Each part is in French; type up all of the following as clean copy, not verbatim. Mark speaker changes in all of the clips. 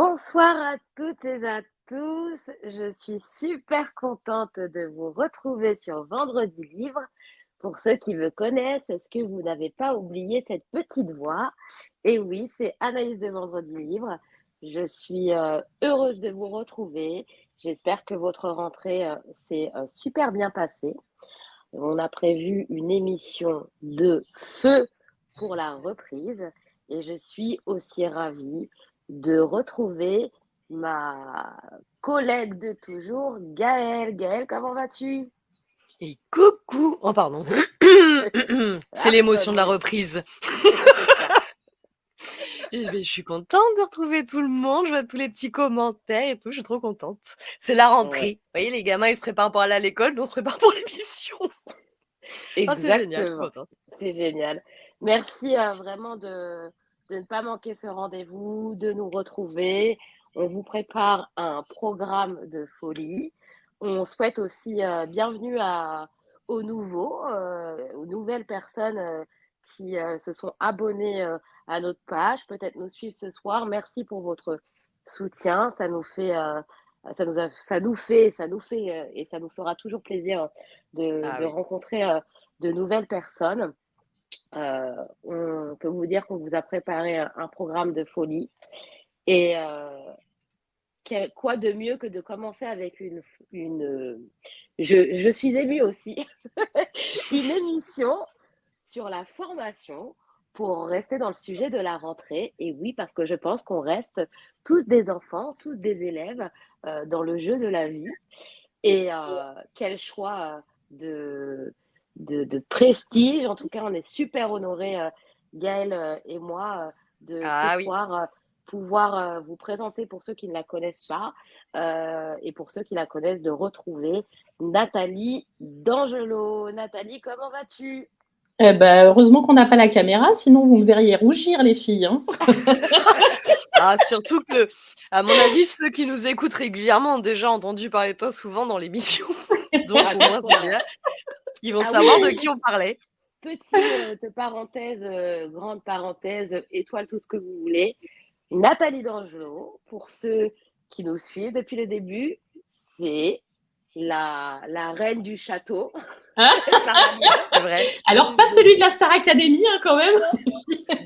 Speaker 1: Bonsoir à toutes et à tous. Je suis super contente de vous retrouver sur Vendredi Libre. Pour ceux qui me connaissent, est-ce que vous n'avez pas oublié cette petite voix? Et oui, c'est Anaïs de Vendredi Libre. Je suis heureuse de vous retrouver. J'espère que votre rentrée s'est super bien passée. On a prévu une émission de feu pour la reprise et je suis aussi ravie de retrouver ma collègue de toujours, Gaëlle. Gaëlle, comment vas-tu?
Speaker 2: Et coucou! Oh pardon. C'est
Speaker 1: Ah,
Speaker 2: l'émotion de la
Speaker 1: bonne
Speaker 2: reprise.
Speaker 1: c'est ça.
Speaker 2: Je suis contente de retrouver tout le monde. Je vois tous les petits commentaires et tout. Je suis trop contente. C'est la
Speaker 1: Ouais,
Speaker 2: rentrée. Vous voyez, les gamins, ils se préparent pour aller à l'école. Nous, on se prépare pour l'émission. Oh, c'est génial. Je suis
Speaker 1: exactement.
Speaker 2: contente.
Speaker 1: C'est génial. Merci vraiment de ne pas manquer ce rendez-vous, de nous retrouver. On vous prépare un programme de folie. On souhaite aussi bienvenue aux nouveaux, aux nouvelles personnes qui se sont abonnées à notre page, peut-être nous suivre ce soir. Merci pour votre soutien. Ça nous fait, ça nous fait et ça nous fera toujours plaisir
Speaker 2: Ah
Speaker 1: de
Speaker 2: oui.
Speaker 1: rencontrer de nouvelles personnes. On peut vous dire qu'on vous a préparé un programme de folie. Et quoi de mieux que de commencer avec je suis émue aussi, une émission sur la formation pour rester dans le sujet de la rentrée. Et oui, parce que je pense qu'on reste tous des enfants, tous des élèves dans le jeu de la vie. Et quel choix de prestige. En tout cas, on est super honorés, Gaëlle et moi, de ce
Speaker 2: Ah oui.
Speaker 1: soir pouvoir vous présenter pour ceux qui ne la connaissent pas et pour ceux qui la connaissent de retrouver Nathalie D'Angelo. Nathalie, comment vas-tu?
Speaker 3: Eh ben, heureusement qu'on n'a pas la caméra, sinon vous me verriez rougir, les filles. Hein.
Speaker 2: Ah, surtout que, à mon avis, ceux qui nous écoutent régulièrement ont déjà entendu parler de toi souvent dans l'émission. Donc, au moins, c'est bien. Ils vont
Speaker 1: Ah oui,
Speaker 2: savoir de
Speaker 1: oui,
Speaker 2: qui on parlait.
Speaker 1: petite parenthèse, grande parenthèse, étoile, tout ce que vous voulez. Nathalie D'Angelo, pour ceux qui nous suivent depuis le début, c'est la reine du château.
Speaker 3: Hein
Speaker 2: C'est vrai.
Speaker 3: Alors, pas celui de la Star Academy, hein, quand même.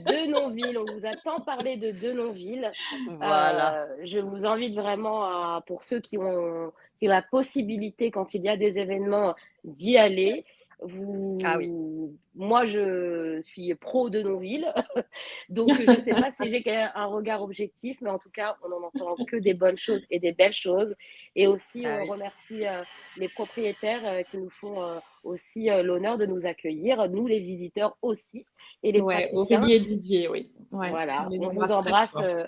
Speaker 1: Denonville, on vous a tant parlé de Denonville.
Speaker 2: Voilà.
Speaker 1: Je vous invite vraiment, pour ceux qui ont la possibilité, quand il y a des événements, d'y aller.
Speaker 2: Ah oui.
Speaker 1: Moi, je suis pro Denonville, donc je ne sais pas si j'ai un regard objectif, mais en tout cas, on n'en entend que des bonnes choses et des belles choses. Et aussi,
Speaker 2: Ah
Speaker 1: on
Speaker 2: oui.
Speaker 1: remercie les propriétaires qui nous font aussi l'honneur de nous accueillir, nous les visiteurs aussi, et les
Speaker 3: Ouais,
Speaker 1: praticiens.
Speaker 3: Aurélie et Didier, oui. Ouais, on
Speaker 1: Voilà,
Speaker 3: les
Speaker 1: on vous
Speaker 3: embrasse très
Speaker 1: embrasse,
Speaker 3: fort.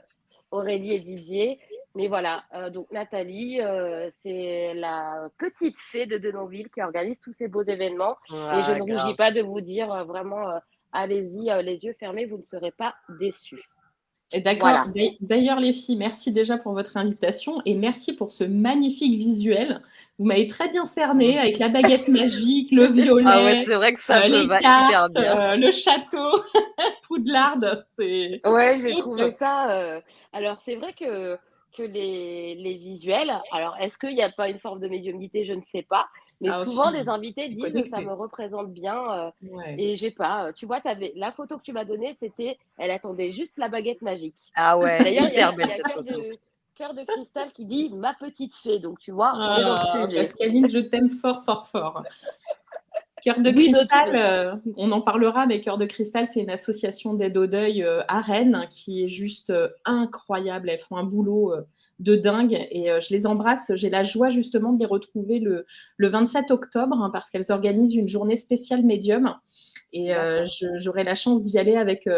Speaker 1: Aurélie et Didier. Mais voilà, donc Nathalie, c'est la petite fée de Denonville qui organise tous ces beaux événements. Et je
Speaker 2: Ah,
Speaker 1: ne rougis
Speaker 2: grave.
Speaker 1: pas de vous dire vraiment, allez-y, les yeux fermés, vous ne serez pas déçus.
Speaker 3: Et d'accord.
Speaker 1: Voilà.
Speaker 3: D'ailleurs, les filles, merci déjà pour votre invitation et merci pour ce magnifique visuel. Vous m'avez très bien cerné avec la baguette magique, le
Speaker 2: Ah ouais,
Speaker 3: violet,
Speaker 2: c'est vrai que ça te
Speaker 3: les
Speaker 2: va hyper
Speaker 3: cartes,
Speaker 2: bien.
Speaker 3: le château, Poudlard.
Speaker 1: Ouais, j'ai
Speaker 3: C'est au
Speaker 1: trouvé
Speaker 3: top.
Speaker 1: ça. Alors, c'est vrai que les visuels, alors est-ce qu'il n'y a pas une forme de médiumnité? Je ne sais pas. Mais
Speaker 3: Ah,
Speaker 1: souvent,
Speaker 3: si,
Speaker 1: les invités
Speaker 3: c'est
Speaker 1: disent ça me
Speaker 3: connecté.
Speaker 1: représente bien.
Speaker 3: Ouais.
Speaker 1: Et j'ai pas. Tu vois, la photo que tu m'as donnée, c'était. Elle attendait juste la baguette magique.
Speaker 2: Ah ouais,
Speaker 1: D'ailleurs, il y
Speaker 2: hyper
Speaker 1: a, il
Speaker 2: belle
Speaker 1: y a
Speaker 2: cette photo.
Speaker 1: Cœur de Cristal qui dit ma petite fée. Donc, tu vois, on est dans le
Speaker 3: Ah,
Speaker 1: sujet.
Speaker 3: Pascaline, je t'aime fort, fort, fort. Cœur de
Speaker 1: Oui,
Speaker 3: Cristal, on en parlera, mais Cœur de Cristal, c'est une association d'aide au deuil à Rennes qui est juste incroyable. Elles font un boulot de dingue et je les embrasse. J'ai la joie justement de les retrouver le 27 octobre hein, parce qu'elles organisent une journée spéciale médium. Et
Speaker 1: d'accord.
Speaker 3: j'aurai la chance d'y aller avec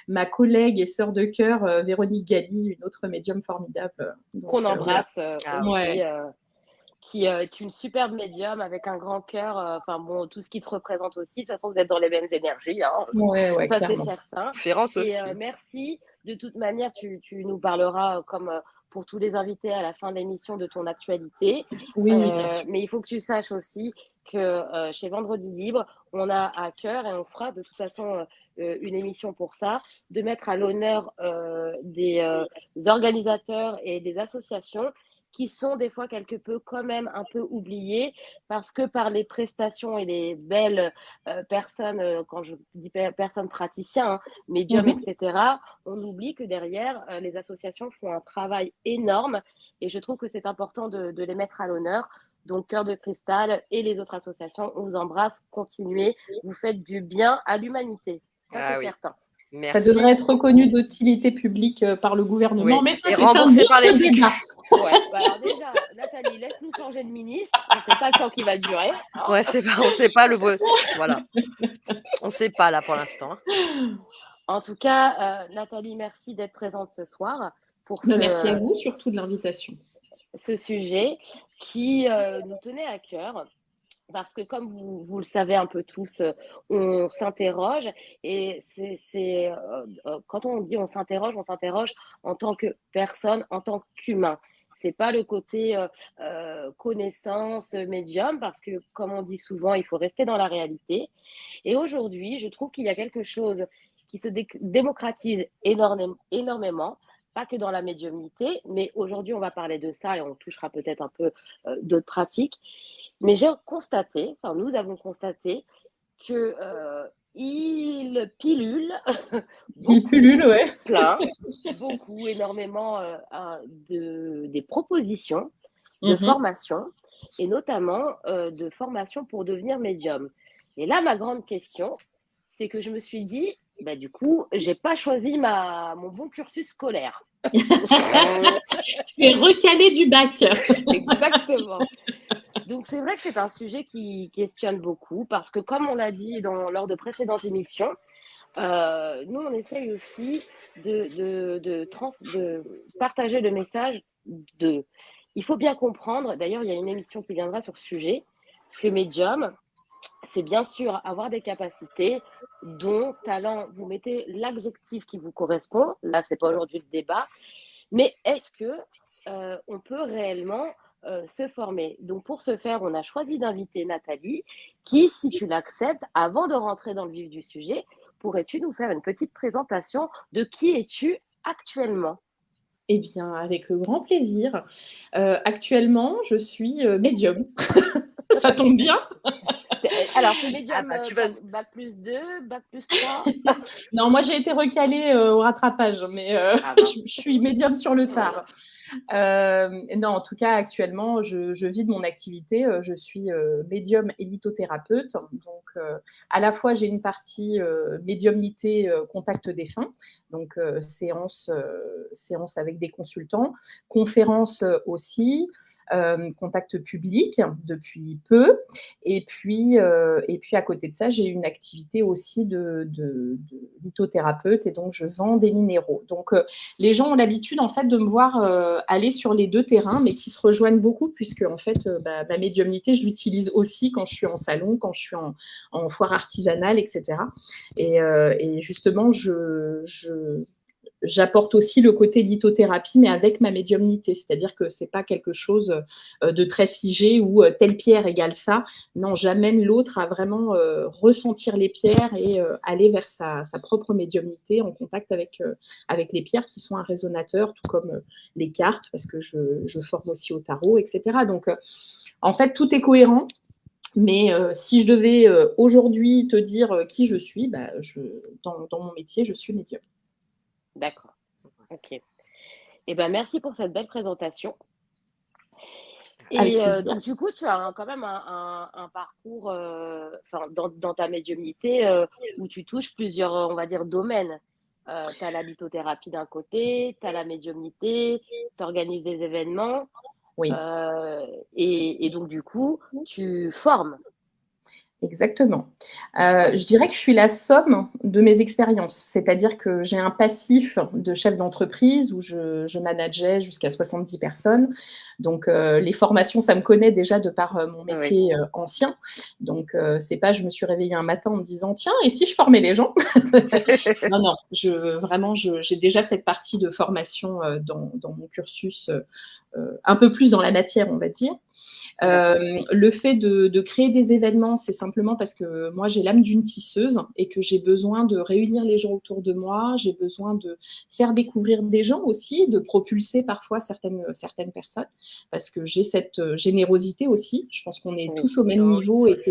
Speaker 3: ma collègue et sœur de cœur, Véronique Galli, une autre médium formidable. Donc
Speaker 1: Qu'on
Speaker 3: voilà.
Speaker 1: embrasse
Speaker 2: Ah ouais.
Speaker 1: aussi.
Speaker 3: Ouais.
Speaker 1: Qui est une superbe médium avec un grand cœur. Enfin bon, tout ce qui te représente aussi. De toute façon, vous êtes dans les mêmes énergies, hein,
Speaker 3: Ouais, ouais,
Speaker 1: ça c'est
Speaker 3: clairement.
Speaker 1: certain.
Speaker 2: Conférence
Speaker 1: Et
Speaker 2: aussi.
Speaker 1: merci. De toute manière, tu nous parleras comme pour tous les invités à la fin de l'émission de ton actualité.
Speaker 3: Oui, bien sûr.
Speaker 1: Mais il faut que tu saches aussi que chez Vendredi Libre, on a à cœur et on fera de toute façon une émission pour ça, de mettre à l'honneur des organisateurs et des associations qui sont des fois quelque peu quand même un peu oubliés parce que par les prestations et les belles personnes, quand je dis personnes praticiens, hein, médiums,
Speaker 3: Mhm.
Speaker 1: etc., on oublie que derrière, les associations font un travail énorme et je trouve que c'est important de les mettre à l'honneur. Donc, Cœur de Cristal et les autres associations, on vous embrasse, continuez, vous faites du bien à l'humanité. Ça,
Speaker 2: Ah
Speaker 1: c'est
Speaker 2: oui,
Speaker 1: certain.
Speaker 3: Ça
Speaker 2: merci
Speaker 3: devrait être
Speaker 2: beaucoup.
Speaker 3: reconnu d'utilité publique par le gouvernement,
Speaker 2: Oui,
Speaker 3: mais ça,
Speaker 2: et
Speaker 3: c'est un
Speaker 2: remboursé par les
Speaker 3: autre
Speaker 2: sécu.
Speaker 3: débat.
Speaker 1: Ouais, bah alors déjà, Nathalie, laisse-nous changer de ministre. On ne sait pas le temps qui va durer. Hein.
Speaker 2: Ouais, on sait pas voilà. On sait pas là pour l'instant.
Speaker 1: En tout cas, Nathalie, merci d'être présente ce soir pour
Speaker 3: Merci à vous, surtout de l'invitation.
Speaker 1: ce sujet qui nous tenait à cœur. Parce que comme vous le savez un peu tous, on s'interroge et quand on dit on s'interroge en tant que personne, en tant qu'humain. C'est pas le côté connaissance, médium, parce que comme on dit souvent, il faut rester dans la réalité. Et aujourd'hui, je trouve qu'il y a quelque chose qui se démocratise énormément, pas que dans la médiumnité, mais aujourd'hui, on va parler de ça et on touchera peut-être un peu d'autres pratiques. Mais j'ai constaté, enfin nous avons constaté que il pilule
Speaker 3: Il
Speaker 1: beaucoup,
Speaker 3: pullule, ouais.
Speaker 1: plein, beaucoup, énormément des propositions de
Speaker 3: Mhm.
Speaker 1: formation et notamment de formation pour devenir médium. Et là, ma grande question, c'est que je me suis dit, bah, du coup, j'ai pas choisi mon bon cursus scolaire.
Speaker 3: Tu es recalé du bac.
Speaker 1: Exactement. Donc, c'est vrai que c'est un sujet qui questionne beaucoup parce que, comme on l'a dit lors de précédentes émissions, nous, on essaye aussi de partager le message de. Il faut bien comprendre, d'ailleurs, il y a une émission qui viendra sur ce sujet, que médium, c'est bien sûr avoir des capacités, dont talent, vous mettez l'adjectif qui vous correspond, là, c'est pas aujourd'hui le débat, mais est-ce que on peut réellement se former? Donc pour ce faire, on a choisi d'inviter Nathalie, qui, si tu l'acceptes, avant de rentrer dans le vif du sujet, pourrais-tu nous faire une petite présentation de qui es-tu actuellement?
Speaker 3: Eh bien, avec grand plaisir. Actuellement, je suis médium. Ça tombe bien.
Speaker 1: Alors, tu es
Speaker 2: Ah
Speaker 1: médium
Speaker 2: bah tu vas
Speaker 1: bac plus 2, bac plus 3?
Speaker 3: Non, moi, j'ai été recalée au rattrapage, mais
Speaker 1: Ah ben,
Speaker 3: je suis médium sur le tard. Non, en tout cas, actuellement, je vis de mon activité. Je suis médium et lithothérapeute. Donc, à la fois, j'ai une partie médiumnité, contact défunt, donc séance avec des consultants, conférences aussi. Contact public depuis peu. Et puis à côté de ça, j'ai une activité aussi de lithothérapeute et donc je vends des minéraux. Donc, les gens ont l'habitude en fait de me voir aller sur les deux terrains, mais qui se rejoignent beaucoup puisque en fait, ma médiumnité, je l'utilise aussi quand je suis en salon, quand je suis en foire artisanale, etc. Et justement, j'apporte aussi le côté lithothérapie, mais avec ma médiumnité. C'est-à-dire que c'est pas quelque chose de très figé où telle pierre égale ça. Non, j'amène l'autre à vraiment ressentir les pierres et aller vers sa propre médiumnité en contact avec les pierres qui sont un résonateur, tout comme les cartes, parce que je forme aussi au tarot, etc. Donc, en fait, tout est cohérent. Mais si je devais aujourd'hui te dire qui je suis, dans mon métier, je suis médium.
Speaker 1: d'accord. Ok. Eh ben, merci pour cette belle présentation.
Speaker 3: Avec
Speaker 1: Et
Speaker 3: plaisir.
Speaker 1: donc, du coup, tu as quand même un parcours dans ta médiumnité où tu touches plusieurs, on va dire, domaines. Tu as la lithothérapie d'un côté, tu as la médiumnité, tu organises des événements
Speaker 3: Oui.
Speaker 1: Et donc, du coup, tu formes.
Speaker 3: Exactement. Je dirais que je suis la somme de mes expériences. C'est-à-dire que j'ai un passif de chef d'entreprise où je manageais jusqu'à 70 personnes. Donc, les formations, ça me connaît déjà de par mon
Speaker 1: Oui.
Speaker 3: métier ancien. Donc, c'est pas je me suis réveillée un matin en me disant tiens, et si je formais les gens? Non, vraiment, j'ai déjà cette partie de formation dans mon cursus, un peu plus dans la matière, on va dire. Le fait de créer des événements, c'est simplement parce que moi, j'ai l'âme d'une tisseuse et que j'ai besoin de réunir les gens autour de moi. J'ai besoin de faire découvrir des gens aussi, de propulser parfois certaines personnes, parce que j'ai cette générosité aussi. Je pense qu'on est tous au même niveau et que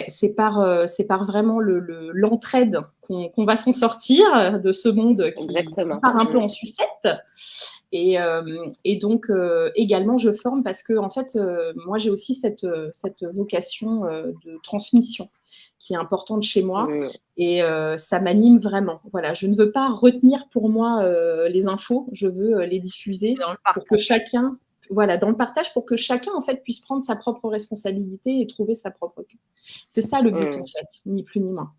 Speaker 3: c'est par vraiment l'entraide qu'on va s'en sortir de ce monde qui part un peu en sucette. Et donc, également, je forme parce que, en fait, moi, j'ai aussi cette vocation de transmission qui est importante chez moi et ça m'anime vraiment. Voilà, je ne veux pas retenir pour moi les infos, je veux les diffuser pour que chacun, voilà, dans le partage, pour que chacun, en fait, puisse prendre sa propre responsabilité et trouver sa propre vie. C'est ça le but, en fait, ni plus ni moins.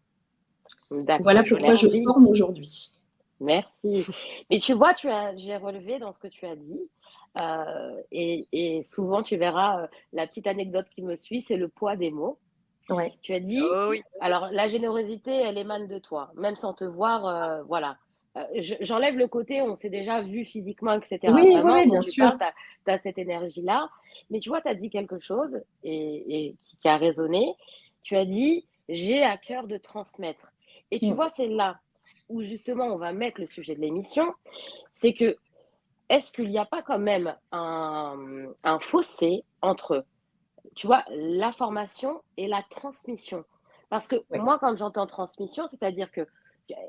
Speaker 3: Voilà pourquoi je forme aujourd'hui.
Speaker 1: Merci. Mais tu vois, j'ai relevé dans ce que tu as dit, et souvent tu verras la petite anecdote qui me suit, c'est le poids des mots.
Speaker 3: Ouais.
Speaker 1: Tu as dit, alors la générosité, elle émane de toi, même sans te voir, voilà. J'enlève le côté, on s'est déjà vu physiquement, etc.
Speaker 3: Oui,
Speaker 1: Vraiment,
Speaker 3: oui,
Speaker 1: quand
Speaker 3: bien
Speaker 1: tu
Speaker 3: sûr.
Speaker 1: parles, tu as cette énergie-là. Mais tu vois, tu as dit quelque chose et qui a résonné. Tu as dit, j'ai à cœur de transmettre. Et tu vois, c'est là où justement on va mettre le sujet de l'émission, c'est que est-ce qu'il n'y a pas quand même un fossé entre, tu vois, la formation et la transmission? Parce que moi, quand j'entends transmission, c'est-à-dire que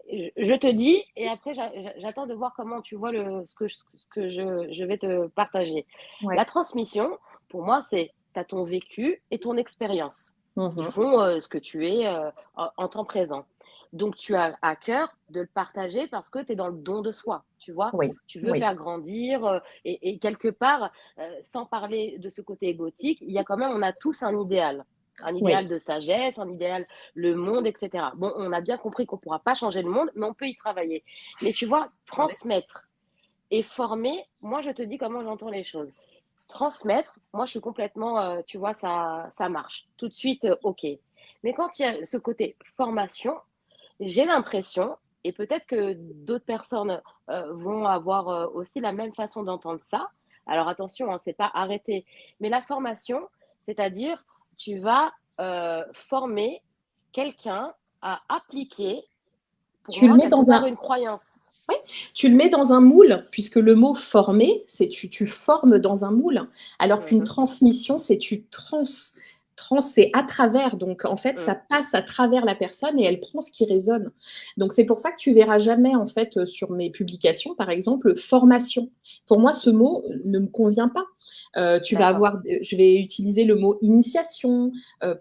Speaker 1: je te dis et après j'attends de voir comment tu vois ce que je vais te partager. La transmission, pour moi, c'est tu as ton vécu et ton expérience qui font ce que tu es en temps présent. Donc, tu as à cœur de le partager parce que tu es dans le don de soi, tu vois. Tu veux faire grandir et quelque part, sans parler de ce côté égotique, il y a quand même, on a tous un idéal. Un idéal de sagesse, un idéal, le monde, etc. Bon, on a bien compris qu'on ne pourra pas changer le monde, mais on peut y travailler. Mais tu vois, transmettre et former, moi, je te dis comment j'entends les choses. Transmettre, moi, je suis complètement, tu vois, ça marche. Tout de suite, OK. Mais quand il y a ce côté formation, j'ai l'impression, et peut-être que d'autres personnes vont avoir aussi la même façon d'entendre ça. Alors attention, hein, c'est pas arrêter. Mais la formation, c'est-à-dire, tu vas former quelqu'un à appliquer, pour moi, quelque part, une croyance.
Speaker 3: Oui, tu le mets dans un moule, puisque le mot former, c'est tu formes dans un moule, alors qu'une transmission, c'est c'est à travers. Donc, en fait, ça passe à travers la personne et elle prend ce qui résonne. Donc, c'est pour ça que tu verras jamais, en fait, sur mes publications, par exemple, formation. Pour moi, ce mot ne me convient pas. Je vais utiliser le mot initiation.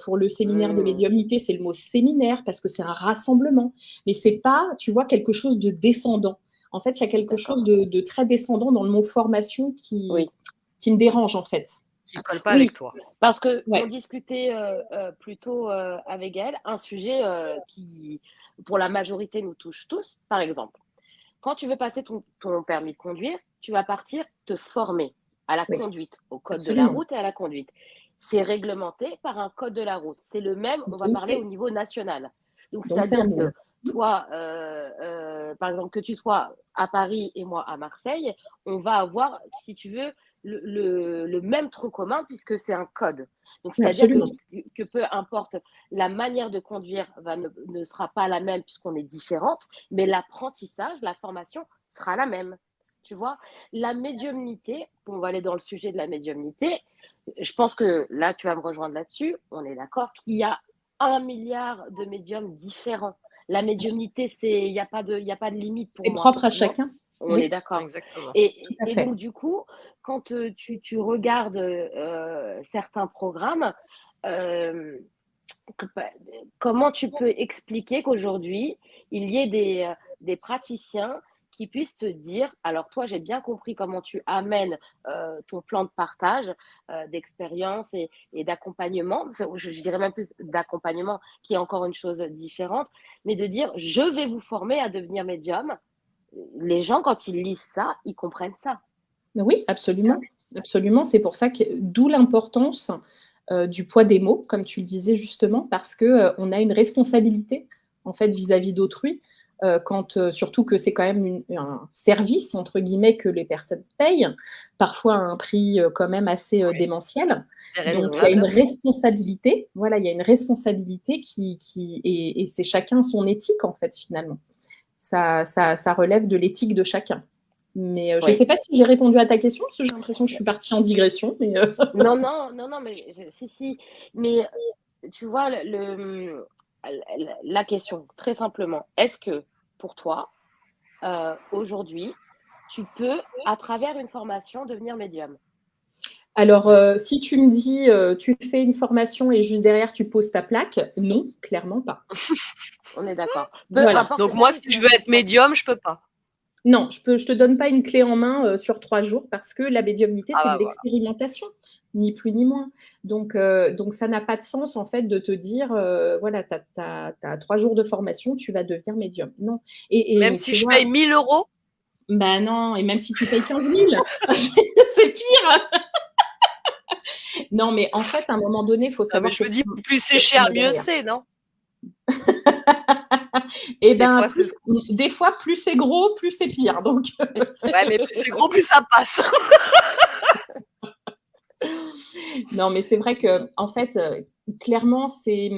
Speaker 3: Pour le séminaire de médiumnité, c'est le mot séminaire parce que c'est un rassemblement. Mais c'est pas, tu vois, quelque chose de descendant. En fait, il y a quelque chose de très descendant dans le mot formation qui me dérange, en fait.
Speaker 2: Qui ne colle pas avec toi.
Speaker 1: Parce que on discutait plutôt avec elle, un sujet qui, pour la majorité, nous touche tous. Par exemple, quand tu veux passer ton permis de conduire, tu vas partir te former à la conduite, au code de la route et à la conduite. C'est réglementé par un code de la route. C'est le même, on va parler au niveau national. Donc, c'est-à-dire que toi, par exemple, que tu sois à Paris et moi à Marseille, on va avoir, si tu veux, le même tronc commun puisque c'est un code. Donc, c'est-à-dire que peu importe, la manière de conduire ne sera pas la même puisqu'on est différentes, mais l'apprentissage, la formation sera la même. Tu vois, la médiumnité, on va aller dans le sujet de la médiumnité, je pense que là, tu vas me rejoindre là-dessus, on est d'accord qu'il y a 1 milliard de médiums différents. La médiumnité, il n'y a pas de limite pour moi.
Speaker 3: C'est propre à chacun.
Speaker 1: On est d'accord. Et donc, du coup, quand tu regardes certains programmes, comment tu peux expliquer qu'aujourd'hui, il y ait des praticiens qui puissent te dire, alors toi, j'ai bien compris comment tu amènes ton plan de partage d'expérience et d'accompagnement, je dirais même plus d'accompagnement, qui est encore une chose différente, mais de dire, je vais vous former à devenir médium. Les gens, quand ils lisent ça, ils comprennent ça.
Speaker 3: Oui, absolument. Absolument. C'est pour ça que d'où l'importance du poids des mots, comme tu le disais justement, parce qu'on a une responsabilité en fait vis-à-vis d'autrui. surtout que c'est quand même un service, entre guillemets, que les personnes payent, parfois à un prix quand même assez démentiel. Donc, il y a une responsabilité, voilà, il y a une responsabilité et c'est chacun son éthique, en fait, finalement. Ça relève de l'éthique de chacun. Mais je ne sais pas si j'ai répondu à ta question, parce que j'ai l'impression que je suis partie en digression. Mais
Speaker 1: Non, mais si. Mais tu vois, la question, très simplement, est-ce que pour toi, aujourd'hui, tu peux, à travers une formation, devenir médium?
Speaker 3: Alors, si tu me dis, tu fais une formation et juste derrière, tu poses ta plaque, non, clairement pas.
Speaker 1: On est d'accord.
Speaker 3: Voilà.
Speaker 2: Donc, moi, si je veux être médium, je ne peux pas.
Speaker 3: Non, je te donne pas une clé en main sur 3 jours parce que la médiumnité, c'est de l'expérimentation, ni plus ni moins. Donc ça n'a pas de sens, en fait, de te dire, voilà, tu as 3 jours de formation, tu vas devenir médium. Non. Et
Speaker 2: même si je paye 1 000 €?
Speaker 3: Ben non, et même si tu payes 15 000, c'est pire. Non, mais en fait, à un moment donné, il faut savoir
Speaker 2: je me dis, plus c'est cher, mieux c'est, non?
Speaker 3: Et ben, des fois, plus c'est gros, plus c'est pire. Donc...
Speaker 2: ouais, mais plus c'est gros, plus ça passe.
Speaker 3: Non, mais c'est vrai que, en fait, clairement, c'est,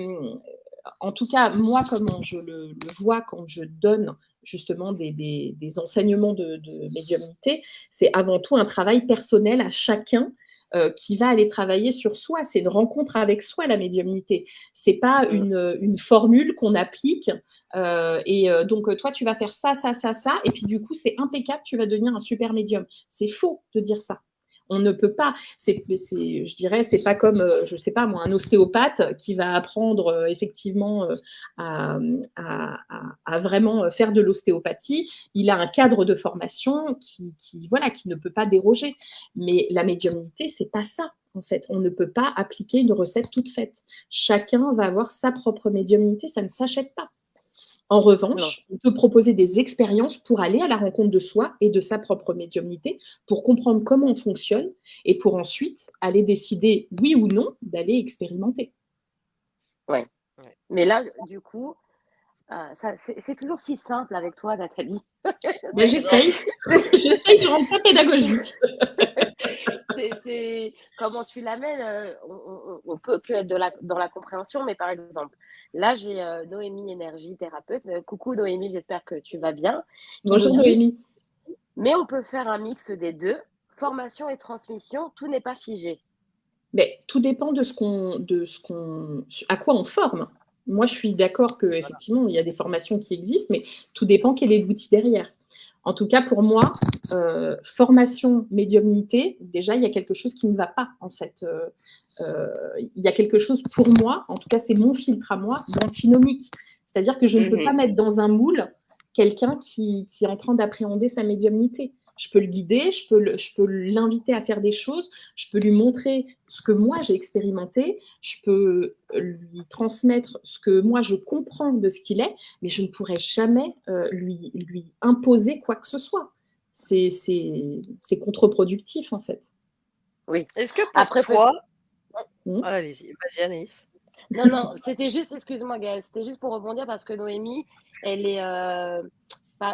Speaker 3: en tout cas, moi, comment je le vois quand je donne justement des enseignements de médiumnité, c'est avant tout un travail personnel à chacun qui va aller travailler sur soi. C'est une rencontre avec soi, la médiumnité. C'est pas une formule qu'on applique donc toi, tu vas faire ça, et puis du coup, c'est impeccable, tu vas devenir un super médium. C'est faux de dire ça. On ne peut pas, je dirais, c'est pas comme, je sais pas moi, un ostéopathe qui va apprendre effectivement à vraiment faire de l'ostéopathie. Il a un cadre de formation qui ne peut pas déroger. Mais la médiumnité, c'est pas ça. En fait, on ne peut pas appliquer une recette toute faite. Chacun va avoir sa propre médiumnité, ça ne s'achète pas. En revanche, on peut proposer des expériences pour aller à la rencontre de soi et de sa propre médiumnité, pour comprendre comment on fonctionne et pour ensuite aller décider, oui ou non, d'aller expérimenter.
Speaker 1: Ouais. Mais là, du coup, c'est toujours si simple avec toi, Nathalie.
Speaker 3: Ben, j'essaye de rendre ça pédagogique.
Speaker 1: C'est comment tu l'amènes, on peut que être dans la compréhension, mais par exemple, là, j'ai Noémie, énergie thérapeute. Coucou Noémie, j'espère que tu vas bien.
Speaker 3: Bonjour Noémie.
Speaker 1: Mais on peut faire un mix des deux, formation et transmission, tout n'est pas figé.
Speaker 3: Mais tout dépend à quoi on forme. Moi, je suis d'accord qu'effectivement, il y a des formations qui existent, mais tout dépend quel est l'outil derrière. En tout cas, pour moi, formation, médiumnité, déjà, il y a quelque chose qui ne va pas, en fait. Il y a quelque chose, pour moi, en tout cas, c'est mon filtre à moi, d'antinomique. C'est-à-dire que je ne peux pas mettre dans un moule quelqu'un qui est en train d'appréhender sa médiumnité. Je peux le guider, je peux l'inviter à faire des choses, je peux lui montrer ce que moi j'ai expérimenté, je peux lui transmettre ce que moi je comprends de ce qu'il est, mais je ne pourrais jamais lui imposer quoi que ce soit. C'est contre-productif, en fait.
Speaker 1: Oui.
Speaker 2: Est-ce que pour toi... allez-y, vas-y Anaïs.
Speaker 1: Non, c'était juste, excuse-moi Gaëlle, c'était juste pour rebondir parce que Noémie, elle est...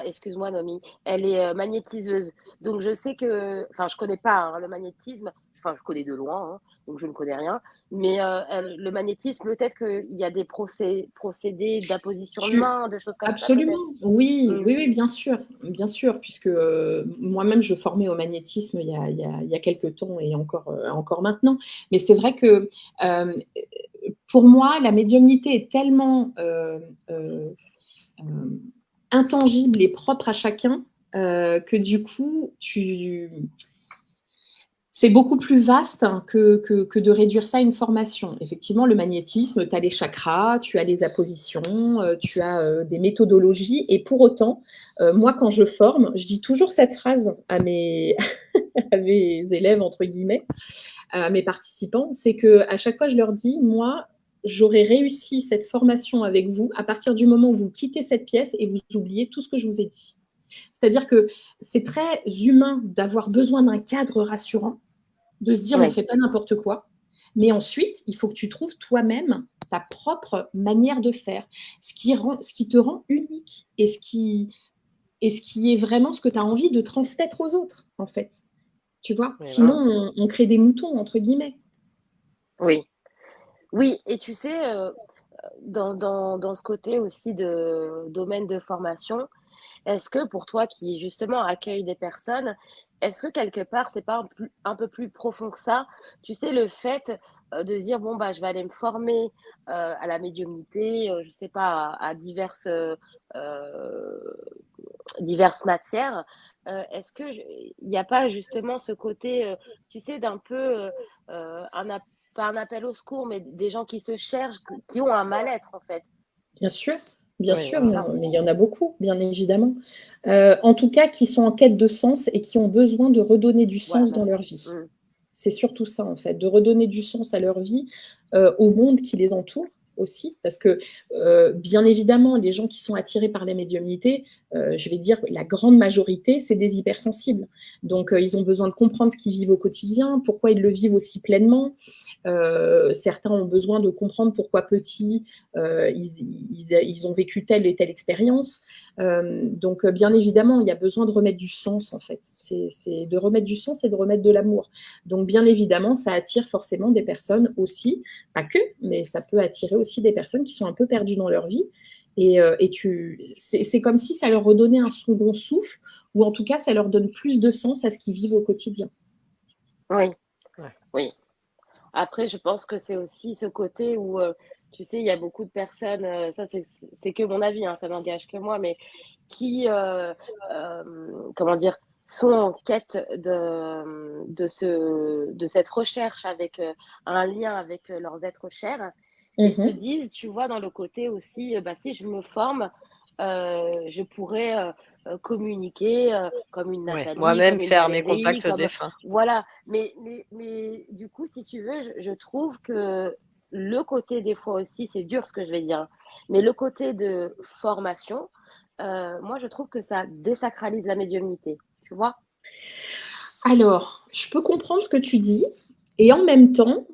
Speaker 1: excuse-moi Noémie, elle est magnétiseuse. Donc je sais que... Enfin, je connais pas le magnétisme. Enfin, je connais de loin, donc je ne connais rien. Mais le magnétisme, peut-être qu'il y a des procédés d'apposition de main, de choses comme
Speaker 3: Absolument. Ça. Absolument, oui, bien sûr, puisque moi-même, je formais au magnétisme il y a quelques temps et encore maintenant. Mais c'est vrai que pour moi, la médiumnité est tellement intangible et propre à chacun que du coup, c'est beaucoup plus vaste que de réduire ça à une formation. Effectivement, le magnétisme, tu as les chakras, tu as les appositions, tu as des méthodologies. Et pour autant, moi, quand je forme, je dis toujours cette phrase à mes élèves, entre guillemets, à mes participants, c'est qu'à chaque fois, je leur dis, moi, j'aurais réussi cette formation avec vous à partir du moment où vous quittez cette pièce et vous oubliez tout ce que je vous ai dit. C'est-à-dire que c'est très humain d'avoir besoin d'un cadre rassurant, de se dire on ne fait pas n'importe quoi. Mais ensuite, il faut que tu trouves toi-même ta propre manière de faire, ce qui te rend unique et ce qui est vraiment ce que tu as envie de transmettre aux autres, en fait. Tu vois?
Speaker 2: Mais
Speaker 3: Sinon, on crée des moutons, entre guillemets.
Speaker 1: Oui. Oui, et tu sais, dans ce côté aussi de domaine de formation, est-ce que pour toi qui justement accueille des personnes, est-ce que quelque part c'est pas un peu plus profond que ça? Tu sais, le fait, de se dire: «Bon, bah, je vais aller me former, à la médiumnité, je sais pas, à diverses matières». Est-ce que je il n'y a pas justement ce côté, tu sais, d'un peu, un ap pas un appel au secours, mais des gens qui se cherchent, qui ont un mal-être en fait?
Speaker 3: Bien
Speaker 2: oui,
Speaker 3: sûr,
Speaker 2: voilà.
Speaker 3: mais il y en a beaucoup, bien évidemment. En tout cas, qui sont en quête de sens et qui ont besoin de redonner du
Speaker 1: Voilà,
Speaker 3: sens dans leur
Speaker 1: merci.
Speaker 3: vie.
Speaker 1: Mmh.
Speaker 3: C'est surtout ça, en fait, de redonner du sens à leur vie, au monde qui les entoure aussi. Parce que, bien évidemment, les gens qui sont attirés par la médiumnité, je vais dire la grande majorité, c'est des hypersensibles. Donc, ils ont besoin de comprendre ce qu'ils vivent au quotidien, pourquoi ils le vivent aussi pleinement. Certains ont besoin de comprendre pourquoi petits, ils ont vécu telle et telle expérience. Donc, bien évidemment, il y a besoin de remettre du sens, en fait. C'est de remettre du sens et de remettre de l'amour. Donc, bien évidemment, ça attire forcément des personnes aussi, pas que, mais ça peut attirer aussi des personnes qui sont un peu perdues dans leur vie. C'est comme si ça leur redonnait un second souffle, ou en tout cas, ça leur donne plus de sens à ce qu'ils vivent au quotidien.
Speaker 1: Oui,
Speaker 2: Ouais.
Speaker 1: oui. Après, je pense que c'est aussi ce côté où, tu sais, il y a beaucoup de personnes, ça c'est que mon avis, hein, ça n'engage que moi, mais qui, comment dire? Sont en quête de cette recherche avec, un lien avec, leurs êtres chers et se
Speaker 3: Mhm.
Speaker 1: disent, tu vois, dans le côté aussi, bah, si je me forme, je pourrais, communiquer, comme une
Speaker 2: Ouais,
Speaker 1: Nathalie,
Speaker 2: moi-même
Speaker 1: comme une
Speaker 2: faire mes
Speaker 1: Valérie,
Speaker 2: contacts
Speaker 1: comme
Speaker 2: défunts.
Speaker 1: voilà. Mais du coup, si tu veux, je trouve que le côté des fois aussi, c'est dur ce que je vais dire, hein, mais le côté de formation, moi, je trouve que ça désacralise la médiumnité, tu vois?
Speaker 3: Alors, je peux comprendre ce que tu dis, et en même temps,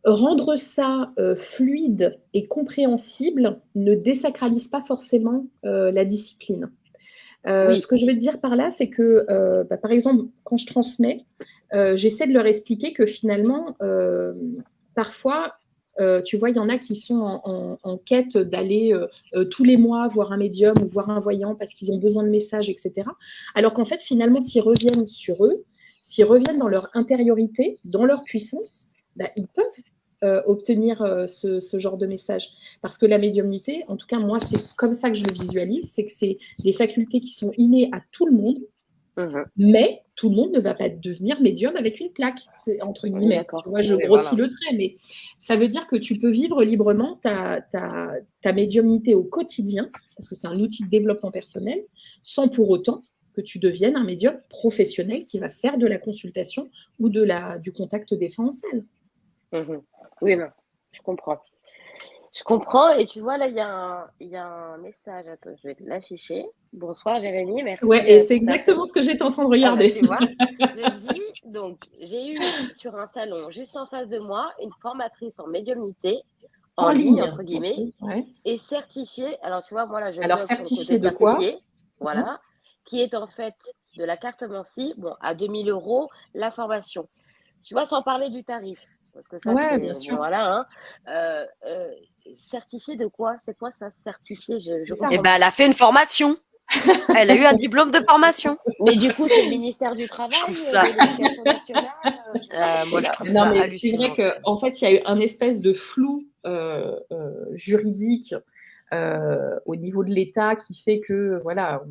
Speaker 3: rendre ça fluide et compréhensible ne désacralise pas forcément la discipline. Ce
Speaker 1: Oui.
Speaker 3: que je veux te dire par là, c'est que, par exemple, quand je transmets, j'essaie de leur expliquer que finalement, parfois, tu vois, il y en a qui sont en quête d'aller tous les mois voir un médium ou voir un voyant parce qu'ils ont besoin de messages, etc. Alors qu'en fait, finalement, s'ils reviennent sur eux, s'ils reviennent dans leur intériorité, dans leur puissance, bah, ils peuvent obtenir ce genre de message. Parce que la médiumnité, en tout cas, moi, c'est comme ça que je le visualise, c'est que c'est des facultés qui sont innées à tout le monde,
Speaker 1: Mmh.
Speaker 3: mais tout le monde ne va pas devenir médium avec une plaque, entre
Speaker 1: On est
Speaker 3: guillemets. Tu
Speaker 1: d'accord.
Speaker 3: vois, je
Speaker 2: Oui,
Speaker 3: grossis
Speaker 2: voilà.
Speaker 3: le trait, mais ça veut dire que tu peux vivre librement ta médiumnité au quotidien, parce que c'est un outil de développement personnel, sans pour autant que tu deviennes un médium professionnel qui va faire de la consultation ou du contact défunt en salle.
Speaker 1: Mmh. Oui, non, je comprends. Je comprends et tu vois, là, il y a un message. Attends, je vais te l'afficher. «Bonsoir Jérémy,
Speaker 3: Ouais,
Speaker 1: merci,
Speaker 3: et c'est
Speaker 1: pour ta con».
Speaker 3: exactement ce que j'étais en train de
Speaker 1: Ah bah,
Speaker 3: regarder.
Speaker 1: tu vois? Je dis donc: «J'ai eu sur un salon juste en face de moi une formatrice en médiumnité,
Speaker 3: En
Speaker 1: en ligne
Speaker 3: ligne.
Speaker 1: entre
Speaker 3: Ok,
Speaker 1: guillemets
Speaker 3: ouais.
Speaker 1: et certifiée». Alors tu vois, moi là, je
Speaker 3: Alors,
Speaker 1: bug sur le côté
Speaker 3: certifié de quoi?
Speaker 1: certifié,
Speaker 3: Hein.
Speaker 1: voilà, qui est en fait de la carte Mansi, bon à 2 000 € la formation. Tu vois, sans parler du tarif, parce que ça
Speaker 3: Ouais, bien
Speaker 1: c'est bon
Speaker 3: sûr.
Speaker 1: voilà, hein. Certifié de quoi? C'est quoi ça, certifié? Je
Speaker 3: C'est ça.
Speaker 2: Eh
Speaker 1: comprends
Speaker 2: ben,
Speaker 1: pas.
Speaker 2: elle a fait une formation. Elle a eu un diplôme de formation.
Speaker 1: Mais du coup, c'est le ministère du
Speaker 2: Je trouve
Speaker 1: Travail, de
Speaker 2: ça,
Speaker 1: l'Éducation nationale, je sais pas.
Speaker 2: moi, je trouve
Speaker 3: Non,
Speaker 2: ça
Speaker 3: mais c'est vrai
Speaker 2: hallucinant.
Speaker 3: qu'en en fait, il y a eu un espèce de flou juridique au niveau de l'État qui fait que, voilà,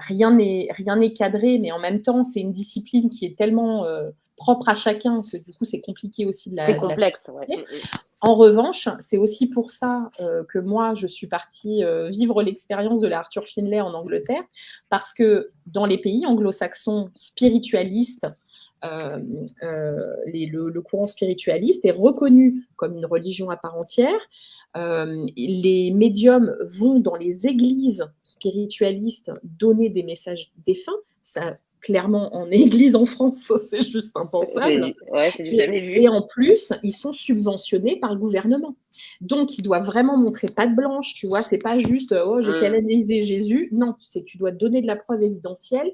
Speaker 3: rien n'est cadré, mais en même temps, c'est une discipline qui est tellement propre à chacun que du coup, c'est compliqué aussi
Speaker 1: C'est
Speaker 3: de la
Speaker 1: complexe, ouais.
Speaker 3: certifier. En revanche, c'est aussi pour ça que moi, je suis partie vivre l'expérience de la Arthur Findlay en Angleterre, parce que dans les pays anglo-saxons spiritualistes, le courant spiritualiste est reconnu comme une religion à part entière. Les médiums vont dans les églises spiritualistes donner des messages défunts. Ça clairement en église en France, c'est juste impensable.
Speaker 1: C'est du jamais vu.
Speaker 3: Et en plus, ils sont subventionnés par le gouvernement. Donc, ils doivent vraiment montrer patte blanche, tu vois. C'est pas juste « Oh, j'ai canalisé Jésus ». Non, tu dois donner de la preuve évidentielle.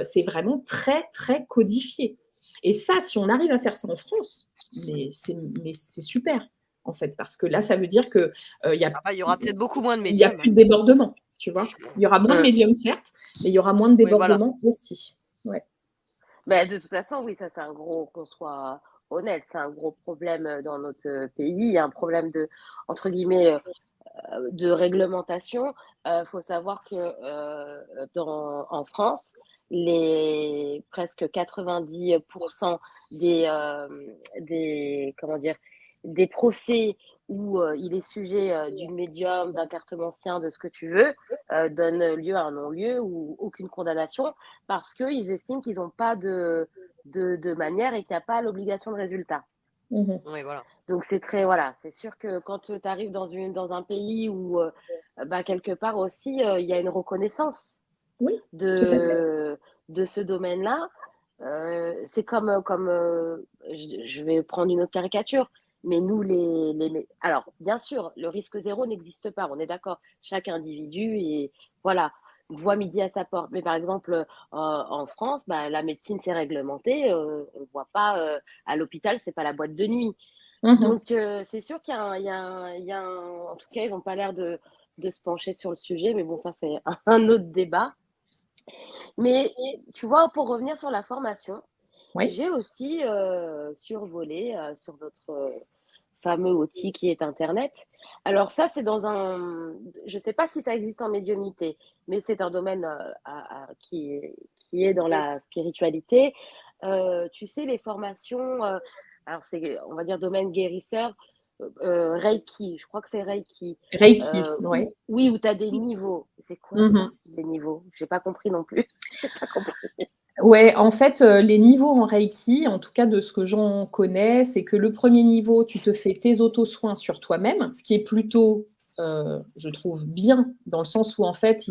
Speaker 3: C'est vraiment très, très codifié. Et ça, si on arrive à faire ça en France, mais c'est super, en fait, parce que là, ça veut dire que
Speaker 2: il y aura peut-être beaucoup moins de médiums.
Speaker 3: Il n'y a plus de débordement, tu vois. Il y aura moins de médiums, certes, mais il y aura moins de débordement aussi. Ouais.
Speaker 1: Ben, de toute façon, oui, ça c'est un gros, qu'on soit honnête, c'est un gros problème dans notre pays. Il y a un problème de, entre guillemets, de réglementation. Faut savoir que en France, les presque 90% comment dire, des procès où il est sujet d'une médium, d'un cartomancien, de ce que tu veux, donnent lieu à un non-lieu ou aucune condamnation parce qu'ils estiment qu'ils n'ont pas de manière et qu'il n'y a pas l'obligation de résultat.
Speaker 2: Oui, voilà.
Speaker 1: Donc c'est c'est sûr que quand tu arrives dans un pays où quelque part aussi il y a une reconnaissance de ce domaine-là. C'est comme je vais prendre une autre caricature, mais nous alors bien sûr le risque zéro n'existe pas, on est d'accord, chaque individu et voilà voit midi à sa porte, mais par exemple en France la médecine c'est réglementé, on voit pas à l'hôpital, c'est pas la boîte de nuit. Donc c'est sûr qu'il y a en tout cas ils n'ont pas l'air de se pencher sur le sujet, mais bon ça c'est un autre débat. Mais tu vois, pour revenir sur la formation, j'ai aussi survolé sur notre fameux outil qui est Internet. Alors ça, c'est je ne sais pas si ça existe en médiumnité, mais c'est un domaine qui est dans la spiritualité. Tu sais, les formations, alors c'est, on va dire, domaine guérisseur, Reiki, je crois que c'est Reiki.
Speaker 3: Reiki, oui.
Speaker 1: Oui, où tu as des niveaux. C'est quoi ça, des niveaux? J'ai pas compris non plus. J'ai pas compris.
Speaker 3: Ouais, en fait, les niveaux en Reiki, en tout cas de ce que j'en connais, c'est que le premier niveau, tu te fais tes auto-soins sur toi-même, ce qui est plutôt, je trouve, bien, dans le sens où, en fait,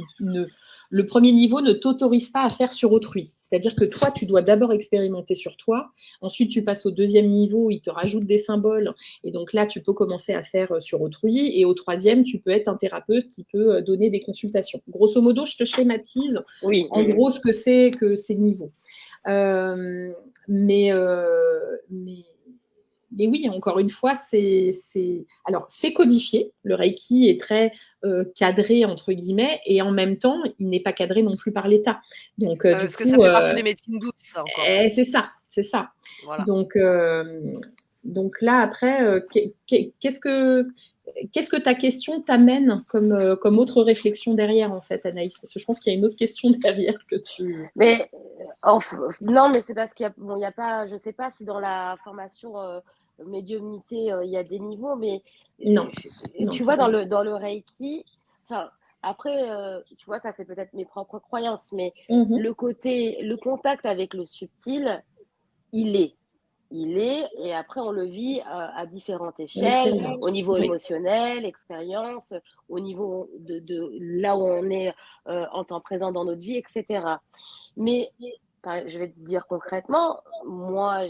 Speaker 3: le premier niveau ne t'autorise pas à faire sur autrui. C'est-à-dire que toi, tu dois d'abord expérimenter sur toi. Ensuite, tu passes au deuxième niveau, il te rajoute des symboles. Et donc là, tu peux commencer à faire sur autrui. Et au troisième, tu peux être un thérapeute qui peut donner des consultations. Grosso modo, je te schématise en gros ce que c'est que ces niveaux. Mais oui, encore une fois, c'est codifié. Le Reiki est très cadré, entre guillemets, et en même temps, il n'est pas cadré non plus par l'État. Donc,
Speaker 2: parce que ça fait partie des médecines douces, ça, encore.
Speaker 3: C'est ça.
Speaker 2: Voilà.
Speaker 3: Donc là, après, qu'est-ce que ta question t'amène comme autre réflexion derrière, en fait, Anaïs? Parce que je pense qu'il y a une autre question derrière que tu...
Speaker 1: Mais, non, mais c'est parce qu'il y a pas, je ne sais pas si dans la formation médiumnité, il y a des niveaux, mais
Speaker 3: non,
Speaker 1: tu vois, dans le Reiki, après, tu vois, ça c'est peut-être mes propres croyances, mais le contact avec le subtil, il est, et après on le vit à différentes échelles, au niveau émotionnel, expérience, au niveau de là où on est en temps présent dans notre vie, etc. Mais je vais te dire concrètement, moi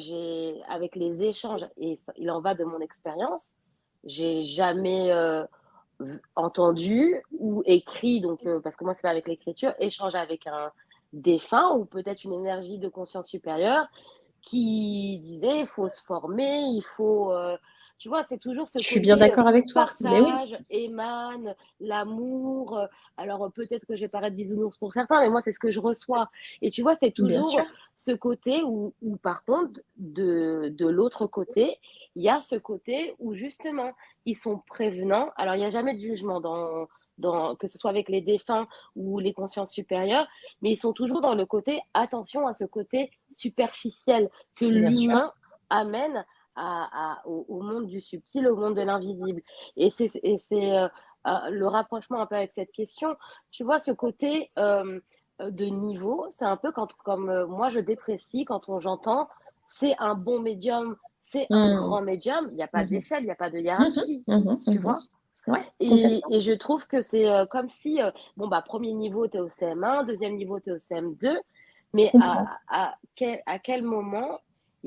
Speaker 1: avec les échanges, et il en va de mon expérience, j'ai jamais entendu ou écrit, donc parce que moi c'est pas avec l'écriture, échanger avec un défunt ou peut-être une énergie de conscience supérieure qui disait il faut se former, il faut tu vois, c'est toujours ce
Speaker 3: Je suis bien d'accord avec toi.
Speaker 1: partage, émane, l'amour. Alors peut-être que je vais paraître bisounours pour certains, mais moi c'est ce que je reçois. Et tu vois, c'est toujours ce côté où par contre, de l'autre côté, il y a ce côté où justement, ils sont prévenants. Alors il n'y a jamais de jugement que ce soit avec les défunts ou les consciences supérieures, mais ils sont toujours dans le côté attention à ce côté superficiel que l'humain amène au monde du subtil, au monde de l'invisible. Et c'est le rapprochement un peu avec cette question. Tu vois, ce côté de niveau, c'est un peu comme moi je déprécie quand j'entends c'est un bon médium, c'est un grand médium. Il n'y a pas d'échelle, il n'y a pas de hiérarchie. Tu vois?
Speaker 3: Ouais,
Speaker 1: et je trouve que c'est comme si, premier niveau, tu es au CM1, deuxième niveau, tu es au CM2, Mais
Speaker 3: comprends.
Speaker 1: à quel moment,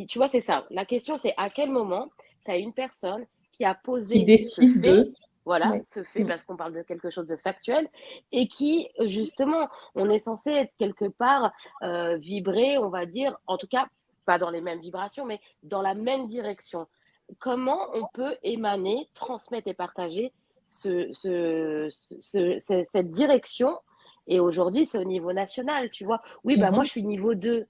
Speaker 1: tu vois, c'est ça. La question, c'est à quel moment tu as une personne qui a
Speaker 3: Qui
Speaker 1: posé ce
Speaker 3: décide
Speaker 1: fait,
Speaker 3: de.
Speaker 1: voilà,
Speaker 3: Ouais.
Speaker 1: ce fait, parce qu'on parle de quelque chose de factuel, et qui, justement, on est censé être quelque part vibrer, on va dire, en tout cas, pas dans les mêmes vibrations, mais dans la même direction. Comment on peut émaner, transmettre et partager cette direction. Et aujourd'hui, c'est au niveau national, tu vois. Oui, bah moi,
Speaker 3: Mhm.
Speaker 1: je suis niveau 2.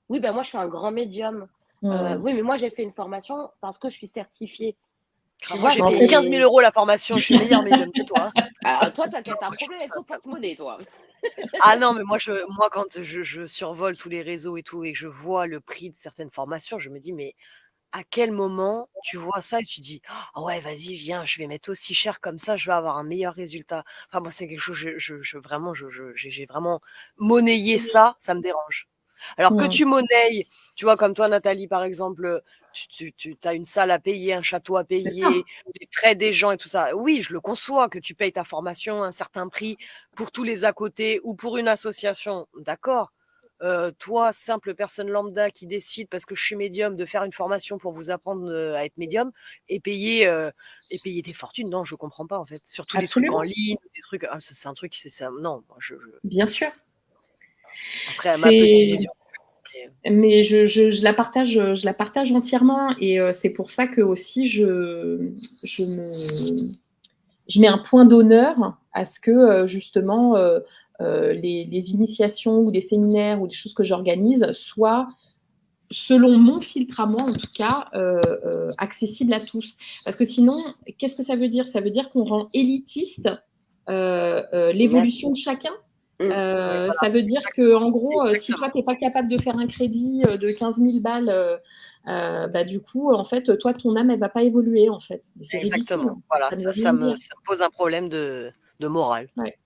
Speaker 1: Oui, bah moi, je suis un grand médium.
Speaker 3: Mhm.
Speaker 1: Oui, mais moi, j'ai fait une formation parce que je suis certifiée. Tu
Speaker 2: Alors, moi,
Speaker 1: vois,
Speaker 2: j'ai
Speaker 3: En
Speaker 2: payé
Speaker 3: fait,
Speaker 2: 15 000
Speaker 1: c'est.
Speaker 2: euros la formation. Je suis meilleure médium que toi, hein.
Speaker 1: Alors, toi,
Speaker 2: Non,
Speaker 1: t'as un
Speaker 2: moi, je
Speaker 1: problème
Speaker 2: suis
Speaker 1: avec
Speaker 2: pas
Speaker 1: ton
Speaker 2: ça.
Speaker 1: porte-monnaie, toi.
Speaker 2: Ah non, mais moi quand je survole tous les réseaux et tout, et que je vois le prix de certaines formations, je me dis, mais à quel moment tu vois ça et tu dis, ah ouais, vas-y, viens, je vais mettre aussi cher comme ça, je vais avoir un meilleur résultat. Enfin, moi, c'est quelque chose, vraiment, j'ai vraiment monnayé ça, ça me dérange. Alors que
Speaker 3: mhm.
Speaker 2: tu monnayes, tu vois, comme toi, Nathalie, par exemple, tu as une salle à payer, un château à
Speaker 3: C'est ça.
Speaker 2: payer, les traits des gens et tout ça. Oui, je le conçois que tu payes ta formation un certain prix pour tous les à côté ou pour une association. D'accord. Toi, simple personne lambda qui décide, parce que je suis médium, de faire une formation pour vous apprendre à être médium et payer des fortunes. Non, je comprends pas en fait. Surtout des trucs en
Speaker 3: Absolument.
Speaker 2: ligne, des trucs. C'est un truc, c'est ça. Non,
Speaker 3: Bien sûr.
Speaker 2: après, à ma petite
Speaker 3: C'est
Speaker 2: vision.
Speaker 3: Mais je la partage entièrement et c'est pour ça que aussi je me, je mets un point d'honneur à ce que justement les initiations ou les séminaires ou les choses que j'organise soient selon mon filtre à moi, en tout cas, accessible à tous. Parce que sinon, qu'est-ce que ça veut dire? Ça veut dire qu'on rend élitiste l'évolution
Speaker 1: Merci.
Speaker 3: de chacun.
Speaker 1: Mm.
Speaker 2: Oui, voilà.
Speaker 3: Ça veut dire que, en gros, si
Speaker 2: Exactement.
Speaker 3: toi, tu n'es pas capable de faire un crédit de 15 000 balles, bah, du coup, en fait, toi, ton âme, elle ne va pas évoluer, en fait. C'est ridicule.
Speaker 2: Exactement. Voilà,
Speaker 3: Ça ne veut rien dire.
Speaker 2: ça me pose un problème de morale.
Speaker 3: Ouais,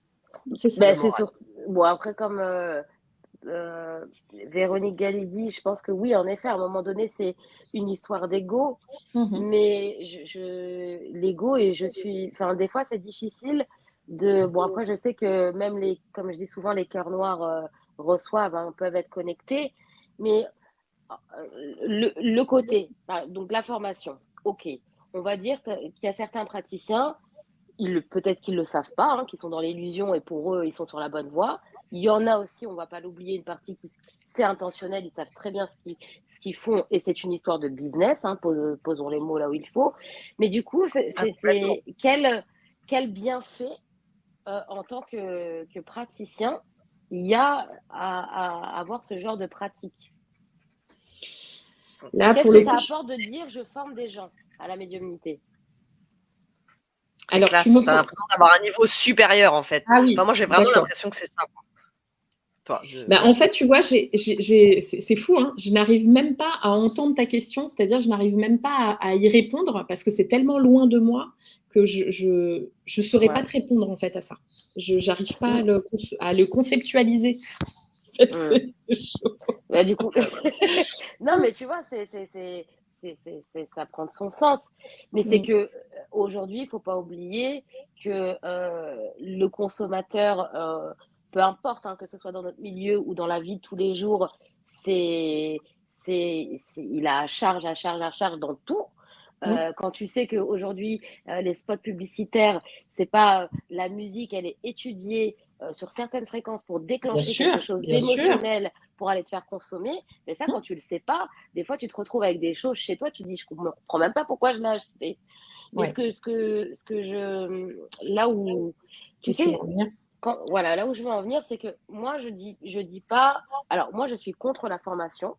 Speaker 3: c'est ça.
Speaker 2: De
Speaker 1: Ben, c'est
Speaker 2: morale.
Speaker 1: sûr. Bon, après, comme euh, Véronique Galidi, je pense que oui, en effet, à un moment donné, c'est une histoire d'ego.
Speaker 3: Mhm.
Speaker 1: Mais l'ego, et je suis, enfin, des fois, c'est difficile de, bon, après, je sais que même comme je dis souvent, les cœurs noirs reçoivent, hein, peuvent être connectés, mais le côté, donc la formation, ok, on va dire qu'il y a certains praticiens, peut-être qu'ils le savent pas, hein, qui sont dans l'illusion et pour eux, ils sont sur la bonne voie. Il y en a aussi, on va pas l'oublier, une partie qui c'est intentionnel, ils savent très bien ce qu'ils font et c'est une histoire de business, hein, posons les mots là où il faut. Mais du coup,
Speaker 2: Ah, complètement.
Speaker 1: quel bienfait en tant que praticien il y a à avoir ce genre de pratique.
Speaker 3: Là,
Speaker 1: Qu'est-ce
Speaker 3: pour
Speaker 1: que
Speaker 3: le
Speaker 1: ça
Speaker 3: coup,
Speaker 1: apporte de dire je forme des gens à la médiumnité?
Speaker 2: Très
Speaker 3: alors, tu me
Speaker 2: classe. T'as
Speaker 3: poses.
Speaker 2: l'impression d'avoir un niveau supérieur, en fait.
Speaker 3: Ah
Speaker 2: Enfin,
Speaker 3: oui,
Speaker 2: moi, j'ai vraiment
Speaker 3: d'accord.
Speaker 2: l'impression que c'est ça, quoi. Toi,
Speaker 3: Bah, en fait, tu vois, c'est fou, hein. Je n'arrive même pas à entendre ta question, c'est-à-dire je n'arrive même pas à y répondre parce que c'est tellement loin de moi que je saurais pas
Speaker 1: Ouais.
Speaker 3: te répondre en fait à ça. Je n'arrive pas à le conceptualiser. En fait,
Speaker 1: Mm.
Speaker 3: c'est chaud.
Speaker 1: Bah, du coup, non, mais tu vois, ça prend de son sens. Mais c'est
Speaker 3: Mm.
Speaker 1: que aujourd'hui, il faut pas oublier que le consommateur, peu importe, hein, que ce soit dans notre milieu ou dans la vie de tous les jours, il a à charge dans tout.
Speaker 3: Oui,
Speaker 1: Quand tu sais qu'aujourd'hui, les spots publicitaires, c'est pas la musique, elle est étudiée sur certaines fréquences pour
Speaker 3: bien
Speaker 1: déclencher quelque
Speaker 3: sûr,
Speaker 1: chose
Speaker 3: bien sûr.
Speaker 1: d'émotionnel pour aller te faire consommer. Mais ça, quand tu le sais pas, des fois, tu te retrouves avec des choses chez toi, tu te dis, je ne comprends même pas pourquoi je l'ai acheté. Mais
Speaker 3: Ouais,
Speaker 1: là où, tu
Speaker 3: où tu veux
Speaker 1: sais,
Speaker 3: en venir.
Speaker 1: voilà, là où je veux en venir, c'est que moi, je dis pas, alors moi, je suis contre la formation,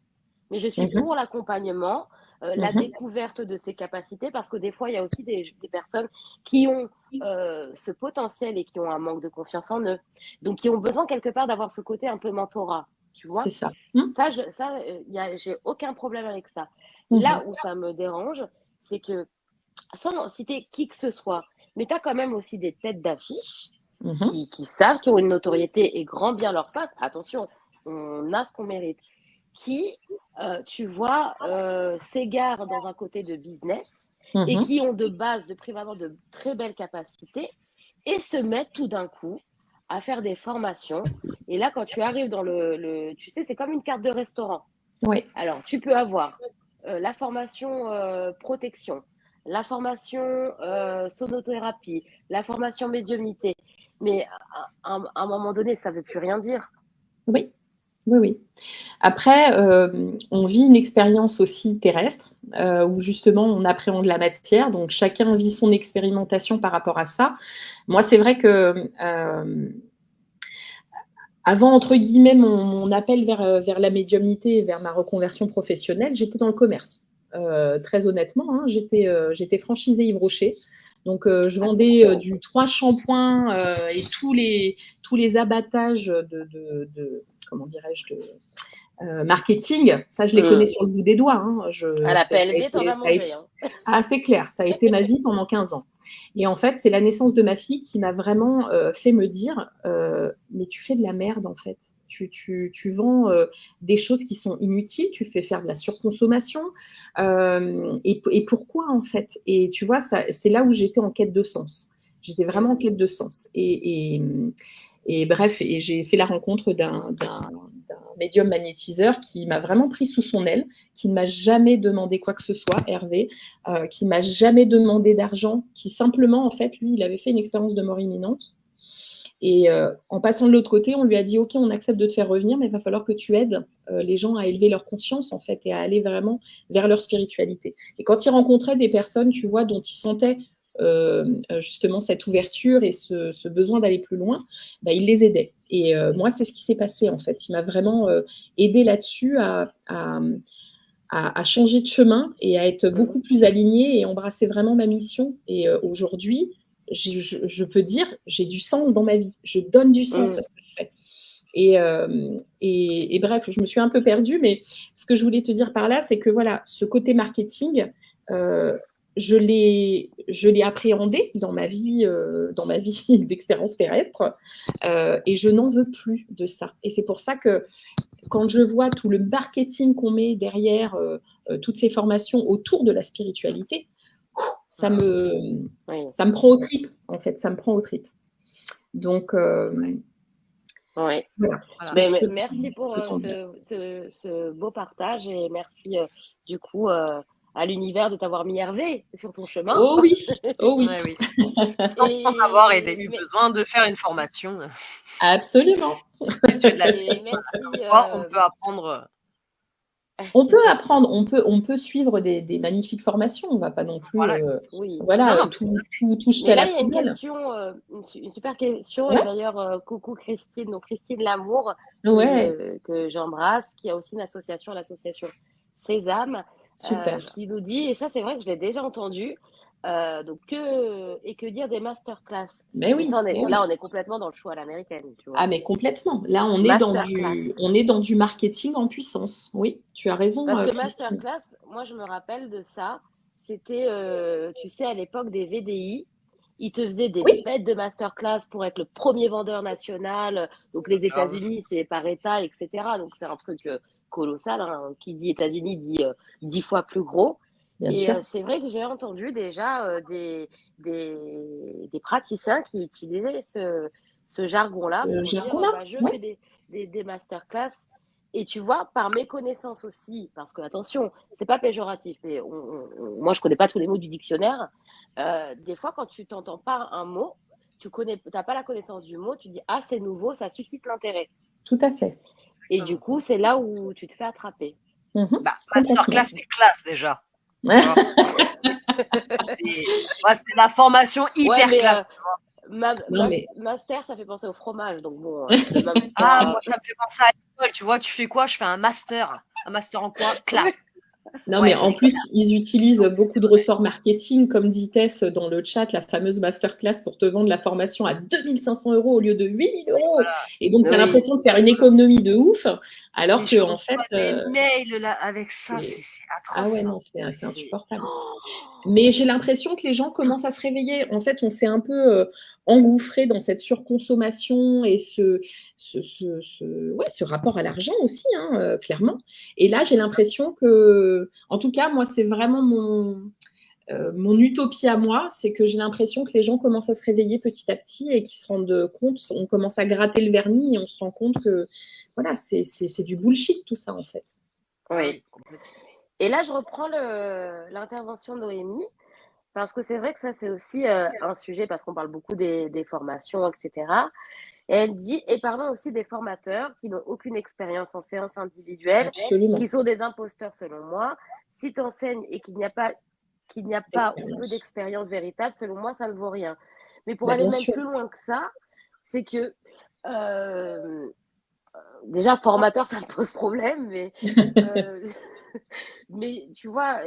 Speaker 1: mais je suis
Speaker 3: Mhm,
Speaker 1: pour l'accompagnement, la
Speaker 3: mhm.
Speaker 1: découverte de ses capacités, parce que des fois, il y a aussi des personnes qui ont ce potentiel et qui ont un manque de confiance en eux, donc qui ont besoin quelque part d'avoir ce côté un peu mentorat, tu
Speaker 3: C'est
Speaker 1: vois.
Speaker 3: ça. Mm,
Speaker 1: J'ai aucun problème avec ça.
Speaker 3: mhm,
Speaker 1: Là où ça me dérange, c'est que, sans citer qui que ce soit, mais tu as quand même aussi des têtes d'affiche
Speaker 3: mhm,
Speaker 1: qui savent, qui ont une notoriété et grand bien leur face. Attention, on a ce qu'on mérite. Qui, tu vois, s'égarent dans un côté de business et
Speaker 3: mhm.
Speaker 1: qui ont de base, de prime abord, de très belles capacités et se mettent tout d'un coup à faire des formations. Et là, quand tu arrives dans tu sais, c'est comme une carte de restaurant.
Speaker 3: Oui.
Speaker 1: Alors, tu peux avoir la formation protection, la formation sonothérapie, la formation médiumnité. Mais à un moment donné, ça ne veut plus rien dire.
Speaker 3: Oui, oui, oui. Après, on vit une expérience aussi terrestre où justement on appréhende la matière, donc chacun vit son expérimentation par rapport à ça. Moi, c'est vrai que avant, entre guillemets, mon appel vers la médiumnité et vers ma reconversion professionnelle, j'étais dans le commerce. Très honnêtement, hein, j'étais franchisée Yves Rocher. Donc, je vendais du 3 shampoings et tous les abattages comment dirais-je, marketing. Ça, je les connais sur le bout des doigts. Hein.
Speaker 1: À la PLV, t'en as mangé. Hein.
Speaker 3: Ah, c'est clair, ça a été ma vie pendant 15 ans. Et en fait, c'est la naissance de ma fille qui m'a vraiment fait me dire mais tu fais de la merde, en fait. Tu vends des choses qui sont inutiles, tu fais faire de la surconsommation. Et pourquoi, en fait? Et tu vois, c'est là où j'étais en quête de sens. J'étais vraiment en quête de sens. Et bref, et j'ai fait la rencontre d'un médium magnétiseur qui m'a vraiment pris sous son aile, qui ne m'a jamais demandé quoi que ce soit, Hervé, qui ne m'a jamais demandé d'argent, qui simplement, en fait, lui, il avait fait une expérience de mort imminente. Et en passant de l'autre côté, on lui a dit, OK, on accepte de te faire revenir, mais il va falloir que tu aides les gens à élever leur conscience, en fait, et à aller vraiment vers leur spiritualité. Et quand il rencontrait des personnes, tu vois, dont il sentait justement cette ouverture et ce besoin d'aller plus loin, bah, il les aidait. Et moi, c'est ce qui s'est passé, en fait. Il m'a vraiment aidé là-dessus à changer de chemin et à être beaucoup plus alignée et embrasser vraiment ma mission. Et aujourd'hui, je peux dire, j'ai du sens dans ma vie. Je donne du sens à ce que je fais. Et bref, je me suis un peu perdue, mais ce que je voulais te dire par là, c'est que voilà, ce côté marketing, je l'ai appréhendé dans ma vie d'expérience terrestre, et je n'en veux plus de ça. Et c'est pour ça que quand je vois tout le marketing qu'on met derrière toutes ces formations autour de la spiritualité, ça me prend aux tripes, en fait, ça me prend aux tripes. Donc,
Speaker 1: oui. Voilà. Mais merci pour ce beau partage et merci du coup à l'univers de t'avoir mis Hervé sur ton chemin.
Speaker 3: Oh oui, oh oui.
Speaker 2: Ouais, oui. Sans avoir eu besoin de faire une formation.
Speaker 3: Absolument.
Speaker 2: On peut apprendre.
Speaker 3: On peut apprendre, on peut suivre des magnifiques formations. On ne va pas non plus tout jeter à la poubelle.
Speaker 1: Mais là, il y a une question, une super question. Et d'ailleurs, coucou Christine, donc Christine Lamour, que j'embrasse, qui a aussi une association, l'association Sésame, qui nous dit, et ça c'est vrai que je l'ai déjà entendu, donc que dire des masterclass.
Speaker 3: Mais oui.
Speaker 1: Là, on est complètement dans le choix à l'américaine. Tu vois.
Speaker 3: Ah, mais complètement. Là, on est dans du marketing en puissance. Oui, tu as raison.
Speaker 1: Parce que masterclass, moi, je me rappelle de ça. C'était, tu sais, à l'époque des VDI, ils te faisaient des bêtes de masterclass pour être le premier vendeur national. Donc, les États-Unis, c'est par État, etc. Donc, c'est un truc colossal. Hein. Qui dit États-Unis dit 10 fois plus gros.
Speaker 3: Bien sûr.
Speaker 1: C'est vrai que j'ai entendu déjà des praticiens qui utilisaient ce jargon-là pour dire je fais des masterclass. Et tu vois, par méconnaissance aussi, parce que attention, c'est pas péjoratif, mais moi je connais pas tous les mots du dictionnaire. Des fois, quand tu t'entends pas un mot, t'as pas la connaissance du mot, tu dis ah c'est nouveau, ça suscite l'intérêt.
Speaker 3: Tout à fait.
Speaker 1: Et du coup, c'est là où tu te fais attraper.
Speaker 2: Masterclass, c'est classe déjà. C'est la formation hyper classe.
Speaker 3: Master,
Speaker 1: ça fait penser au fromage, donc bon.
Speaker 2: Moi, ça me fait penser à l'école. Tu vois, tu fais quoi? Je fais un master. Un master en quoi? Classe.
Speaker 3: Non, mais en plus, ils utilisent beaucoup de ressorts marketing, comme dit Tess dans le chat, la fameuse masterclass pour te vendre la formation à 2 500 € au lieu de 8 000 €. Voilà. Et donc, tu as l'impression de faire une économie de ouf, alors que en fait.
Speaker 2: Des mails là, avec ça, c'est atroce.
Speaker 3: Ah ouais, non, c'est insupportable. Mais j'ai l'impression que les gens commencent à se réveiller. En fait, on s'est un peu engouffré dans cette surconsommation et ce rapport à l'argent aussi, clairement. Et là, j'ai l'impression que, en tout cas, moi, c'est vraiment mon utopie à moi, c'est que j'ai l'impression que les gens commencent à se réveiller petit à petit et qu'ils se rendent compte, on commence à gratter le vernis et on se rend compte que voilà, c'est du bullshit tout ça en fait.
Speaker 1: Oui. Et là, je reprends l'intervention de Noémie, parce que c'est vrai que ça, c'est aussi un sujet, parce qu'on parle beaucoup des formations, etc. Et elle dit, et parlons aussi des formateurs qui n'ont aucune expérience en séance individuelle,
Speaker 3: Absolument.
Speaker 1: qui sont des imposteurs selon moi. Si tu enseignes et qu'il n'y a pas ou peu d'expérience véritable, selon moi, ça ne vaut rien. Mais pour aller même plus loin que ça, c'est que déjà, formateur, ça me pose problème, mais tu vois,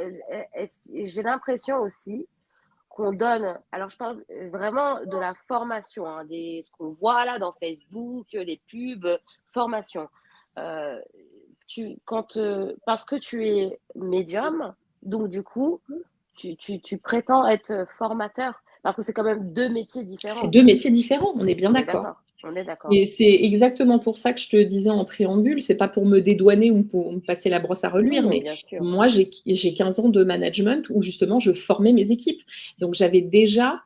Speaker 1: j'ai l'impression aussi qu'on donne, alors je parle vraiment de la formation, hein, ce qu'on voit là dans Facebook, les pubs, formation. Parce que tu es médium, donc du coup, tu prétends être formateur, parce que c'est quand même deux métiers différents.
Speaker 3: C'est deux métiers différents, on est bien d'accord.
Speaker 1: On est d'accord.
Speaker 3: C'est exactement pour ça que je te disais en préambule, c'est pas pour me dédouaner ou pour me passer la brosse à reluire, mais moi j'ai 15 ans de management où justement je formais mes équipes. Donc j'avais déjà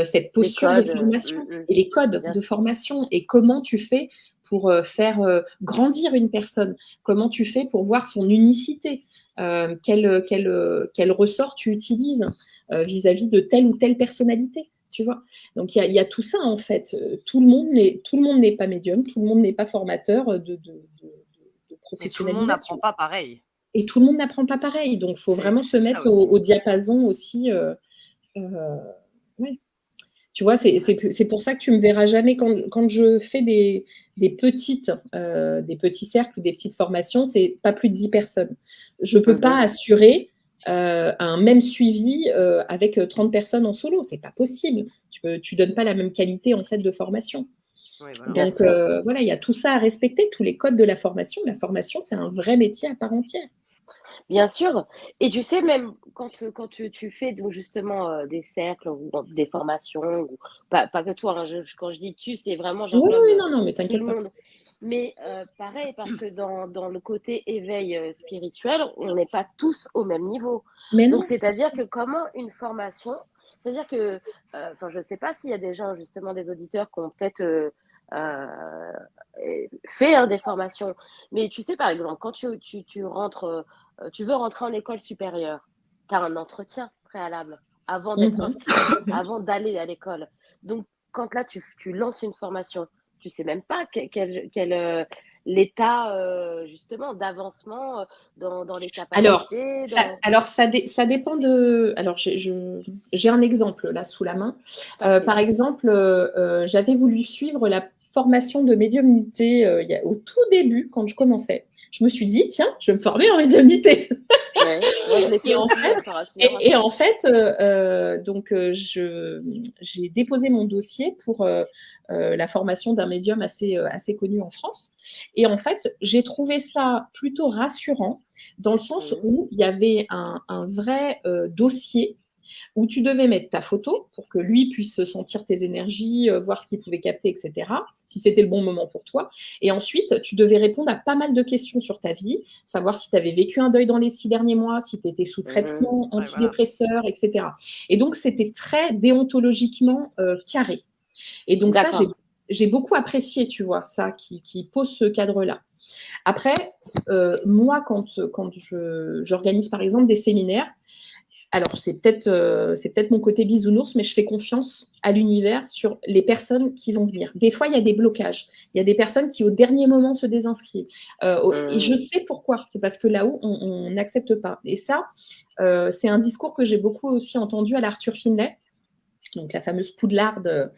Speaker 3: cette posture de formation et les codes de formation et comment tu fais pour faire grandir une personne, comment tu fais pour voir son unicité, quel ressort tu utilises vis-à-vis de telle ou telle personnalité. Tu vois, donc il y a tout ça en fait. Tout le monde n'est pas médium, tout le monde n'est pas formateur de professionnalisation.
Speaker 2: Et tout le monde n'apprend pas pareil.
Speaker 3: Et tout le monde n'apprend pas pareil. Donc il faut vraiment se mettre au diapason aussi. Ouais. Tu vois, c'est pour ça que tu me verras jamais quand je fais des petits cercles ou des petites formations, c'est pas plus de 10 personnes. Je peux pas assurer un même suivi avec 30 personnes en solo, c'est pas possible. Tu donnes pas la même qualité en fait de formation. Oui, voilà. Donc voilà, il y a tout ça à respecter, tous les codes de la formation. La formation, c'est un vrai métier à part entière.
Speaker 1: Bien sûr. Et tu sais, même quand tu fais donc justement des cercles ou des formations, ou, pas que toi, hein, quand je dis tu, c'est vraiment j'englobe
Speaker 3: mais
Speaker 1: tout le monde. Mais pareil, parce que dans le côté éveil spirituel, on n'est pas tous au même niveau. Donc, c'est-à-dire que comment une formation, c'est-à-dire que, je ne sais pas s'il y a des gens, justement, des auditeurs qui ont peut-être fait des formations. Mais tu sais, par exemple, quand tu rentres, tu veux rentrer en école supérieure, tu as un entretien préalable avant d'être inscrit, avant d'aller à l'école. Donc, quand là, tu lances une formation, tu sais même pas quel l'état justement d'avancement dans les capacités.
Speaker 3: Alors ça dépend de. Alors j'ai un exemple là sous la main. Par exemple, j'avais voulu suivre la formation de médiumnité au tout début quand je commençais. Je me suis dit tiens, je vais me former en médiumnité.
Speaker 1: Ouais, je l'ai fait aussi,
Speaker 3: et en fait, donc j'ai déposé mon dossier pour la formation d'un médium assez connu en France. Et en fait, j'ai trouvé ça plutôt rassurant dans le sens où il y avait un vrai dossier où tu devais mettre ta photo pour que lui puisse sentir tes énergies, voir ce qu'il pouvait capter, etc., si c'était le bon moment pour toi. Et ensuite, tu devais répondre à pas mal de questions sur ta vie, savoir si tu avais vécu un deuil dans les 6 derniers mois, si tu étais sous traitement, antidépresseur, etc. Et donc, c'était très déontologiquement carré. Et donc, ça, j'ai beaucoup apprécié, tu vois, ça, qui pose ce cadre-là. Après, moi, quand j'organise, par exemple, des séminaires, alors, c'est peut-être mon côté bisounours, mais je fais confiance à l'univers sur les personnes qui vont venir. Des fois, il y a des blocages. Il y a des personnes qui, au dernier moment, se désinscrivent. Et je sais pourquoi. C'est parce que là-haut, on n'accepte pas. Et ça, c'est un discours que j'ai beaucoup aussi entendu à l'Arthur Findlay, donc la fameuse poudlarde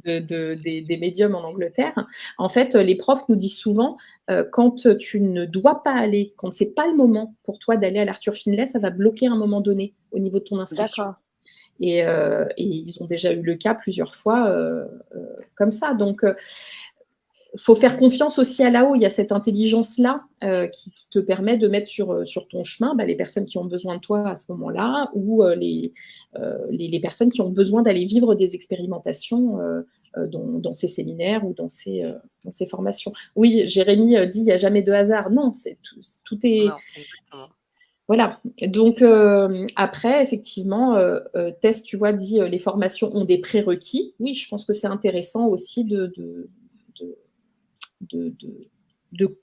Speaker 3: des médiums en Angleterre. En fait, les profs nous disent souvent, quand tu ne dois pas aller, quand c'est pas le moment pour toi d'aller à l'Arthur Findlay, ça va bloquer à un moment donné au niveau de ton inscription. Et ils ont déjà eu le cas plusieurs fois comme ça. Donc, faut faire confiance aussi à là-haut. Il y a cette intelligence-là qui te permet de mettre sur ton chemin les personnes qui ont besoin de toi à ce moment-là ou les personnes qui ont besoin d'aller vivre des expérimentations dans ces séminaires ou dans ces formations. Oui, Jérémy dit il n'y a jamais de hasard. Non, tout est…
Speaker 2: Non, exactement.
Speaker 3: Voilà. Donc, après, effectivement, Tess, tu vois, dit les formations ont des prérequis. Oui, je pense que c'est intéressant aussi de, de, de, de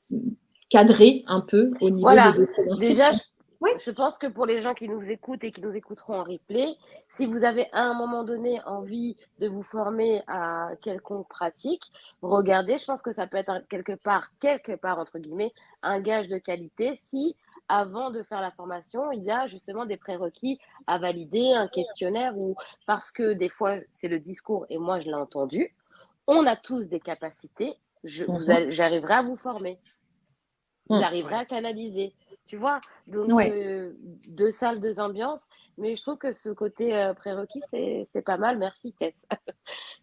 Speaker 3: cadrer un peu au niveau des
Speaker 1: Voilà,
Speaker 3: dossiers
Speaker 1: déjà,
Speaker 3: d'inscription. Oui,
Speaker 1: je pense que pour les gens qui nous écoutent et qui nous écouteront en replay, si vous avez à un moment donné envie de vous former à quelconque pratique, regardez, je pense que ça peut être quelque part, entre guillemets, un gage de qualité si, avant de faire la formation, il y a justement des prérequis à valider, un questionnaire ou parce que des fois, c'est le discours et moi, je l'ai entendu, on a tous des capacités, j'arriverai à vous former. Vous arriverez à canaliser. Tu vois, donc
Speaker 3: ouais.
Speaker 1: deux salles, deux ambiances. Mais je trouve que ce côté prérequis, c'est pas mal. Merci, Tess,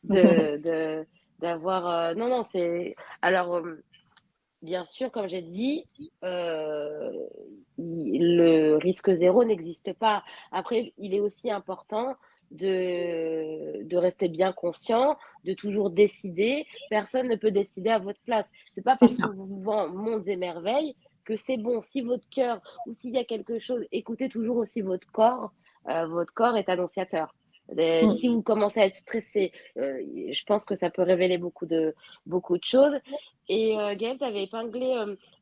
Speaker 1: de, d'avoir. Non, non, c'est. Alors, bien sûr, comme j'ai dit, le risque zéro n'existe pas. Après, il est aussi important de rester bien conscient, de toujours décider. Personne ne peut décider à votre place. C'est pas
Speaker 3: C'est
Speaker 1: parce
Speaker 3: ça.
Speaker 1: qu'on vous vend mondes et merveilles que c'est bon. Si votre cœur ou s'il y a quelque chose, écoutez toujours aussi votre corps. Votre corps est annonciateur. Si vous commencez à être stressé, je pense que ça peut révéler beaucoup de choses. Et Gaëlle, tu avais épinglé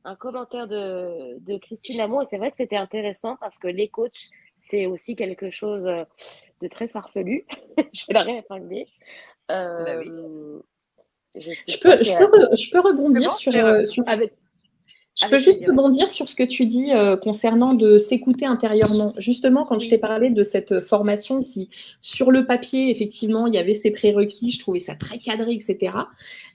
Speaker 1: un commentaire de Christine Lamour et c'est vrai que c'était intéressant parce que les coachs, c'est aussi quelque chose de très farfelu. Je vais la réépingler.
Speaker 2: Bah oui.
Speaker 1: Je sais
Speaker 3: Je
Speaker 1: pas,
Speaker 3: peux, je peux, je peux rebondir
Speaker 2: C'est bon,
Speaker 3: sur
Speaker 1: avec,
Speaker 3: Je peux
Speaker 1: avec
Speaker 3: juste
Speaker 1: plaisir. Ouais.
Speaker 3: rebondir sur ce que tu dis concernant de s'écouter intérieurement. Justement, quand je t'ai
Speaker 1: Oui,
Speaker 3: parlé de cette formation qui, sur le papier, effectivement, il y avait ses prérequis, je trouvais ça très cadré, etc.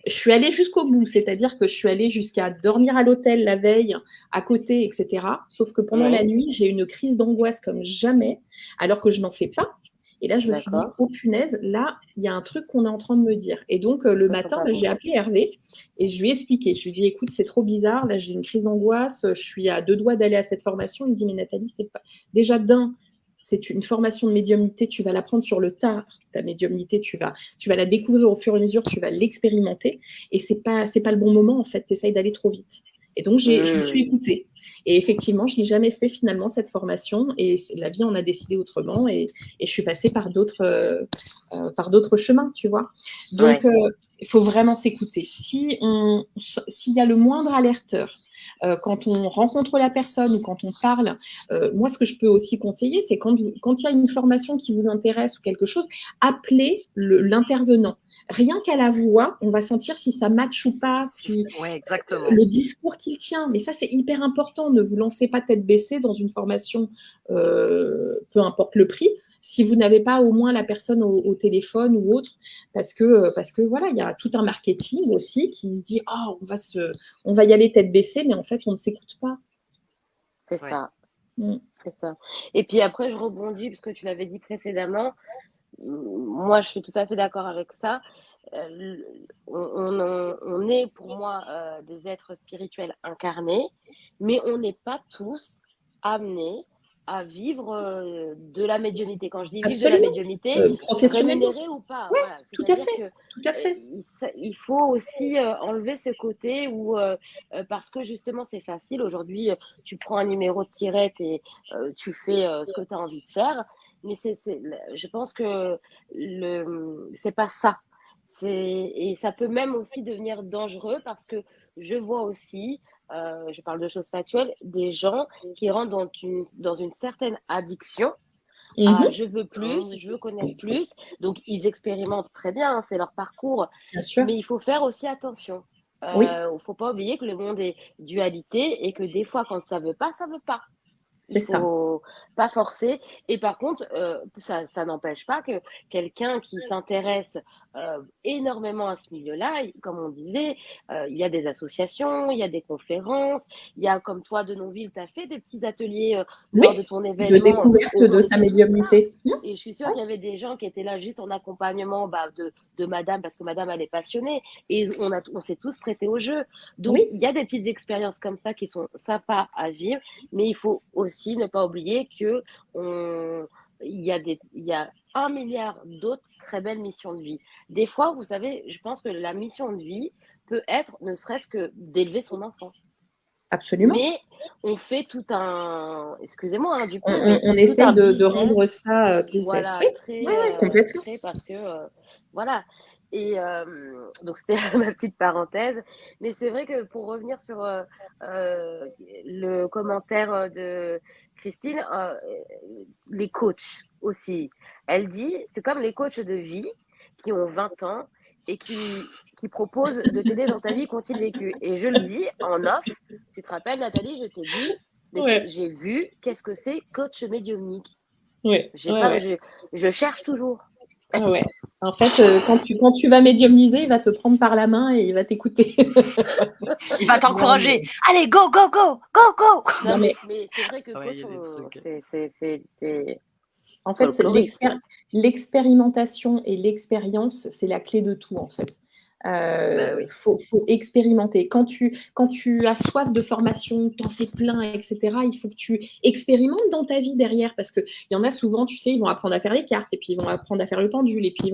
Speaker 3: Je suis allée jusqu'au bout, c'est-à-dire que je suis allée jusqu'à dormir à l'hôtel la veille, à côté, etc. Sauf que pendant la
Speaker 1: oui,
Speaker 3: nuit, j'ai une crise d'angoisse comme jamais, alors que je n'en fais pas. Et là, je me suis dit,
Speaker 1: d'accord.
Speaker 3: oh punaise, là, il y a un truc qu'on est en train de me dire. Et donc, le
Speaker 1: Ça sent
Speaker 3: matin,
Speaker 1: pas
Speaker 3: j'ai
Speaker 1: bon.
Speaker 3: appelé Hervé et je lui ai expliqué. Je lui ai dit, écoute, c'est trop bizarre. Là, j'ai une crise d'angoisse. Je suis à 2 doigts d'aller à cette formation. Il me dit, mais Nathalie, c'est pas. Déjà, c'est une formation de médiumnité. Tu vas l'apprendre sur le tard. Ta médiumnité, tu vas la découvrir au fur et à mesure. Tu vas l'expérimenter. Et c'est pas le bon moment, en fait. Tu essayes d'aller trop vite. Et donc, je me suis écoutée. Et effectivement, je n'ai jamais fait finalement cette formation. Et la vie en a décidé autrement. Et je suis passée par d'autres chemins, tu vois. Donc,
Speaker 1: Ouais.
Speaker 3: il faut vraiment s'écouter. S'il y a le moindre alerteur, quand on rencontre la personne ou quand on parle, moi, ce que je peux aussi conseiller, c'est quand il y a une formation qui vous intéresse ou quelque chose, appelez l'intervenant. Rien qu'à la voix, on va sentir si ça matche ou pas, si
Speaker 2: Ouais, exactement.
Speaker 3: le discours qu'il tient. Mais ça, c'est hyper important. Ne vous lancez pas tête baissée dans une formation, peu importe le prix, si vous n'avez pas au moins la personne au téléphone ou autre, parce que voilà, il y a tout un marketing aussi qui se dit on va y aller tête baissée, mais en fait, on ne s'écoute pas.
Speaker 1: C'est
Speaker 2: Ouais.
Speaker 1: ça.
Speaker 3: Mm.
Speaker 1: C'est ça. Et puis après, je rebondis parce que tu l'avais dit précédemment. Moi, je suis tout à fait d'accord avec ça. On est pour moi des êtres spirituels incarnés, mais on n'est pas tous amenés à vivre de la médiumnité. Quand je dis vivre de la
Speaker 3: Absolument.
Speaker 1: médiumnité,
Speaker 3: Professionnellement.
Speaker 1: rémunéré ou pas,
Speaker 3: Oui,
Speaker 1: voilà.
Speaker 3: tout à
Speaker 1: C'est-à-dire
Speaker 3: fait.
Speaker 1: que
Speaker 3: Tout à fait.
Speaker 1: il faut aussi enlever ce côté où, parce que justement c'est facile, aujourd'hui tu prends un numéro de tirette et tu fais ce que tu as envie de faire, mais je pense que c'est pas ça. Et ça peut même aussi devenir dangereux parce que je vois aussi, je parle de choses factuelles, des gens qui rentrent dans une certaine addiction. Ah,
Speaker 3: Mhm.
Speaker 1: je veux plus, je veux connaître plus. Donc, ils expérimentent très bien, hein, c'est leur parcours.
Speaker 3: Bien sûr.
Speaker 1: Mais il faut faire aussi attention.
Speaker 3: Oui,
Speaker 1: Il ne faut pas oublier que le monde est dualité et que des fois, quand ça veut pas, ça veut pas.
Speaker 3: c'est
Speaker 1: Il
Speaker 3: ça.
Speaker 1: faut pas forcer. Et par contre, ça n'empêche pas que quelqu'un qui s'intéresse énormément à ce milieu-là, comme on disait, il y a des associations, il y a des conférences, il y a comme toi de Nonville, tu as fait des petits ateliers lors de
Speaker 3: Oui,
Speaker 1: ton
Speaker 3: de
Speaker 1: événement
Speaker 3: découverte de
Speaker 1: autour
Speaker 3: sa
Speaker 1: de tout ça.
Speaker 3: médiumnité.
Speaker 1: Et je suis sûre qu'il y avait des gens qui étaient là juste en accompagnement de madame, parce que madame, elle est passionnée. Et on s'est tous prêtés au jeu. Donc,
Speaker 3: Oui,
Speaker 1: il y a des petites expériences comme ça qui sont sympas à vivre, mais il faut aussi ne pas oublier que il y a 1 milliard d'autres très belles missions de vie. Des fois, vous savez, je pense que la mission de vie peut être ne serait-ce que d'élever son enfant.
Speaker 3: Absolument.
Speaker 1: mais on fait tout un, excusez-moi du
Speaker 3: On,
Speaker 1: peu,
Speaker 3: on-
Speaker 1: mais
Speaker 3: on
Speaker 1: tout un
Speaker 3: essaye de
Speaker 1: business,
Speaker 3: rendre ça business.
Speaker 1: voilà,
Speaker 3: Oui, ouais, ouais, complètement.
Speaker 1: très parce que, voilà. Et donc c'était ma petite parenthèse. Mais c'est vrai que pour revenir sur le commentaire de Christine, les coachs aussi. Elle dit, c'est comme les coachs de vie qui ont 20 ans et qui proposent de t'aider dans ta vie qu'ont-ils vécu. Et je le dis en off, tu te rappelles Nathalie, je t'ai dit, mais
Speaker 3: Ouais,
Speaker 1: j'ai vu, qu'est-ce que c'est coach médiumnique?
Speaker 3: ouais,
Speaker 1: J'ai
Speaker 3: ouais,
Speaker 1: pas,
Speaker 3: ouais.
Speaker 1: je cherche toujours.
Speaker 3: Ouais, ouais. En fait, quand tu vas médiumniser, il va te prendre par la main et il va t'écouter.
Speaker 2: Il va
Speaker 3: Non,
Speaker 2: t'encourager. Allez, go, go, go, go, go.
Speaker 1: Non,
Speaker 3: non, mais
Speaker 1: mais c'est vrai que
Speaker 2: Ouais, il y
Speaker 1: coach,
Speaker 2: a des trucs.
Speaker 1: c'est
Speaker 3: en fait,
Speaker 1: folklorique.
Speaker 3: l'expérimentation et l'expérience, c'est la clé de tout, en fait.
Speaker 2: Bah oui.
Speaker 3: Faut expérimenter. Quand tu as soif de formation, t'en fais plein, etc., il faut que tu expérimentes dans ta vie derrière, parce qu'il y en a souvent, tu sais, ils vont apprendre à faire les cartes, et puis ils vont apprendre à faire le pendule, et puis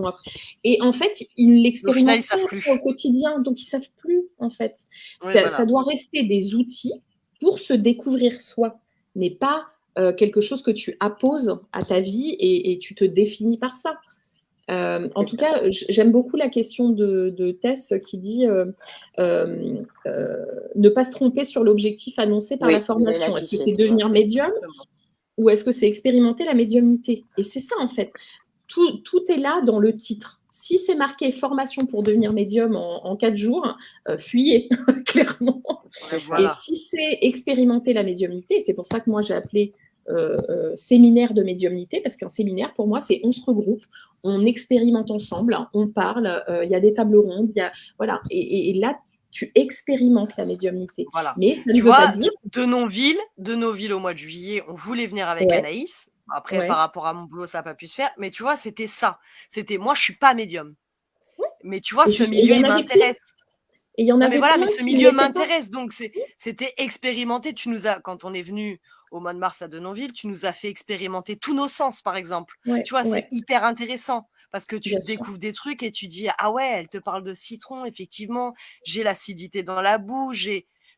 Speaker 3: et en fait, ils ne
Speaker 2: Au final, ils
Speaker 3: l'expérimentent pas
Speaker 2: savent
Speaker 3: au
Speaker 2: plus.
Speaker 3: quotidien, donc ils savent plus, en fait.
Speaker 2: Oui,
Speaker 3: Ça
Speaker 2: voilà.
Speaker 3: doit rester des outils pour se découvrir soi, mais pas quelque chose que tu apposes à ta vie et tu te définis par ça. En
Speaker 1: C'est
Speaker 3: tout
Speaker 1: ça.
Speaker 3: cas, j'aime beaucoup la question de Tess qui dit euh, euh, ne pas se tromper sur l'objectif annoncé par la
Speaker 1: Oui, je vais
Speaker 3: formation. Est-ce que
Speaker 1: l'afficher,
Speaker 3: c'est
Speaker 1: tu vois.
Speaker 3: devenir médium
Speaker 2: Exactement.
Speaker 3: ou est-ce que c'est expérimenter la médiumnité? Et c'est ça, en fait. Tout est là dans le titre. Si c'est marqué formation pour devenir médium en 4 jours, fuyez, clairement.
Speaker 1: C'est ça.
Speaker 3: Et
Speaker 2: Voilà.
Speaker 3: si c'est expérimenter la médiumnité, c'est pour ça que moi j'ai appelé séminaire de médiumnité, parce qu'un séminaire, pour moi, c'est on se regroupe, on expérimente ensemble, on parle, il y a des tables rondes, voilà. Et là, tu expérimentes la médiumnité.
Speaker 2: Voilà.
Speaker 3: Mais ça ne
Speaker 2: Tu
Speaker 3: veut pas
Speaker 2: vois,
Speaker 3: dire.
Speaker 2: de nos villes au mois de juillet, on voulait venir avec
Speaker 3: Ouais,
Speaker 2: Anaïs. Après, par
Speaker 3: ouais.
Speaker 2: rapport à mon boulot, ça n'a pas pu se faire. Mais tu vois, c'était ça. C'était moi, je suis pas médium. Mais tu vois,
Speaker 3: Et
Speaker 2: ce
Speaker 3: il y
Speaker 2: milieu,
Speaker 3: en
Speaker 2: il
Speaker 3: avait plein.
Speaker 2: m'intéresse.
Speaker 3: Et il y en
Speaker 2: Non, mais
Speaker 3: avait
Speaker 2: voilà, mais
Speaker 3: plein
Speaker 2: ce
Speaker 3: qui ne
Speaker 2: milieu
Speaker 3: l'étaient pas.
Speaker 2: m'intéresse. Donc, c'était expérimenté. Quand on est venu au mois de mars à Denonville, tu nous as fait expérimenter tous nos sens, par exemple.
Speaker 3: Ouais,
Speaker 2: Tu vois, c'est
Speaker 3: ouais,
Speaker 2: hyper intéressant parce que tu
Speaker 3: bien sûr.
Speaker 2: découvres des trucs et tu dis, ah ouais, elle te parle de citron, effectivement, j'ai l'acidité dans la bouche.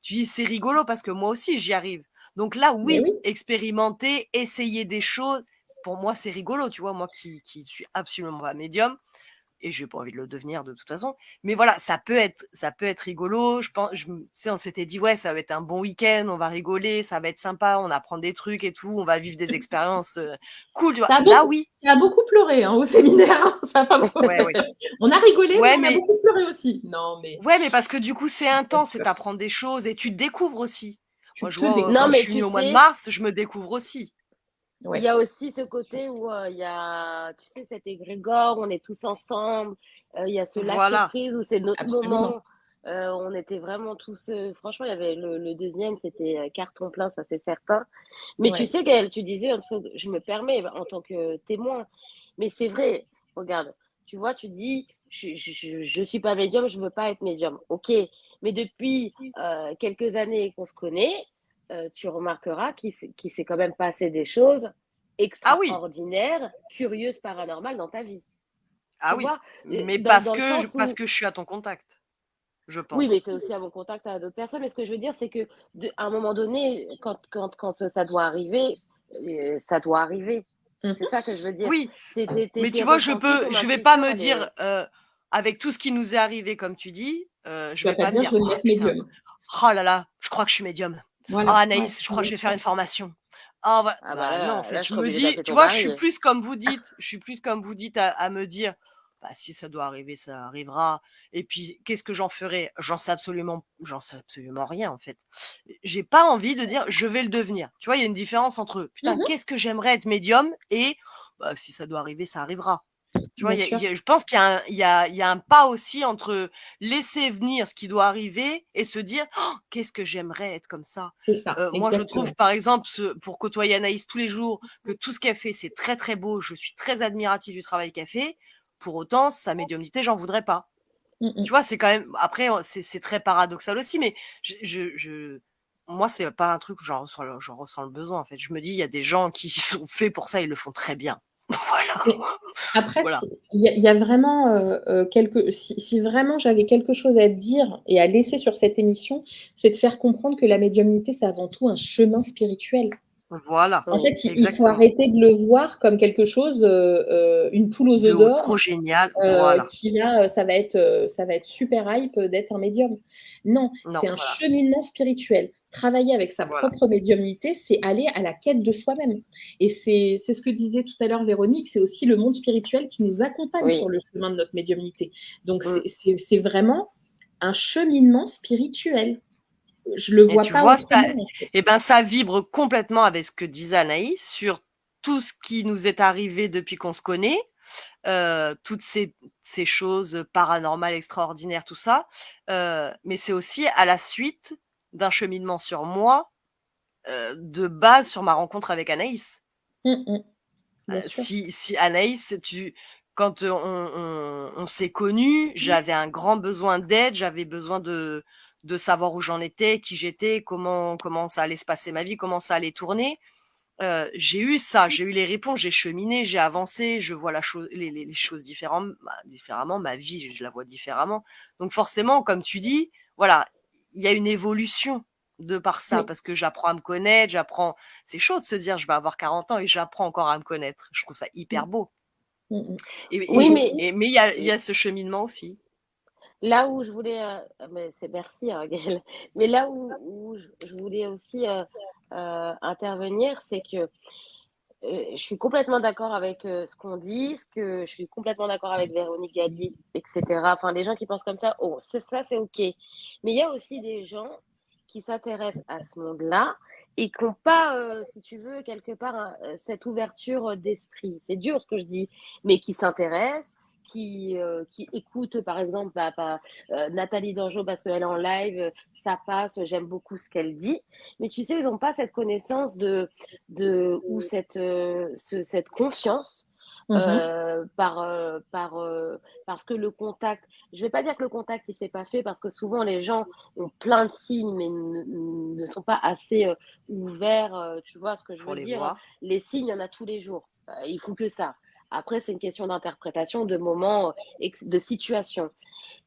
Speaker 2: Tu dis, c'est rigolo parce que moi aussi, j'y arrive. Donc là,
Speaker 3: Mais
Speaker 2: oui,
Speaker 3: oui,
Speaker 2: expérimenter, essayer des choses. Pour moi, c'est rigolo, tu vois, moi qui suis absolument pas médium, et j'ai pas envie de le devenir de toute façon. Mais voilà, ça peut être rigolo. Je pense, on s'était dit, ouais, ça va être un bon week-end, on va rigoler, ça va être sympa, on apprend des trucs et tout, on va vivre des expériences cool, tu vois.
Speaker 3: ça a
Speaker 2: Là,
Speaker 3: beaucoup,
Speaker 2: oui.
Speaker 3: ça a beaucoup pleuré hein, au séminaire. Hein. Ça a pas beaucoup...
Speaker 2: Ouais, ouais.
Speaker 3: On a rigolé, mais
Speaker 2: Ouais,
Speaker 3: on a
Speaker 2: mais,
Speaker 3: beaucoup pleuré aussi. Non, mais
Speaker 2: ouais, mais parce que du coup, c'est intense, c'est apprendre des choses et tu te découvres aussi. Moi,
Speaker 3: tu
Speaker 2: je
Speaker 3: te
Speaker 2: vois,
Speaker 1: Non,
Speaker 2: quand je
Speaker 3: découvres.
Speaker 1: mais
Speaker 2: suis
Speaker 1: tu
Speaker 2: venue au mois de
Speaker 1: sais,
Speaker 2: mars, je me découvre aussi.
Speaker 1: il
Speaker 3: Ouais,
Speaker 1: y a aussi ce côté où il y a, tu sais, cet égrégore, on est tous ensemble, il y a ce lâcher
Speaker 2: Voilà.
Speaker 1: prise où c'est notre
Speaker 3: absolument.
Speaker 1: moment. On était vraiment tous, franchement, il y avait le deuxième, c'était carton plein, ça c'est certain. Mais tu
Speaker 3: Ouais.
Speaker 1: sais, Gaëlle, tu disais un truc, je me permets en tant que témoin, mais c'est vrai, regarde, tu vois, tu dis, je suis pas médium, je veux pas être médium. Ok, mais depuis quelques années qu'on se connaît, tu remarqueras qu'il s'est quand même passé des choses
Speaker 2: Ah oui,
Speaker 1: extraordinaires, curieuses, paranormales dans ta vie.
Speaker 2: ah
Speaker 1: Tu
Speaker 2: oui.
Speaker 1: vois,
Speaker 2: Mais
Speaker 1: dans le sens
Speaker 2: parce
Speaker 1: où,
Speaker 2: que je suis à ton contact, je
Speaker 1: oui, mais
Speaker 2: pense.
Speaker 1: tu es aussi à mon contact à d'autres personnes. Mais ce que je veux dire, c'est que à un moment donné, quand ça doit arriver, ça doit arriver. C'est
Speaker 3: Mhm.
Speaker 1: ça que je veux dire.
Speaker 2: Oui,
Speaker 1: C'est
Speaker 2: mais
Speaker 1: tes
Speaker 2: tu vois,
Speaker 1: ressentis, ton
Speaker 2: je vais pas
Speaker 1: intuition,
Speaker 2: me
Speaker 1: elle
Speaker 2: dire,
Speaker 1: est.
Speaker 2: avec tout ce qui nous est arrivé, comme tu dis, je
Speaker 3: Tu vas
Speaker 2: vais
Speaker 3: pas
Speaker 2: pas me
Speaker 3: dire
Speaker 2: dire,
Speaker 3: je vais me
Speaker 2: oh
Speaker 3: mettre
Speaker 2: putain,
Speaker 3: médium.
Speaker 2: oh là là, je crois que je suis médium. Oh
Speaker 3: Voilà, ouais,
Speaker 2: Anaïs, je crois que
Speaker 3: bien
Speaker 2: je vais faire
Speaker 3: sûr.
Speaker 2: une formation. Oh,
Speaker 1: Ah bah
Speaker 2: bah non, en
Speaker 1: là,
Speaker 2: fait,
Speaker 1: je
Speaker 2: je
Speaker 1: serais
Speaker 2: me
Speaker 1: obligée
Speaker 2: dis,
Speaker 1: d'appeler
Speaker 2: tu
Speaker 1: ton
Speaker 2: vois, je suis
Speaker 1: mari.
Speaker 2: plus comme vous dites, à me dire, bah si ça doit arriver, ça arrivera. Et puis, qu'est-ce que j'en sais absolument rien en fait. J'ai pas envie de dire, je vais le devenir. Tu vois, il y a une différence entre, putain,
Speaker 3: Mhm.
Speaker 2: qu'est-ce que j'aimerais être médium et, bah, si ça doit arriver, ça arrivera. Tu vois,
Speaker 3: Bien sûr,
Speaker 2: je pense qu'il y a un pas aussi entre laisser venir ce qui doit arriver et se dire, oh, qu'est-ce que j'aimerais être comme ça.
Speaker 3: c'est ça,
Speaker 2: Moi, je trouve,
Speaker 3: exactement.
Speaker 2: par exemple, pour côtoyer Anaïs tous les jours, que tout ce qu'elle fait, c'est très, très beau. Je suis très admirative du travail qu'elle fait. Pour autant, sa médiumnité, j'en voudrais pas. Tu
Speaker 3: Mhm.
Speaker 2: vois, c'est quand même. Après, c'est très paradoxal aussi, mais moi, c'est pas un truc où j'en ressens le besoin, en fait. Je me dis, il y a des gens qui sont faits pour ça, ils le font très bien. Voilà,
Speaker 3: Mais après,
Speaker 2: voilà.
Speaker 3: il y a vraiment, si vraiment j'avais quelque chose à dire et à laisser sur cette émission, c'est de faire comprendre que la médiumnité, c'est avant tout un chemin spirituel.
Speaker 2: Voilà,
Speaker 3: En
Speaker 1: Oui,
Speaker 3: fait, il faut
Speaker 2: exactement.
Speaker 3: arrêter de le voir comme quelque chose, une poule aux œufs
Speaker 2: De
Speaker 3: d'or,
Speaker 2: trop génial, voilà.
Speaker 3: qui va, ça va être super hype, d'être un médium. Non,
Speaker 2: Non,
Speaker 3: c'est un
Speaker 2: voilà,
Speaker 3: cheminement spirituel. Travailler avec sa
Speaker 2: voilà.
Speaker 3: propre médiumnité, c'est aller à la quête de soi-même et c'est ce que disait tout à l'heure Véronique, c'est aussi le monde spirituel qui nous accompagne
Speaker 1: oui.
Speaker 3: sur le chemin de notre médiumnité. Donc
Speaker 1: Mm.
Speaker 3: c'est vraiment un cheminement spirituel. Je le
Speaker 2: Et
Speaker 3: vois
Speaker 2: tu
Speaker 3: pas
Speaker 2: vois, ça
Speaker 3: autrement, en fait.
Speaker 2: et ben, ça vibre complètement avec ce que disait Anaïs sur tout ce qui nous est arrivé depuis qu'on se connaît, toutes ces choses paranormales, extraordinaires, tout ça, mais c'est aussi à la suite d'un cheminement sur moi, de base sur ma rencontre avec Anaïs.
Speaker 3: Mmh mh. Bien sûr.
Speaker 2: Si Anaïs, quand, on s'est connus, j'avais un grand besoin d'aide, j'avais besoin de savoir où j'en étais, qui j'étais, comment ça allait se passer ma vie, comment ça allait tourner. J'ai eu ça, j'ai eu les réponses, j'ai cheminé, j'ai avancé, je vois la chose les choses différemment, ma vie, je la vois différemment. Donc forcément, comme tu dis, voilà, il y a une évolution de par ça,
Speaker 3: Oui.
Speaker 2: parce que j'apprends à me connaître, c'est chaud de se dire: «Je vais avoir 40 ans et j'apprends encore à me connaître». Je trouve ça
Speaker 3: Mmh.
Speaker 2: hyper beau
Speaker 3: Mmh mh.
Speaker 1: Oui, mais
Speaker 2: mais il y a ce cheminement aussi.
Speaker 1: là où je voulais, mais c'est merci, hein, Gaëlle. Mais là où je voulais aussi, intervenir, c'est que, je suis complètement d'accord avec, ce qu'on dit, je suis complètement d'accord avec Véronique Galli et cetera. Enfin, les gens qui pensent comme ça, oh, c'est OK. Mais il y a aussi des gens qui s'intéressent à ce monde-là et qui ont pas, si tu veux, quelque part, cette ouverture, d'esprit. C'est dur ce que je dis, mais qui s'intéressent, qui écoutent, par exemple, Nathalie Dangeau parce qu'elle est en live, ça passe, j'aime beaucoup ce qu'elle dit. Mais tu sais, ils ont pas cette connaissance ou cette confiance
Speaker 3: Mmh mh.
Speaker 1: parce que le contact, je vais pas dire que le contact il s'est pas fait parce que souvent les gens ont plein de signes mais ne sont pas assez ouverts, tu vois ce que je
Speaker 2: Pour
Speaker 1: veux
Speaker 2: les
Speaker 1: dire?
Speaker 2: voir.
Speaker 1: Les signes, il y en a tous les jours. Ils font que ça. Après, c'est une question d'interprétation, de moments, de situation.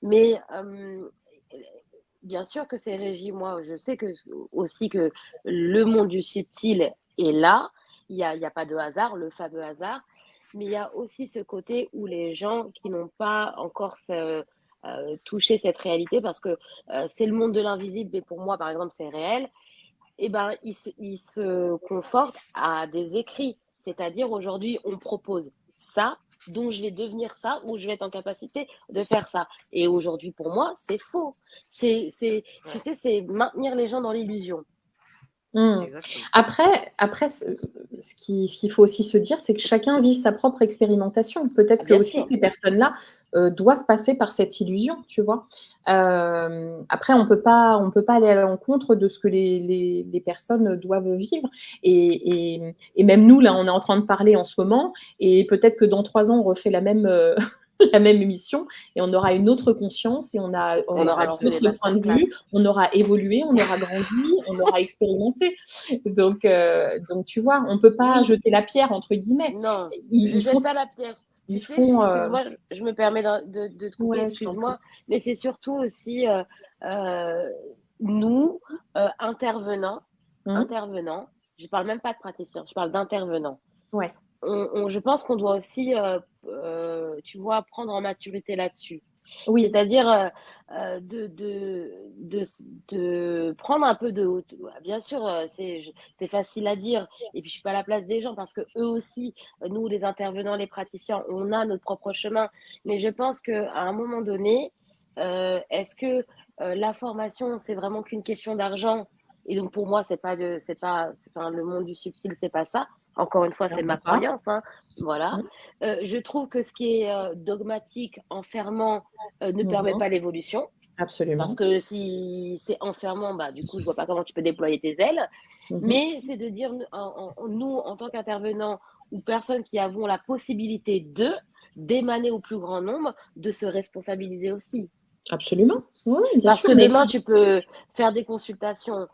Speaker 1: Mais bien sûr que c'est régi. Moi, je sais aussi que le monde du subtil est là. Il y a pas de hasard, le fameux hasard. Mais il y a aussi ce côté où les gens qui n'ont pas encore touché cette réalité, parce que c'est le monde de l'invisible, mais pour moi, par exemple, c'est réel, et ben, ils se confortent à des écrits. C'est-à-dire, aujourd'hui, on propose ça, donc je vais devenir ça, ou je vais être en capacité de faire ça. Et aujourd'hui, pour moi, c'est faux. Tu
Speaker 2: Ouais,
Speaker 1: sais, c'est maintenir les gens dans l'illusion.
Speaker 3: Mmh.
Speaker 2: exactement.
Speaker 3: Après ce qu'il faut aussi se dire, c'est que chacun vit sa propre expérimentation. Peut-être
Speaker 1: Ah,
Speaker 3: que
Speaker 1: bien
Speaker 3: aussi
Speaker 1: sûr.
Speaker 3: ces personnes-là, doivent passer par cette illusion, tu vois? Après on peut pas aller à l'encontre de ce que les personnes doivent vivre et même nous, là, on est en train de parler en ce moment et peut-être que dans 3 ans, on refait la même, la même émission et on aura une autre conscience et on
Speaker 1: On aura
Speaker 3: aura
Speaker 1: lancé des
Speaker 3: d'autres points de
Speaker 1: masterclass.
Speaker 3: vue, on aura évolué, on aura grandi, on aura expérimenté. Donc tu vois, on peut pas
Speaker 1: Oui,
Speaker 3: jeter la pierre entre guillemets.
Speaker 1: non, je
Speaker 3: Ils font,
Speaker 1: jette pas la pierre. Tu
Speaker 3: ils
Speaker 1: sais,
Speaker 3: font,
Speaker 1: excuse-moi, je me permets de te couper,
Speaker 3: ouais, je t'en prie.
Speaker 1: excuse-moi, mais c'est surtout aussi euh, nous, intervenants,
Speaker 3: Mmh.
Speaker 1: intervenants, je parle même pas de praticiens, je parle d'intervenants.
Speaker 3: Ouais.
Speaker 1: Je pense qu'on doit aussi, tu vois, prendre en maturité là-dessus.
Speaker 3: Oui.
Speaker 1: C'est-à-dire, de prendre un peu de haute. Bien sûr, c'est facile à dire et puis je suis pas à la place des gens parce que eux aussi, nous les intervenants, les praticiens, on a notre propre chemin. Mais je pense qu'à un moment donné, est-ce que, la formation, c'est vraiment qu'une question d'argent? Et donc pour moi, c'est enfin, le monde du subtil, c'est pas ça. Encore une fois, c'est
Speaker 3: Clairement
Speaker 1: ma
Speaker 3: pas.
Speaker 1: croyance, hein, voilà.
Speaker 3: Mmh.
Speaker 1: Je trouve que ce qui est, dogmatique, enfermant, ne
Speaker 3: Mmh
Speaker 1: permet
Speaker 3: mh.
Speaker 1: pas l'évolution. Parce
Speaker 3: Absolument.
Speaker 1: que si c'est enfermant, bah, du coup, je vois pas comment tu peux déployer tes ailes.
Speaker 3: Mmh mh.
Speaker 1: Mais c'est de dire, nous, en tant qu'intervenants ou personnes qui avons la possibilité d'émaner au plus grand nombre, de se responsabiliser aussi.
Speaker 3: Absolument. Oui, oui, bien
Speaker 1: Parce
Speaker 3: sûr,
Speaker 1: que
Speaker 3: mais
Speaker 1: demain, tu peux faire des consultations,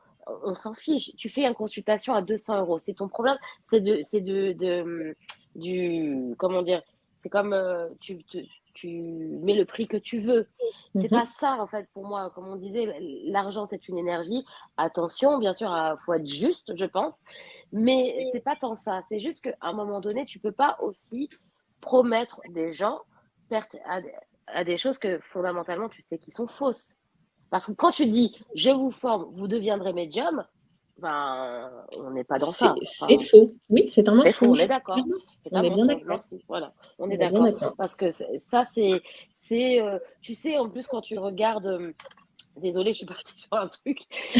Speaker 1: on s'en fiche. Tu fais une consultation à 200 euros. C'est ton problème, c'est comment dire, c'est comme tu mets le prix que tu veux. C'est pas
Speaker 3: Mhm.
Speaker 1: ça, en fait, pour moi. Comme on disait, l'argent, c'est une énergie. Attention, bien sûr, il faut être juste, je pense. Mais c'est pas tant ça. C'est juste qu'à un moment donné, tu peux pas aussi promettre des gens perte à des choses que fondamentalement, tu sais qui sont fausses. Parce que quand tu dis je vous forme, vous deviendrez médium, ben, on n'est pas dans ça.
Speaker 3: C'est
Speaker 1: Enfin,
Speaker 3: faux. Oui, c'est un
Speaker 1: c'est faux, on
Speaker 3: mensonge.
Speaker 1: est d'accord. C'est
Speaker 3: On
Speaker 1: un
Speaker 3: est bien
Speaker 1: mensonge,
Speaker 3: d'accord.
Speaker 1: merci. Voilà, on est
Speaker 3: On est bien
Speaker 1: d'accord.
Speaker 3: d'accord.
Speaker 1: Parce que ça, tu sais, en plus, quand tu regardes, désolée, je suis partie sur un truc,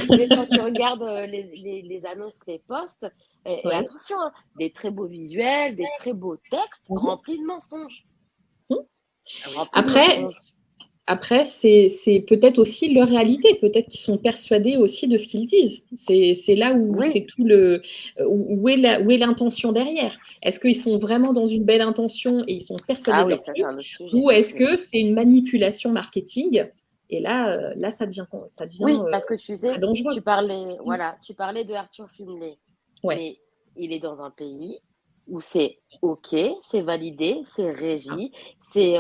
Speaker 1: mais quand tu regardes les annonces, les posts, et
Speaker 3: Ouais.
Speaker 1: attention, hein, des très beaux visuels, des très beaux textes
Speaker 3: Mhm.
Speaker 1: remplis de mensonges.
Speaker 3: Mhm.
Speaker 1: Remplis de
Speaker 3: Après,
Speaker 1: mensonges.
Speaker 3: Après, c'est peut-être aussi leur réalité. Peut-être qu'ils sont persuadés aussi de ce qu'ils disent. C'est là où
Speaker 1: Oui.
Speaker 3: c'est où est l'intention derrière. Est-ce qu'ils sont vraiment dans une belle intention et ils sont persuadés
Speaker 1: Ah
Speaker 3: de
Speaker 1: oui,
Speaker 3: leur
Speaker 1: ça, c'est
Speaker 3: truc,
Speaker 1: un autre sujet.
Speaker 3: ou est-ce que c'est une manipulation marketing? Et là, ça devient
Speaker 1: Oui, parce que tu sais,
Speaker 3: très dangereux.
Speaker 1: tu parlais de Arthur Findlay,
Speaker 3: Ouais,
Speaker 1: mais il est dans un pays où c'est OK, c'est validé, c'est
Speaker 3: ah,
Speaker 1: régi, c'est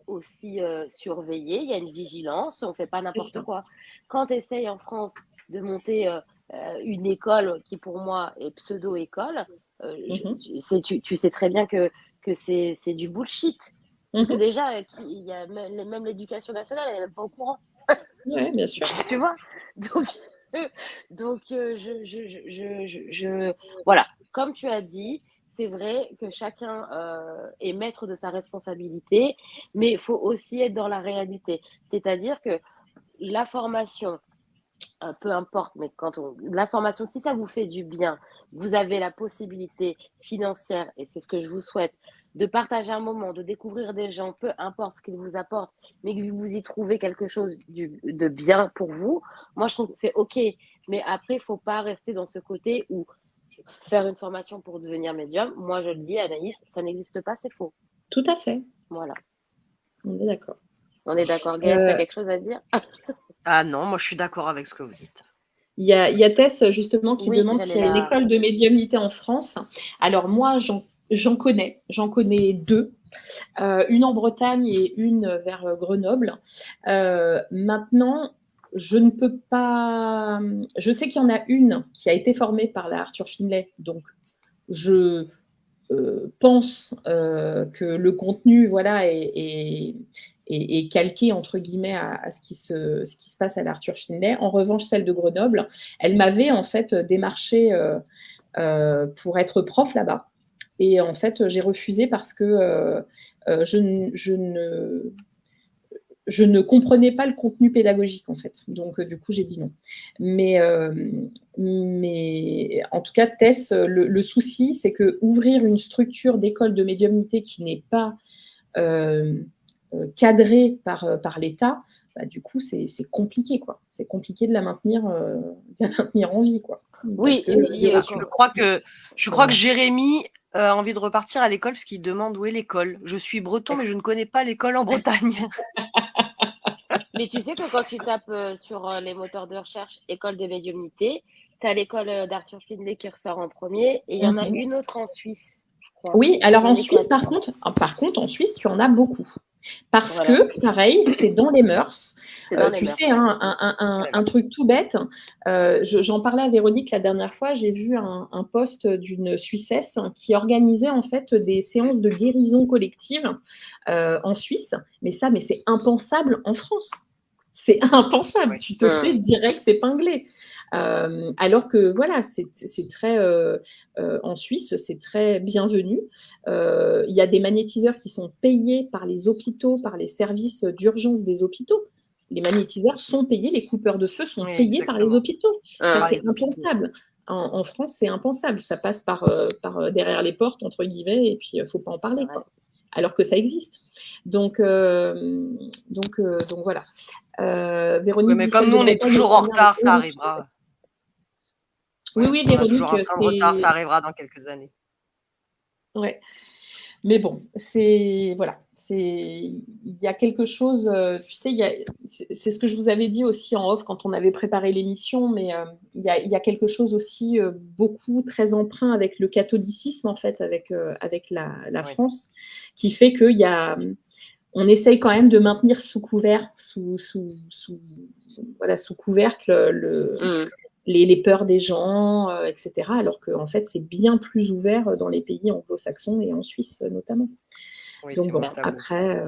Speaker 1: aussi surveillé, il y a une vigilance, on fait pas
Speaker 3: c'est
Speaker 1: n'importe
Speaker 3: ça.
Speaker 1: quoi. Quand tu essayes en France de monter une école qui pour moi est pseudo-école,
Speaker 3: Mhm.
Speaker 1: tu sais très bien que c'est du bullshit. Parce que
Speaker 3: Mhm.
Speaker 1: déjà, il y a même l'éducation nationale, elle n'est même pas au courant.
Speaker 3: Ouais, bien sûr.
Speaker 1: Tu vois? Donc, voilà, comme tu as dit, c'est vrai que chacun est maître de sa responsabilité, mais il faut aussi être dans la réalité. C'est-à-dire que la formation, peu importe, mais l'information, si ça vous fait du bien, vous avez la possibilité financière, et c'est ce que je vous souhaite, de partager un moment, de découvrir des gens, peu importe ce qu'ils vous apportent, mais que vous y trouvez quelque chose de bien pour vous, moi je trouve que c'est OK. Mais après, il ne faut pas rester dans ce côté où faire une formation pour devenir médium, moi je le dis, Anaïs, ça n'existe pas, c'est faux.
Speaker 3: Tout à fait.
Speaker 1: Voilà.
Speaker 3: On est d'accord.
Speaker 1: On est d'accord. Gaëlle, tu as
Speaker 3: Euh,
Speaker 1: quelque chose à dire?
Speaker 2: Ah non, moi je suis d'accord avec ce que vous dites.
Speaker 3: il y a Tess, justement, qui
Speaker 1: Oui,
Speaker 3: demande
Speaker 1: j'allais
Speaker 3: s'il y a une
Speaker 1: là.
Speaker 3: école de médiumnité en France. Alors, moi, j'en connais deux. Une en Bretagne et une vers Grenoble. Maintenant, je ne peux pas. Je sais qu'il y en a une qui a été formée par la Arthur Finlay, donc je pense que le contenu, voilà, est calqué entre guillemets à ce ce qui se passe à l'Arthur Finlay. En revanche, celle de Grenoble, elle m'avait en fait démarché pour être prof là-bas. Et en fait, j'ai refusé parce que je ne comprenais pas le contenu pédagogique en fait. Donc du coup, j'ai dit non. Mais, euh, mais en tout cas, Tess, le souci, c'est que ouvrir une structure d'école de médiumnité qui n'est pas euh, cadrée par l'État, bah, du coup, c'est compliqué quoi. C'est compliqué de la maintenir en vie quoi. Parce
Speaker 1: Oui,
Speaker 3: que
Speaker 1: et puis
Speaker 2: Ah,
Speaker 3: zéro.
Speaker 2: je crois que Jérémy a envie de repartir à l'école parce qu'il demande où est l'école. Je suis breton, mais je ne connais pas l'école en Bretagne.
Speaker 1: mais tu sais que quand tu tapes sur les moteurs de recherche école de médiumnité, tu as l'école d'Arthur Findlay qui ressort en premier et il y en a
Speaker 3: Mhm.
Speaker 1: une autre en Suisse, je crois.
Speaker 3: Oui,
Speaker 1: C'est
Speaker 3: alors
Speaker 1: la
Speaker 3: en
Speaker 1: même
Speaker 3: Suisse,
Speaker 1: école.
Speaker 3: par contre, en Suisse, tu en as beaucoup. Parce
Speaker 1: Voilà,
Speaker 3: que, pareil, c'est dans les mœurs.
Speaker 1: c'est dans les
Speaker 3: Tu
Speaker 1: mœurs,
Speaker 3: sais,
Speaker 1: ouais.
Speaker 3: hein,
Speaker 2: Ouais,
Speaker 3: un truc tout bête, j'en parlais à Véronique la dernière fois, j'ai vu un post d'une Suissesse qui organisait en fait des séances de guérison collective en Suisse. Mais c'est impensable en France. C'est impensable,
Speaker 2: ouais.
Speaker 3: tu te fais direct épingler. Alors que voilà, c'est très en Suisse, c'est très bienvenu. Il y a des magnétiseurs qui sont payés par les hôpitaux, par les services d'urgence des hôpitaux. Les magnétiseurs sont payés, les coupeurs de feu sont
Speaker 2: Oui,
Speaker 3: payés par les
Speaker 2: exactement.
Speaker 3: hôpitaux. Ça,
Speaker 2: Par
Speaker 3: c'est
Speaker 2: les hôpitaux.
Speaker 3: impensable. En France, c'est impensable. Ça passe par derrière les portes, entre guillemets, et puis il ne faut pas en
Speaker 1: C'est
Speaker 3: parler,
Speaker 1: vrai.
Speaker 3: quoi. Alors que ça existe. Donc voilà.
Speaker 2: Oui,
Speaker 3: Véronique
Speaker 2: mais
Speaker 3: dit
Speaker 2: comme
Speaker 3: celle
Speaker 2: nous,
Speaker 3: de
Speaker 2: on est
Speaker 3: Bretagne est
Speaker 2: toujours en
Speaker 3: première.
Speaker 2: retard, ça
Speaker 3: Oui,
Speaker 2: arrivera.
Speaker 3: oui,
Speaker 2: Ouais,
Speaker 3: oui,
Speaker 2: on a toujours
Speaker 3: Véronique,
Speaker 2: un train de retard, ça arrivera dans quelques années.
Speaker 3: ouais. Mais bon, voilà, il y a quelque chose, tu sais, c'est ce que je vous avais dit aussi en off quand on avait préparé l'émission, mais il y a quelque chose aussi beaucoup très empreint avec le catholicisme en fait, avec la
Speaker 2: Oui.
Speaker 3: France, qui fait on essaye quand même de maintenir sous couvercle les peurs des gens, etc. Alors qu'en fait, c'est bien plus ouvert dans les pays anglo-saxons et en Suisse notamment.
Speaker 2: Oui,
Speaker 3: Donc
Speaker 2: c'est
Speaker 3: bon,
Speaker 2: moins tabou.
Speaker 3: après,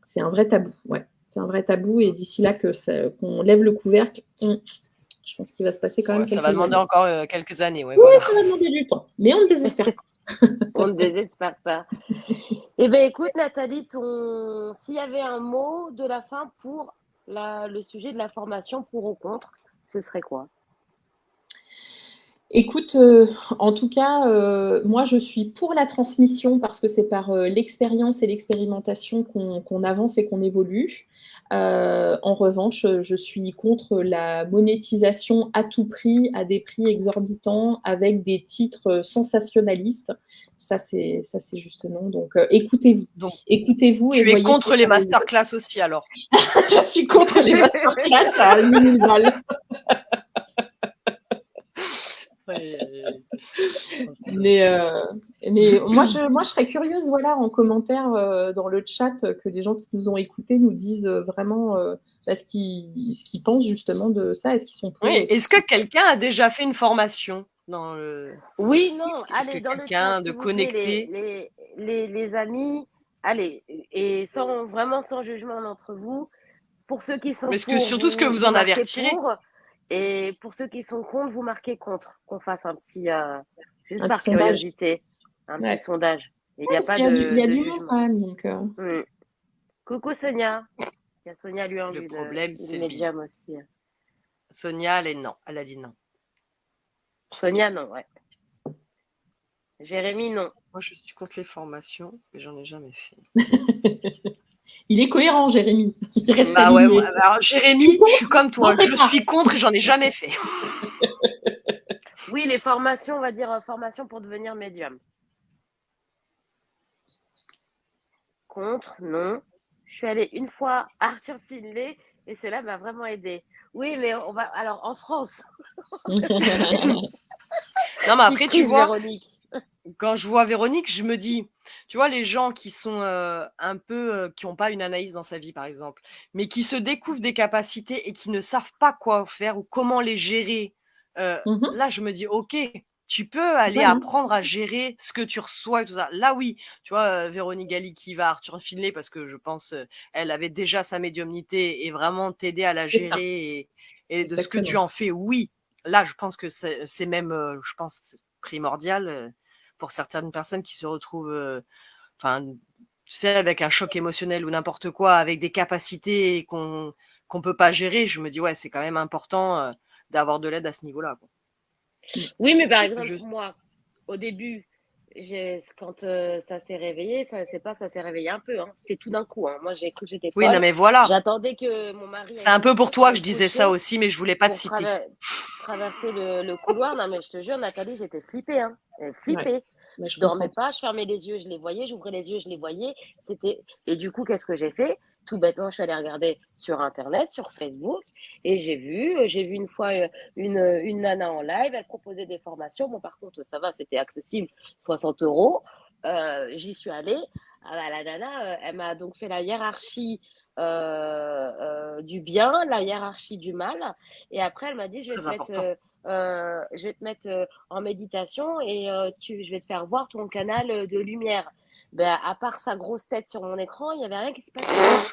Speaker 3: c'est un vrai tabou. Ouais, c'est un vrai tabou. Et d'ici là qu'on lève le couvercle, je pense qu'il va se passer quand même
Speaker 2: ça
Speaker 3: quelques
Speaker 2: va demander
Speaker 3: années.
Speaker 2: encore quelques années.
Speaker 3: Oui,
Speaker 2: Voilà.
Speaker 3: ça va demander du temps. Mais on ne désespère pas.
Speaker 1: On ne désespère pas. Eh bien, écoute, Nathalie, s'il y avait un mot de la fin pour le sujet de la formation pour ou contre, ce serait quoi?
Speaker 3: Écoute, en tout cas, moi, je suis pour la transmission parce que c'est par l'expérience et l'expérimentation qu'on avance et qu'on évolue. En revanche, je suis contre la monétisation à tout prix, à des prix exorbitants, avec des titres sensationnalistes. Ça, c'est juste non. Donc, écoutez-vous.
Speaker 2: Donc,
Speaker 3: Écoutez-vous et
Speaker 2: tu es
Speaker 3: voyez ce que
Speaker 2: contre les
Speaker 3: ça veut dire.
Speaker 2: masterclass aussi, alors?
Speaker 3: Je suis contre les masterclass à 8000 balles. Mais moi, je serais curieuse, voilà, en commentaire dans le chat, que les gens qui nous ont écoutés nous disent vraiment ce qu'ils pensent justement de ça. Est-ce qu'ils sont pour?
Speaker 2: Oui. Est-ce que quelqu'un a déjà fait une formation dans le...
Speaker 1: Oui, non,
Speaker 2: Est-ce que
Speaker 1: allez, dans le chat,
Speaker 2: quelqu'un de
Speaker 1: s'il vous plaît,
Speaker 2: connecté...
Speaker 1: les amis, allez, et vraiment sans jugement d'entre vous, pour ceux qui sont
Speaker 2: Mais
Speaker 1: pour,
Speaker 2: surtout ce que vous
Speaker 1: vous
Speaker 2: en avez
Speaker 1: marquez
Speaker 2: retiré.
Speaker 1: pour, et pour ceux qui sont contre, vous marquez contre, qu'on fasse un petit, juste
Speaker 3: Un
Speaker 1: par
Speaker 3: petit sondage.
Speaker 1: curiosité, un
Speaker 3: Ouais.
Speaker 1: petit sondage. Il n'y a
Speaker 3: Parce
Speaker 1: pas
Speaker 3: qu'il y a
Speaker 1: de
Speaker 3: du monde
Speaker 1: jugement.
Speaker 3: quand même. Donc,
Speaker 1: Coucou Sonia. Il y a Sonia lui
Speaker 2: Le problème, c'est
Speaker 1: une
Speaker 2: le
Speaker 1: médium aussi.
Speaker 2: Sonia, non. Elle a dit non.
Speaker 1: Sonia, non, ouais. Jérémy, non.
Speaker 2: Moi, je suis contre les formations, mais j'en ai jamais fait.
Speaker 3: Il est cohérent, Jérémy. Il reste
Speaker 2: Bah ouais,
Speaker 3: aligné.
Speaker 2: alors Jérémy, je suis comme toi. Je suis contre et j'en ai jamais fait.
Speaker 1: Oui, les formations, on va dire formation pour devenir médium. Contre, non. Je suis allée une fois à Arthur Finlay et cela m'a vraiment aidé. Oui, mais on va. Alors, en France.
Speaker 2: Non, mais après, tu vois,
Speaker 1: Véronique.
Speaker 2: quand je vois Véronique, je me dis, tu vois, les gens qui sont un peu, qui n'ont pas une Anaïs dans sa vie, par exemple, mais qui se découvrent des capacités et qui ne savent pas quoi faire ou comment les gérer, là, je me dis, ok, tu peux aller apprendre à gérer ce que tu reçois et tout ça. Là, oui, tu vois, Véronique Galli qui va à Arthur Finlay parce que je pense elle avait déjà sa médiumnité et vraiment t'aider à la gérer et de ce que tu en fais, oui. Là, je pense que c'est même, je pense, primordial pour certaines personnes qui se retrouvent, enfin, tu sais, avec un choc émotionnel ou n'importe quoi, avec des capacités qu'on peut pas gérer. Je me dis, ouais, c'est quand même important d'avoir de l'aide à ce niveau-là, quoi.
Speaker 1: Oui, mais par exemple, moi, au début, quand ça s'est réveillé, ça s'est réveillé un peu. Hein. C'était tout d'un coup. Hein. Moi, j'ai cru que j'étais folle.
Speaker 2: Oui, non, mais voilà.
Speaker 1: J'attendais que mon mari.
Speaker 2: C'est un peu pour toi que je disais ça aussi, mais je voulais pas te citer.
Speaker 1: Traverser le couloir. Non, mais je te jure, Nathalie, j'étais flippée. Hein. Flippée. Ouais. Je dormais pas, je fermais les yeux, je les voyais, j'ouvrais les yeux, je les voyais. Et du coup, qu'est-ce que j'ai fait? Tout bêtement, je suis allée regarder sur Internet, sur Facebook, et j'ai vu une fois une nana en live, elle proposait des formations. Bon, par contre, ça va, c'était accessible, 60 €. J'y suis allée. La nana, elle m'a donc fait la hiérarchie du bien, la hiérarchie du mal. Et après, elle m'a dit, je vais te mettre en méditation et je vais te faire voir ton canal de lumière. Ben, à part sa grosse tête sur mon écran, il n'y avait rien qui se passait.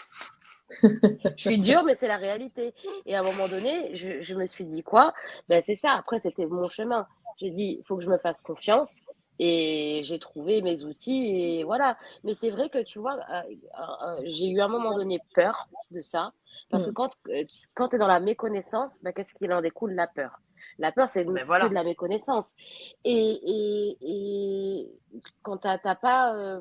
Speaker 1: Je suis dure, mais c'est la réalité. Et à un moment donné, je me suis dit quoi? Ben, c'est ça. Après, c'était mon chemin. J'ai dit, il faut que je me fasse confiance. Et j'ai trouvé mes outils et voilà. Mais c'est vrai que tu vois, j'ai eu à un moment donné peur de ça. Parce que quand tu es dans la méconnaissance, ben, qu'est-ce qu'il en découle? La peur. La peur, c'est que de la méconnaissance. Et quand t'as pas...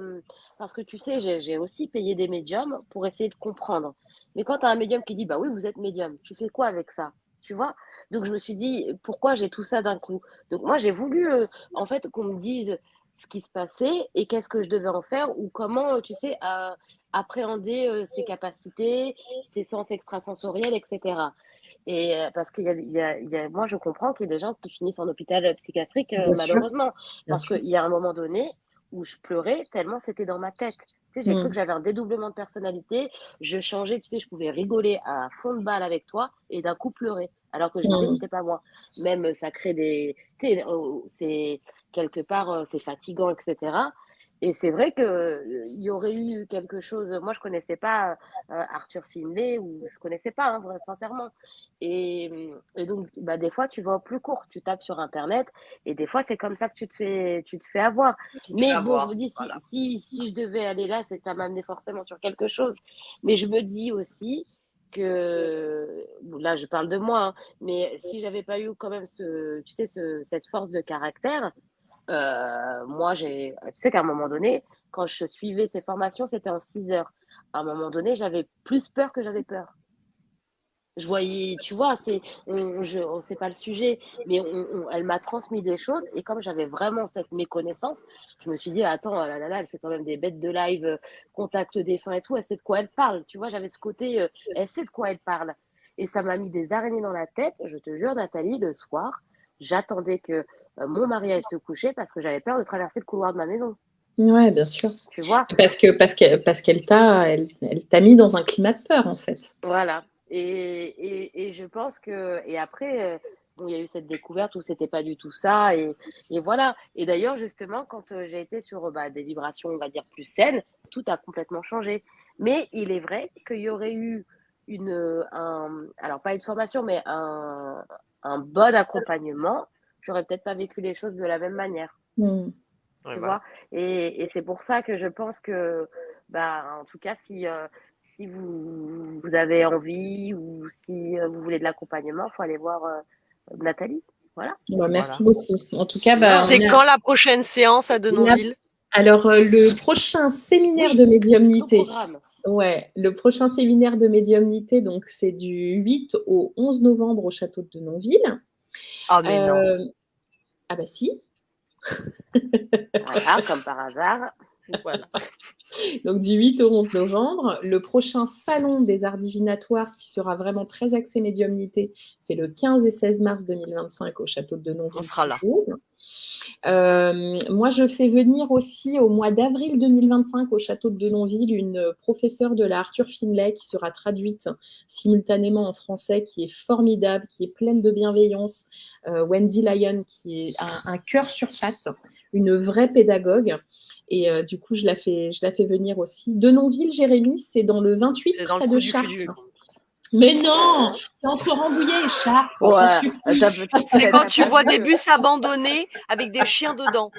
Speaker 1: parce que tu sais, j'ai aussi payé des médiums pour essayer de comprendre. Mais quand tu as un médium qui dit, bah oui, vous êtes médium, tu fais quoi avec ça? Tu vois? Donc, je me suis dit, pourquoi j'ai tout ça d'un coup? Donc, moi, j'ai voulu, en fait, qu'on me dise, ce qui se passait et qu'est-ce que je devais en faire ou comment, tu sais, appréhender ses capacités, ses sens extrasensoriels, etc. Et parce moi, je comprends qu'il y a des gens qui finissent en hôpital psychiatrique,
Speaker 3: Bien sûr,
Speaker 1: malheureusement,
Speaker 3: bien
Speaker 1: parce
Speaker 3: sûr.
Speaker 1: qu'il y a un moment donné où je pleurais tellement c'était dans ma tête. Tu sais, j'ai cru que
Speaker 3: Mm.
Speaker 1: j'avais un dédoublement de personnalité. Je changeais, tu sais, je pouvais rigoler à fond de balle avec toi et d'un coup pleurer, alors que je disais que
Speaker 3: Mm.
Speaker 1: c'était pas moi. Même ça crée des, tu sais, c'est quelque part c'est fatigant, etc. Et c'est vrai que il y aurait eu quelque chose. Moi, je connaissais pas Arthur Findlay ou je connaissais pas, hein, sincèrement. Et donc, bah, des fois, tu vas au plus court, tu tapes sur Internet, et des fois, c'est comme ça que tu te fais avoir.
Speaker 2: Tu te fais
Speaker 1: Mais bon, je
Speaker 2: avoir.
Speaker 1: me dis,
Speaker 2: Voilà.
Speaker 1: si je devais aller là, ça m'amenait forcément sur quelque chose. Mais je me dis aussi que, bon, là, je parle de moi, hein, mais si j'avais pas eu quand même tu sais, cette force de caractère, moi, tu sais qu'à un moment donné, quand je suivais ces formations, c'était en 6 heures. À un moment donné, j'avais plus peur que j'avais peur. Je voyais, tu vois, c'est pas le sujet, mais elle m'a transmis des choses et comme j'avais vraiment cette méconnaissance, je me suis dit, attends, oh là, là, là, elle fait quand même des bêtes de live, contact défunt et tout, elle sait de quoi elle parle, tu vois, j'avais ce côté, elle sait de quoi elle parle. Et ça m'a mis des araignées dans la tête, je te jure, Nathalie, le soir, j'attendais que mon mari aille se coucher parce que j'avais peur de traverser le couloir de ma maison,
Speaker 3: Ouais, bien sûr.
Speaker 1: tu vois.
Speaker 3: Parce qu'elle t'a mis dans un climat de peur, en fait.
Speaker 1: Voilà. Et je pense que. Et après, bon, il y a eu cette découverte où c'était pas du tout ça. Et voilà. Et d'ailleurs, justement, quand j'ai été sur bah, des vibrations, on va dire, plus saines, tout a complètement changé. Mais il est vrai qu'il y aurait eu alors pas une formation, mais un bon accompagnement. J'aurais peut-être pas vécu les choses de la même manière.
Speaker 3: Mm.
Speaker 2: Ouais,
Speaker 1: Tu
Speaker 2: voilà.
Speaker 1: vois. Et c'est pour ça que je pense que, bah, en tout cas, si vous avez envie ou si vous voulez de l'accompagnement, il faut aller voir Nathalie. Voilà.
Speaker 3: Bah,
Speaker 2: Voilà.
Speaker 3: merci beaucoup. En tout cas,
Speaker 1: Non,
Speaker 2: C'est
Speaker 3: on
Speaker 2: quand la prochaine séance à Denonville?
Speaker 3: alors le prochain séminaire
Speaker 1: oui,
Speaker 3: de
Speaker 1: tout
Speaker 3: médiumnité.
Speaker 1: programme.
Speaker 3: Ouais, le prochain séminaire de médiumnité, donc c'est du 8 au 11 novembre au château de Denonville.
Speaker 2: Ah, mais non.
Speaker 3: Ah bah si.
Speaker 1: Voilà, comme par hasard.
Speaker 2: Voilà.
Speaker 3: Donc du 8 au 11 novembre. Le prochain salon des arts divinatoires qui sera vraiment très axé médiumnité, c'est le 15 et 16 mars 2025 au château de Denonville.
Speaker 2: On sera là.
Speaker 3: Moi, je fais venir aussi au mois d'avril 2025 au château de Denonville une professeure de la Arthur Findlay qui sera traduite simultanément en français, qui est formidable, qui est pleine de bienveillance. Wendy Lyon, qui est un cœur sur pattes, une vraie pédagogue. Et du coup, je la fais venir aussi. Denonville, Jérémy, c'est dans le 28
Speaker 2: C'est dans
Speaker 3: près
Speaker 2: le
Speaker 3: de
Speaker 2: trou du cul
Speaker 3: Chartres.
Speaker 2: du.
Speaker 3: Mais non, c'est entre Rambouillet et Chartres.
Speaker 1: Ouais,
Speaker 2: C'est quand tu vois des bus abandonnés avec des chiens dedans.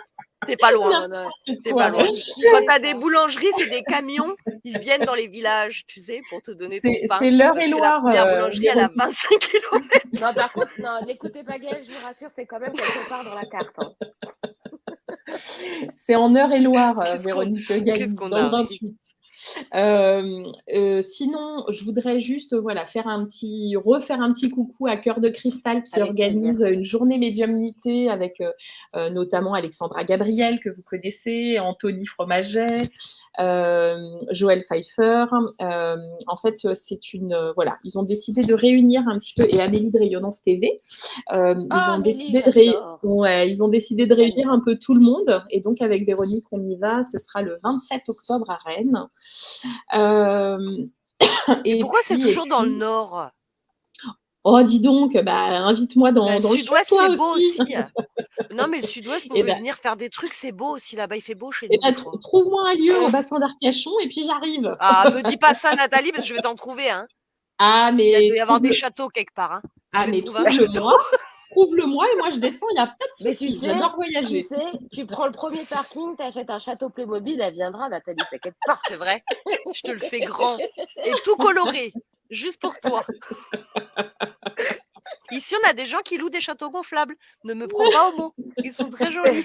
Speaker 2: T'es pas loin.
Speaker 1: Non,
Speaker 2: T'es pas loin. Quand t'as des boulangeries, c'est des camions. Ils viennent dans les villages, tu sais, pour te donner ton pain.
Speaker 3: C'est l'Eure
Speaker 2: Parce
Speaker 3: et
Speaker 2: que la
Speaker 3: Loire.
Speaker 2: première boulangerie, elle a 25 km.
Speaker 1: non, par contre, non, n'écoutez pas Gaëlle, je vous rassure, c'est quand même quelque part dans la carte. Hein.
Speaker 3: C'est en Eure-et-Loire,
Speaker 2: Qu'est-ce qu'on-
Speaker 3: Véronique Gailly,
Speaker 2: qu'est-ce qu'on
Speaker 3: dans le
Speaker 2: a
Speaker 3: 28. Sinon, je voudrais juste refaire un petit coucou à Cœur de Cristal qui
Speaker 1: Avec
Speaker 3: organise
Speaker 1: plaisir.
Speaker 3: une journée médiumnité avec notamment Alexandra Gabriel que vous connaissez, Anthony Fromaget, Joël Pfeiffer. En fait, voilà, ils ont décidé de réunir un petit peu, et Amélie de Rayonnance TV.
Speaker 1: Amélie, j'adore.
Speaker 3: Ils ont décidé de réunir un peu tout le monde. Et donc, avec Véronique, on y va. Ce sera le 27 octobre à Rennes.
Speaker 2: Et pourquoi c'est toujours dans le nord?
Speaker 3: Oh, dis donc, invite-moi dans
Speaker 2: Le
Speaker 3: le sud,
Speaker 2: sud-ouest,
Speaker 3: toi
Speaker 2: c'est beau
Speaker 3: aussi.
Speaker 2: Non, mais le sud-ouest, vous pouvez venir faire des trucs, c'est beau aussi là-bas. Il fait beau chez nous. Des fois.
Speaker 3: Trouve-moi un lieu au bassin d'Arcachon et puis j'arrive.
Speaker 2: Ah, me dis pas ça, Nathalie, parce que je vais t'en trouver. Hein.
Speaker 3: Ah, mais
Speaker 2: Il doit y avoir des châteaux quelque part. Hein.
Speaker 3: Ah, mais trouve-le-moi et moi je descends, il n'y a pas de souci.
Speaker 1: Mais
Speaker 3: j'adore voyager.
Speaker 1: Tu prends le premier parking, tu achètes un château Playmobil, elle viendra, Nathalie, t'inquiète pas.
Speaker 2: C'est vrai. Je te le fais grand et tout coloré, juste pour toi. Ici, on a des gens qui louent des châteaux gonflables. Ne me prends pas au mot. Ils sont très jolis.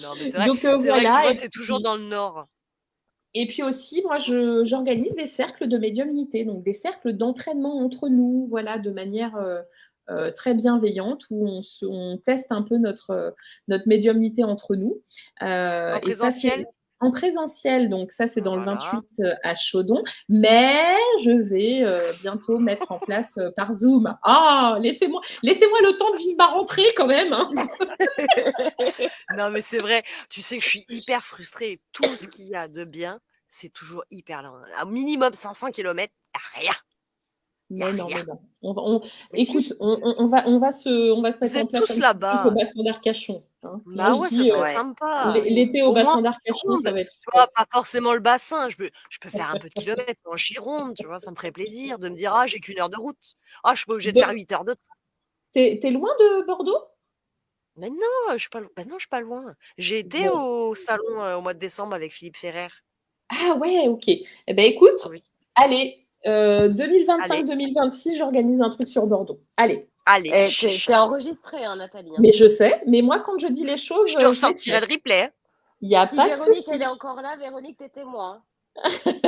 Speaker 2: Non, mais c'est vrai, vrai que tu vois, c'est toujours dans le nord.
Speaker 3: Et puis aussi, moi, j'organise des cercles de médiumnité, donc des cercles d'entraînement entre nous, voilà, de manière très bienveillante où on teste un peu notre médiumnité entre nous.
Speaker 2: En
Speaker 3: Et ça, c'est
Speaker 2: présentiel?
Speaker 3: en présentiel, donc ça, c'est dans le
Speaker 2: Voilà.
Speaker 3: 28 à Chaudon. Mais je vais bientôt mettre en place par Zoom. Ah, laissez-moi le temps de vivre ma rentrée quand même. Hein.
Speaker 2: Non, mais c'est vrai. Tu sais que je suis hyper frustrée. Tout ce qu'il y a de bien, c'est toujours hyper loin. Un minimum 500 kilomètres, rien. Y a
Speaker 3: Mais non,
Speaker 2: rien.
Speaker 3: mais non.
Speaker 2: Mais
Speaker 3: Écoute,
Speaker 2: si,
Speaker 3: on va se
Speaker 2: vous
Speaker 3: mettre en
Speaker 2: êtes
Speaker 3: place
Speaker 2: tous
Speaker 3: un petit truc au
Speaker 2: là-bas.
Speaker 3: bassin d'Arcachon. Hein. Moi,
Speaker 2: Bah
Speaker 3: je
Speaker 2: ouais, ça
Speaker 3: dis,
Speaker 2: serait
Speaker 1: Ouais.
Speaker 2: sympa.
Speaker 3: l'été au
Speaker 2: Au moins
Speaker 3: bassin
Speaker 2: en
Speaker 3: d'Arcachon, ça
Speaker 2: Gironde.
Speaker 3: va être
Speaker 2: Tu vois,
Speaker 3: chouette.
Speaker 2: pas forcément le bassin. Je peux faire un peu de kilomètres en Gironde, tu vois, ça me ferait plaisir de me dire, ah, j'ai qu'une heure de route. Ah, je suis pas obligée de faire 8 heures de train.
Speaker 3: T'es loin de Bordeaux?
Speaker 2: Mais non, je suis pas, bah non, je suis pas loin. J'ai été
Speaker 3: Bon.
Speaker 2: au salon au mois de décembre avec Philippe Ferrer.
Speaker 3: Ah ouais, ok. Eh ben écoute,
Speaker 2: Oui.
Speaker 3: allez,
Speaker 2: Allez,
Speaker 3: 2025-2026, j'organise un truc sur Bordeaux. Allez.
Speaker 2: allez.
Speaker 1: Et t'es enregistrée, hein, Nathalie. Hein.
Speaker 3: Mais je sais, mais moi, quand je dis les choses,
Speaker 2: Je te
Speaker 3: je les
Speaker 2: ressortirai
Speaker 3: fais.
Speaker 2: le replay. Hein.
Speaker 3: Il n'y a
Speaker 1: Si
Speaker 3: pas de
Speaker 1: Véronique,
Speaker 3: souci.
Speaker 1: elle est encore là, Véronique, t'es témoin.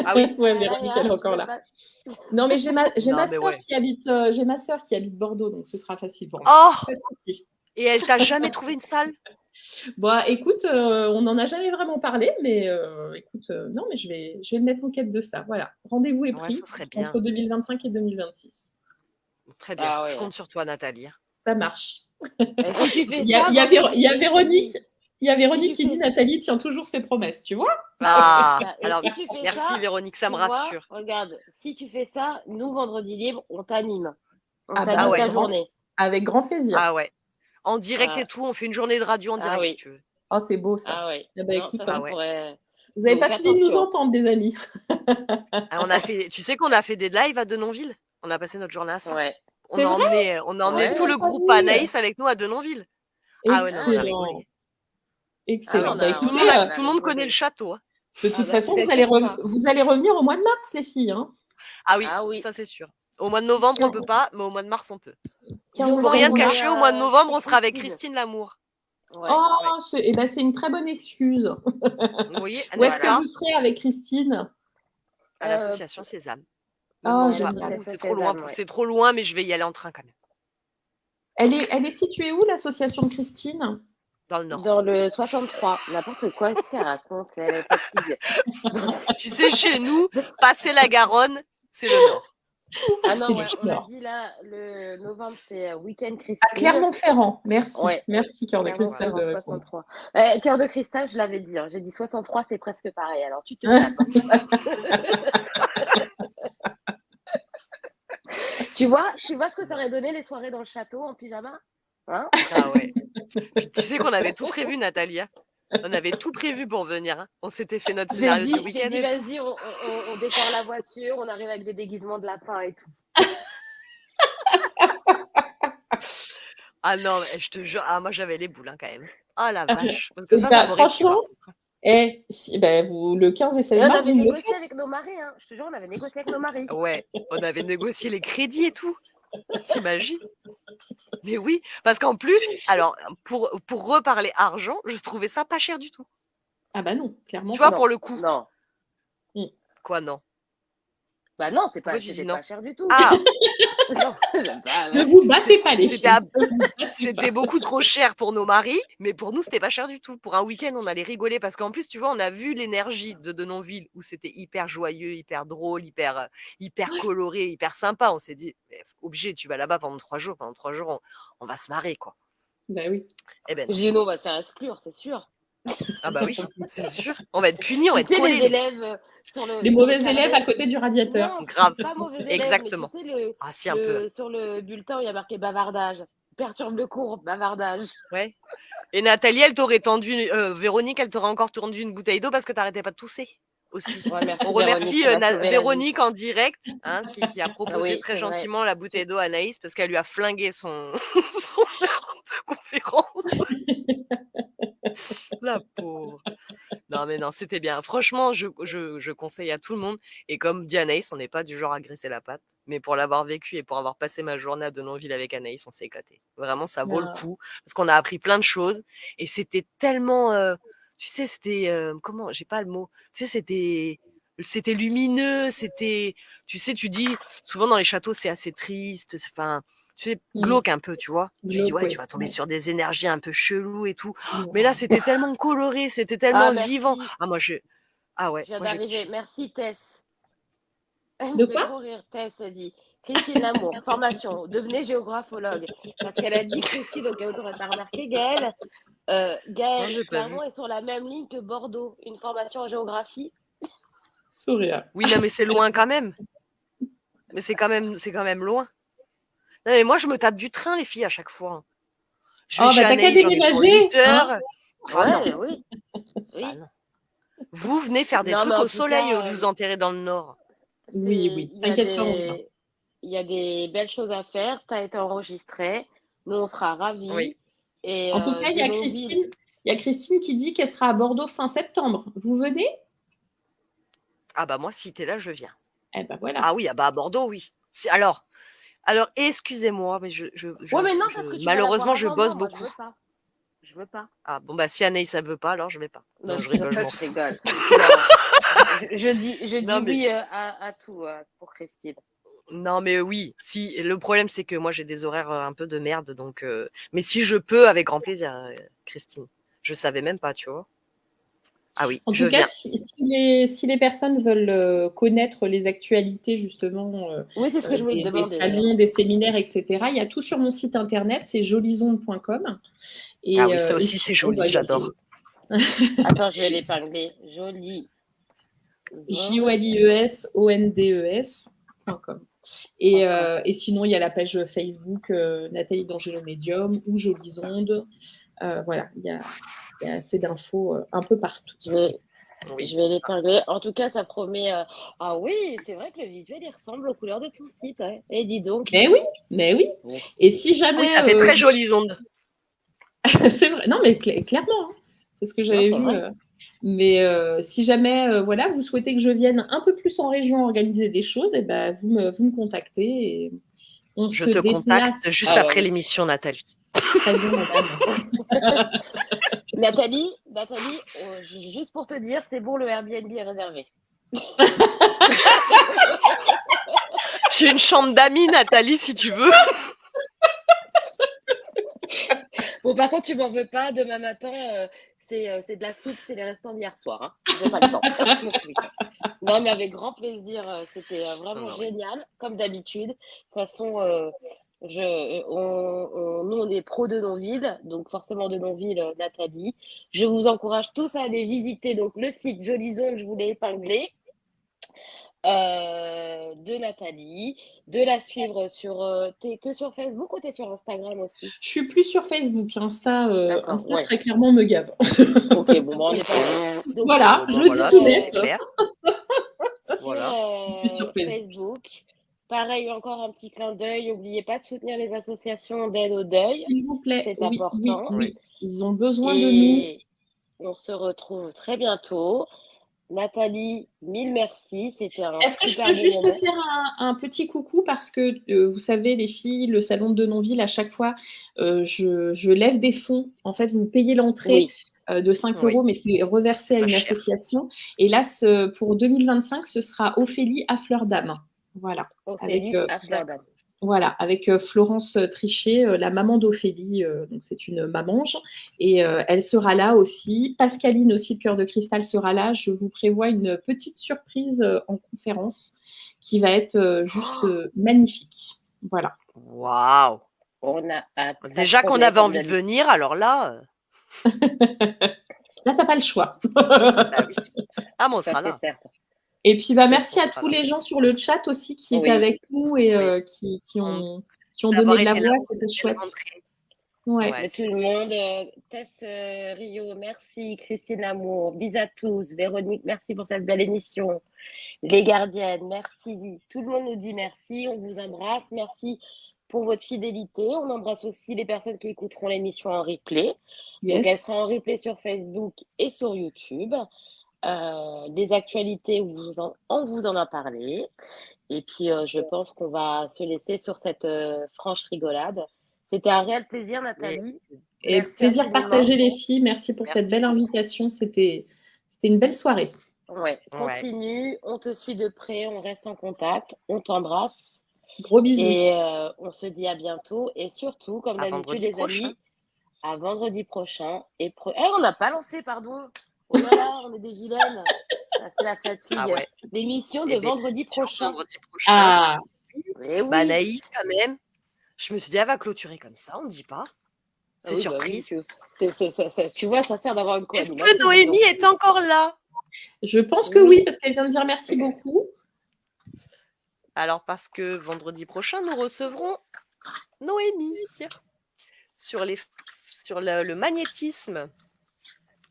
Speaker 2: Ah oui?
Speaker 3: Ouais,
Speaker 1: Ah,
Speaker 3: Véronique, elle est encore là.
Speaker 1: pas...
Speaker 3: Non, mais j'ai ma
Speaker 2: Non, mais
Speaker 3: sœur
Speaker 2: ouais.
Speaker 3: qui habite, Bordeaux, donc ce sera facile pour moi.
Speaker 2: Oh!
Speaker 3: Pas de souci.
Speaker 2: Et elle t'a jamais trouvé une salle?
Speaker 3: Bon, écoute, on n'en a jamais vraiment parlé, mais écoute, non, mais je vais me mettre en quête de ça. Voilà, rendez-vous est
Speaker 2: Ouais,
Speaker 3: pris
Speaker 2: ça serait
Speaker 3: entre
Speaker 2: bien.
Speaker 3: 2025 et 2026.
Speaker 2: Très bien.
Speaker 1: Ah
Speaker 2: Je
Speaker 1: ouais.
Speaker 2: compte sur toi, Nathalie.
Speaker 3: Ça marche.
Speaker 1: Et si tu fais
Speaker 3: Il y a,
Speaker 1: ça,
Speaker 3: il y a Véro- il y a
Speaker 1: vendredi,
Speaker 3: Véronique, il y a Véronique
Speaker 1: tu
Speaker 3: qui dit
Speaker 1: fais-
Speaker 3: Nathalie tient toujours ses promesses, tu vois?
Speaker 2: Ah!
Speaker 1: Et
Speaker 2: Alors,
Speaker 1: si tu fais
Speaker 2: merci
Speaker 1: ça,
Speaker 2: Véronique, ça
Speaker 1: tu
Speaker 2: me
Speaker 1: vois,
Speaker 2: rassure.
Speaker 1: regarde, si tu fais ça, nous, vendredi libre, on t'anime. On
Speaker 3: Ah bah,
Speaker 2: Ah
Speaker 1: t'anime ta
Speaker 2: ouais.
Speaker 1: journée.
Speaker 3: avec grand plaisir.
Speaker 2: Ah ouais. En direct et
Speaker 1: Ah,
Speaker 2: tout, on fait une journée de radio en
Speaker 1: ah
Speaker 2: direct si
Speaker 1: oui.
Speaker 2: tu veux.
Speaker 3: Oh, c'est beau ça.
Speaker 1: Ah oui.
Speaker 3: Eh ben,
Speaker 1: Non,
Speaker 3: écoute,
Speaker 1: ça
Speaker 2: Ah
Speaker 3: hein,
Speaker 2: ouais.
Speaker 1: pourrait.
Speaker 3: vous n'avez
Speaker 1: Donc
Speaker 3: pas fini de nous
Speaker 1: attention.
Speaker 3: entendre, des amis.
Speaker 2: Tu sais qu'on a fait des lives à Denonville? On a passé notre journée à ça.
Speaker 3: C'est
Speaker 2: On a
Speaker 3: vrai?
Speaker 2: emmené
Speaker 1: Ouais.
Speaker 2: tout le groupe Anaïs avec nous à Denonville. Ah ouais, non, on a
Speaker 3: Excellent.
Speaker 2: rigolé.
Speaker 1: Ah ouais,
Speaker 3: Excellent.
Speaker 1: on
Speaker 3: Bah,
Speaker 1: a,
Speaker 2: Tout
Speaker 1: on
Speaker 2: le
Speaker 3: écoutez,
Speaker 2: monde,
Speaker 1: a, on a
Speaker 2: tout le monde connaît le
Speaker 1: rigolé.
Speaker 2: château. Hein.
Speaker 3: de
Speaker 1: Ah
Speaker 3: toute
Speaker 1: bah,
Speaker 3: façon,
Speaker 1: t'inquiète pas.
Speaker 3: vous allez revenir au mois de mars, les filles. Hein.
Speaker 2: Ah oui,
Speaker 1: Ah oui.
Speaker 2: ça c'est sûr. Au mois de novembre, on peut pas, mais au mois de mars, on peut.
Speaker 1: Donc,
Speaker 2: Pour
Speaker 1: on va
Speaker 2: rien te
Speaker 1: envoyer
Speaker 2: cacher, au mois de novembre,
Speaker 1: chez
Speaker 2: on sera avec
Speaker 1: Christine.
Speaker 2: Christine Lamour.
Speaker 1: Ouais.
Speaker 3: Oh, eh ben, c'est une très bonne excuse.
Speaker 2: Vous voyez,
Speaker 3: Où est-ce
Speaker 2: n'est-ce
Speaker 3: que
Speaker 2: pas?
Speaker 3: vous serez avec Christine?
Speaker 2: À l'association Sésame. Me
Speaker 3: Oh,
Speaker 2: demande
Speaker 1: Ouais,
Speaker 2: pas
Speaker 3: génial.
Speaker 2: où, c'est
Speaker 1: l'association
Speaker 2: trop loin.
Speaker 1: Sésame, ouais.
Speaker 2: C'est trop loin, mais je vais y aller en train quand même.
Speaker 3: Elle est située où, l'association de Christine?
Speaker 2: Dans le Nord.
Speaker 1: Dans le 63. N'importe quoi, qu'est-ce qu'elle raconte? Elle est fatiguée.
Speaker 2: Tu sais, chez nous, passer la Garonne, c'est le Nord.
Speaker 1: Ah non,
Speaker 3: C'est
Speaker 1: ouais,
Speaker 3: le
Speaker 1: on a
Speaker 3: Nord.
Speaker 1: dit là, le novembre, c'est week-end
Speaker 3: À
Speaker 1: Christine.
Speaker 3: Clermont-Ferrand. Merci.
Speaker 1: Ouais.
Speaker 3: Merci, Cœur de Cristal.
Speaker 1: Clermont-Ferrand,
Speaker 3: de répondre.
Speaker 1: 63. Cœur de cristal, je l'avais dit. Hein. J'ai dit 63, c'est presque pareil. Alors, tu te calmes. Tu vois ce que ça aurait donné les soirées dans le château en pyjama? Hein?
Speaker 2: Ah ouais. Puis tu sais qu'on avait tout prévu, Nathalie. Hein. On avait tout prévu pour venir. Hein. On s'était fait notre
Speaker 1: J'ai
Speaker 2: scénario du
Speaker 1: dit,
Speaker 2: week-end. Et tout.
Speaker 1: vas-y, on décore la voiture, on arrive avec des déguisements de lapin et tout.
Speaker 2: Ah non, mais je te jure, moi j'avais les boules hein, quand même. Ah la vache. Parce
Speaker 3: Et
Speaker 2: que ça
Speaker 3: bah,
Speaker 2: m'aurait plu.
Speaker 3: franchement, le 15 et 16
Speaker 1: Et on
Speaker 3: mars,
Speaker 1: avait
Speaker 3: vous me le
Speaker 1: négocié avec nos maris. Hein. Je te jure, on avait négocié avec nos maris.
Speaker 2: Ouais, on avait négocié les crédits et tout. T'imagines? Mais oui, parce qu'en plus, alors, pour reparler argent, je trouvais ça pas cher du tout.
Speaker 3: Ah bah non, clairement.
Speaker 2: Tu vois,
Speaker 1: Non,
Speaker 2: pour le coup.
Speaker 1: Non.
Speaker 2: Quoi, non?
Speaker 1: Bah non, c'est
Speaker 2: Pourquoi
Speaker 1: pas,
Speaker 2: tu dis
Speaker 1: c'était
Speaker 2: non?
Speaker 1: pas cher du tout.
Speaker 2: Ah,
Speaker 1: Non, j'aime pas,
Speaker 3: Ne
Speaker 1: ouais.
Speaker 3: vous battez pas, les
Speaker 2: C'était
Speaker 3: filles.
Speaker 2: c'était beaucoup trop cher pour nos maris, mais pour nous, c'était pas cher du tout. Pour un week-end, on allait rigoler parce qu'en plus, tu vois, on a vu l'énergie de Denonville où c'était hyper joyeux, hyper drôle, hyper coloré, hyper sympa. On s'est dit, obligé, tu vas là-bas pendant 3 jours. Pendant 3 jours, on va se marrer, quoi.
Speaker 3: Bah oui.
Speaker 2: Eh ben
Speaker 1: J'ai
Speaker 2: non.
Speaker 1: dit non, on va se faire exclure, c'est sûr.
Speaker 2: Ah bah oui, c'est sûr. On va être punis, on va
Speaker 1: Tu
Speaker 2: être
Speaker 1: sais, les
Speaker 2: collés.
Speaker 1: élèves sur le.
Speaker 3: Les
Speaker 1: sur
Speaker 3: mauvais
Speaker 1: le
Speaker 3: élèves
Speaker 1: carnet.
Speaker 3: à côté du radiateur.
Speaker 1: Non,
Speaker 2: Grave.
Speaker 1: pas mauvais élèves,
Speaker 2: Exactement.
Speaker 1: mais tu sais,
Speaker 2: Ah si, un peu.
Speaker 1: sur le bulletin, il y a marqué bavardage. Perturbe le cours, bavardage.
Speaker 2: Ouais. Et Nathalie, elle t'aurait tendu, Véronique, elle t'aurait encore tendu une bouteille d'eau parce que t'arrêtais pas de tousser aussi.
Speaker 1: Ouais, merci,
Speaker 2: On remercie
Speaker 1: Véronique, tu m'as sauvé la
Speaker 2: Véronique en direct, hein, qui a proposé
Speaker 1: oui,
Speaker 2: très
Speaker 1: c'est vrai.
Speaker 2: gentiment la bouteille d'eau à Anaïs parce qu'elle lui a flingué son, son heure de conférence. La pauvre. Non, mais non, c'était bien. Franchement, je conseille à tout le monde. Et comme dit Anaïs, on n'est pas du genre à graisser la patte. Mais pour l'avoir vécu et pour avoir passé ma journée à Denonville avec Anaïs, on s'est éclaté. Vraiment, ça vaut le coup. Parce qu'on a appris plein de choses. Et c'était tellement. Tu sais, c'était. Comment? J'ai pas le mot. Tu sais, c'était lumineux. C'était. Tu sais, tu dis. Souvent dans les châteaux, c'est assez triste. Enfin. C'est glauque un peu, tu vois. Je dis,
Speaker 3: Glauque,
Speaker 2: ouais, tu vas tomber sur des énergies un peu cheloues et tout. Mais là, c'était tellement coloré, c'était tellement vivant.
Speaker 1: Merci.
Speaker 2: Ah, ah ouais,
Speaker 1: Je viens
Speaker 2: moi je
Speaker 1: d'arriver.
Speaker 2: kiffe.
Speaker 1: Merci, Tess. Elle me
Speaker 3: De
Speaker 1: fait
Speaker 3: quoi?
Speaker 1: trop rire. Tess, elle dit Christine Lamour, formation, devenez géographologue. Parce qu'elle a dit Christine, au cas où tu n'aurais pas remarqué, Gaëlle.
Speaker 2: Non,
Speaker 1: Gaëlle,
Speaker 2: j'ai pas vu.
Speaker 1: Clermont est sur la même ligne que Bordeaux. Une formation en géographie.
Speaker 3: Sourire.
Speaker 2: Oui, non, mais c'est loin quand même. Mais c'est quand même loin. Non, mais moi, je me tape du train, les filles, à chaque fois. Je vais
Speaker 3: Oh,
Speaker 2: chez
Speaker 3: bah t'as qu'à
Speaker 2: Anaïs, j'en ai pour
Speaker 3: déménager,
Speaker 2: 8 heures.
Speaker 3: hein.
Speaker 2: Ah non,
Speaker 1: Ouais, oui.
Speaker 2: bah
Speaker 1: Oui.
Speaker 2: non. Vous venez faire des
Speaker 1: Non, mais
Speaker 2: trucs
Speaker 1: en
Speaker 2: au
Speaker 1: tout
Speaker 2: soleil au lieu
Speaker 1: cas,
Speaker 2: de vous enterrer dans le nord.
Speaker 3: Oui, oui.
Speaker 1: il y a
Speaker 3: T'inquiète pas, on vient.
Speaker 1: il y a des belles choses à faire. Tu as été enregistré. Nous, on sera
Speaker 2: Oui.
Speaker 1: ravis. Et
Speaker 3: En tout cas, il
Speaker 1: de
Speaker 3: y a
Speaker 1: nos villes.
Speaker 3: Christine qui dit qu'elle sera à Bordeaux fin septembre. Vous venez?
Speaker 2: Ah bah moi, si t'es là, je viens.
Speaker 3: Eh ben voilà.
Speaker 2: Ah oui, ah bah à Bordeaux, oui. Alors, excusez-moi, mais
Speaker 1: Ouais, mais non, parce que tu vas la voir
Speaker 2: malheureusement, je
Speaker 1: avant moi.
Speaker 2: bosse
Speaker 1: Moi, je
Speaker 2: beaucoup.
Speaker 1: veux pas. Je veux pas.
Speaker 2: Ah bon, bah si Anaïs, ça veut pas, alors je vais pas.
Speaker 1: Non,
Speaker 2: Non, je rigole, je m'en
Speaker 1: je
Speaker 2: fous.
Speaker 1: rigole. Non. Je dis
Speaker 2: Non, mais,
Speaker 1: oui à tout pour Christine.
Speaker 2: non, mais oui, si. Le problème, c'est que moi, j'ai des horaires un peu de merde. Donc, mais si je peux, avec grand plaisir, Christine. Je savais même pas, tu vois. Ah oui,
Speaker 3: En
Speaker 2: je
Speaker 3: tout cas,
Speaker 2: viens.
Speaker 3: si les personnes veulent connaître les actualités justement
Speaker 1: Oui, c'est ce que je voulais te
Speaker 3: des
Speaker 1: demander d'ailleurs.
Speaker 3: salons, des séminaires, etc., il y a tout sur mon site internet, c'est jolisonde.com.
Speaker 2: Ah oui, ça
Speaker 3: Et
Speaker 2: aussi, c'est
Speaker 3: sinon,
Speaker 2: joli,
Speaker 3: bah,
Speaker 2: j'adore.
Speaker 1: Attends, je vais l'épingler. Jolie zonde.
Speaker 3: JOLIESONDES.com. Et sinon, il y a la page Facebook Nathalie d'Angelo Medium ou Jolies Ondes. Voilà, il y a assez d'infos un peu partout.
Speaker 2: Oui.
Speaker 1: Je vais l'épingler. En tout cas, ça promet. Ah oui, c'est vrai que le visuel, il ressemble aux couleurs de ton site. Ouais. Et dis donc.
Speaker 3: Mais oui.
Speaker 1: Oh.
Speaker 3: Et si jamais.
Speaker 2: Oui, ça fait très jolies ondes.
Speaker 3: C'est vrai. Non, mais clairement, hein, c'est ce que
Speaker 1: Non,
Speaker 3: j'avais
Speaker 1: c'est
Speaker 3: vu.
Speaker 1: vrai.
Speaker 3: Mais si jamais voilà, vous souhaitez que je vienne un peu plus en région organiser des choses, et ben, vous me contactez et on
Speaker 2: Je
Speaker 3: se
Speaker 2: te
Speaker 3: déplace.
Speaker 2: contacte juste
Speaker 1: Ah bah
Speaker 2: après
Speaker 1: oui.
Speaker 2: l'émission, Nathalie.
Speaker 3: Très bien, madame.
Speaker 1: Nathalie, juste pour te dire, c'est bon, le Airbnb est réservé.
Speaker 2: J'ai une chambre d'amis, Nathalie, si tu veux.
Speaker 1: Bon, par contre, tu m'en veux pas. Demain matin, c'est de la soupe, c'est les restants d'hier soir. Hein. J'ai pas le temps. Non, mais avec grand plaisir. C'était vraiment
Speaker 2: Non, oui.
Speaker 1: génial, comme d'habitude. De toute façon, nous, on est pros de nos villes, donc forcément de nos villes, Nathalie. Je vous encourage tous à aller visiter donc, le site Jolie Zone, je vous l'ai épinglé, de Nathalie, de la suivre sur. T'es que sur Facebook ou t'es sur Instagram aussi?
Speaker 3: Je suis plus sur Facebook. Insta,
Speaker 1: D'accord,
Speaker 3: Insta
Speaker 1: ouais.
Speaker 3: très clairement me gave.
Speaker 1: Ok, bon, bah, on n'est pas loin. Donc,
Speaker 3: Voilà,
Speaker 2: Bon,
Speaker 3: je
Speaker 2: ben
Speaker 3: le dis
Speaker 2: voilà,
Speaker 3: tout
Speaker 2: c'est
Speaker 3: net.
Speaker 2: clair.
Speaker 1: sur
Speaker 2: Voilà.
Speaker 3: Plus sur Facebook.
Speaker 1: Facebook, pareil, encore un petit clin d'œil. N'oubliez pas de soutenir les associations d'aide au deuil.
Speaker 3: S'il vous plaît,
Speaker 1: C'est
Speaker 3: oui, oui,
Speaker 1: important.
Speaker 3: oui. Ils ont besoin de nous.
Speaker 1: Et on se retrouve très bientôt. Nathalie, mille merci. C'était un
Speaker 3: Est-ce que je
Speaker 1: super
Speaker 3: peux
Speaker 1: bon
Speaker 3: juste
Speaker 1: moment.
Speaker 3: faire un petit coucou parce que vous savez, les filles, le salon de Denonville, à chaque fois, je lève des fonds. En fait, vous payez l'entrée
Speaker 1: Oui,
Speaker 3: de 5
Speaker 2: Oui.
Speaker 3: euros, mais c'est reversé à
Speaker 2: Pas
Speaker 3: une
Speaker 2: cher.
Speaker 3: association. Et là, pour 2025, ce sera Ophélie à Fleur d'Âme. Voilà.
Speaker 1: Ophélie à Fleur d'Âme.
Speaker 3: Voilà, avec Florence Trichet, la maman d'Ophélie, donc c'est une mamange, et elle sera là aussi. Pascaline aussi, de Cœur de Cristal, sera là. Je vous prévois une petite surprise en conférence qui va être juste magnifique. Voilà.
Speaker 2: Waouh.
Speaker 1: On a hâte. Ça
Speaker 2: Déjà qu'on
Speaker 1: promet,
Speaker 2: avait
Speaker 1: comme
Speaker 2: envie de
Speaker 1: d'habitude.
Speaker 2: venir, alors là,
Speaker 3: Là, t'as pas le choix.
Speaker 2: bah oui. Ah, mais on
Speaker 1: Ça,
Speaker 2: sera
Speaker 1: c'est
Speaker 2: là.
Speaker 1: certain.
Speaker 3: Et puis, bah, merci
Speaker 2: On
Speaker 3: à
Speaker 2: sera
Speaker 3: tous
Speaker 2: là.
Speaker 3: les gens sur le chat aussi qui étaient
Speaker 1: Oui.
Speaker 3: avec nous et
Speaker 2: Oui.
Speaker 3: qui ont donné
Speaker 2: D'avoir
Speaker 3: de la
Speaker 2: été là
Speaker 3: voix,
Speaker 2: pour
Speaker 3: c'était
Speaker 2: cette belle
Speaker 3: chouette.
Speaker 2: rentrée.
Speaker 3: Ouais.
Speaker 2: Ouais,
Speaker 1: Mais
Speaker 2: c'est
Speaker 1: tout le monde, Tess Rio, merci. Christine Lamour, bisous à tous. Véronique, merci pour cette belle émission. Les gardiennes, merci. Tout le monde nous dit merci. On vous embrasse. Merci pour votre fidélité. On embrasse aussi les personnes qui écouteront l'émission en replay. Donc, elle
Speaker 3: Yes.
Speaker 1: sera en replay sur Facebook et sur YouTube. Des actualités, on vous en a parlé. Et puis, je pense qu'on va se laisser sur cette franche rigolade. C'était un réel plaisir,
Speaker 2: Et
Speaker 1: Nathalie.
Speaker 3: Et
Speaker 1: Merci
Speaker 3: plaisir
Speaker 1: infiniment.
Speaker 3: partagé, les filles. Merci pour cette
Speaker 2: merci
Speaker 3: belle
Speaker 2: beaucoup.
Speaker 3: invitation. C'était une belle soirée.
Speaker 1: Ouais,
Speaker 2: Ouais.
Speaker 1: continue. On te suit de près. On reste en contact. On t'embrasse.
Speaker 3: Gros bisous.
Speaker 1: Et on se dit à bientôt. Et surtout, comme
Speaker 2: À
Speaker 1: d'habitude,
Speaker 2: vendredi
Speaker 1: les
Speaker 2: prochain.
Speaker 1: amis, à vendredi prochain. On n'a pas lancé, pardon. Oh là là, on est des vilaines. Ah, c'est la
Speaker 2: Ah
Speaker 1: fatigue.
Speaker 2: ouais.
Speaker 1: L'émission de
Speaker 2: Eh ben,
Speaker 1: vendredi
Speaker 2: sur
Speaker 1: prochain.
Speaker 2: vendredi prochain.
Speaker 3: Ah,
Speaker 1: Eh
Speaker 2: Bah,
Speaker 1: oui.
Speaker 2: Anaïs, quand même. Je me suis dit, elle va clôturer comme ça, on ne dit pas.
Speaker 1: Ah
Speaker 2: C'est
Speaker 1: oui, bah oui.
Speaker 2: surprise.
Speaker 1: Tu vois, ça sert d'avoir une
Speaker 2: Est-ce que
Speaker 1: co-animatrice, dis
Speaker 2: Noémie
Speaker 1: donc.
Speaker 2: est encore là?
Speaker 3: je pense que oui,
Speaker 1: Oui.
Speaker 3: parce qu'elle vient de dire merci beaucoup.
Speaker 2: Alors, parce que vendredi prochain, nous recevrons Noémie sur le magnétisme,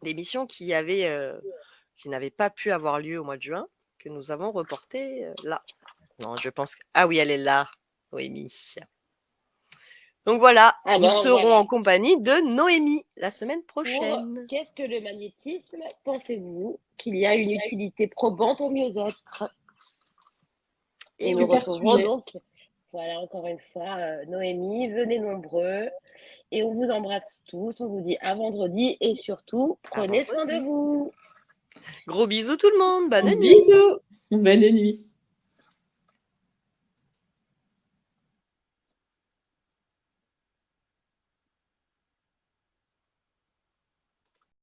Speaker 2: l'émission qui n'avait pas pu avoir lieu au mois de juin, que nous avons reporté là. Non, je pense que... Ah oui, elle est là, Noémie. Donc voilà, nous
Speaker 1: Alors,
Speaker 2: serons
Speaker 1: voilà.
Speaker 2: en compagnie de Noémie la semaine prochaine.
Speaker 1: Qu'est-ce que le magnétisme? Pensez-vous qu'il y a une utilité probante au mieux-être? Et nous
Speaker 3: Super
Speaker 1: recevrons
Speaker 3: sujet.
Speaker 1: donc, voilà, encore une fois, Noémie. Venez nombreux. Et on vous embrasse tous. On vous dit à vendredi. Et surtout,
Speaker 2: À
Speaker 1: prenez soin de
Speaker 2: vendredi.
Speaker 1: vous.
Speaker 2: Gros bisous tout le monde, bonne nuit.
Speaker 3: Bisous. Bonne nuit.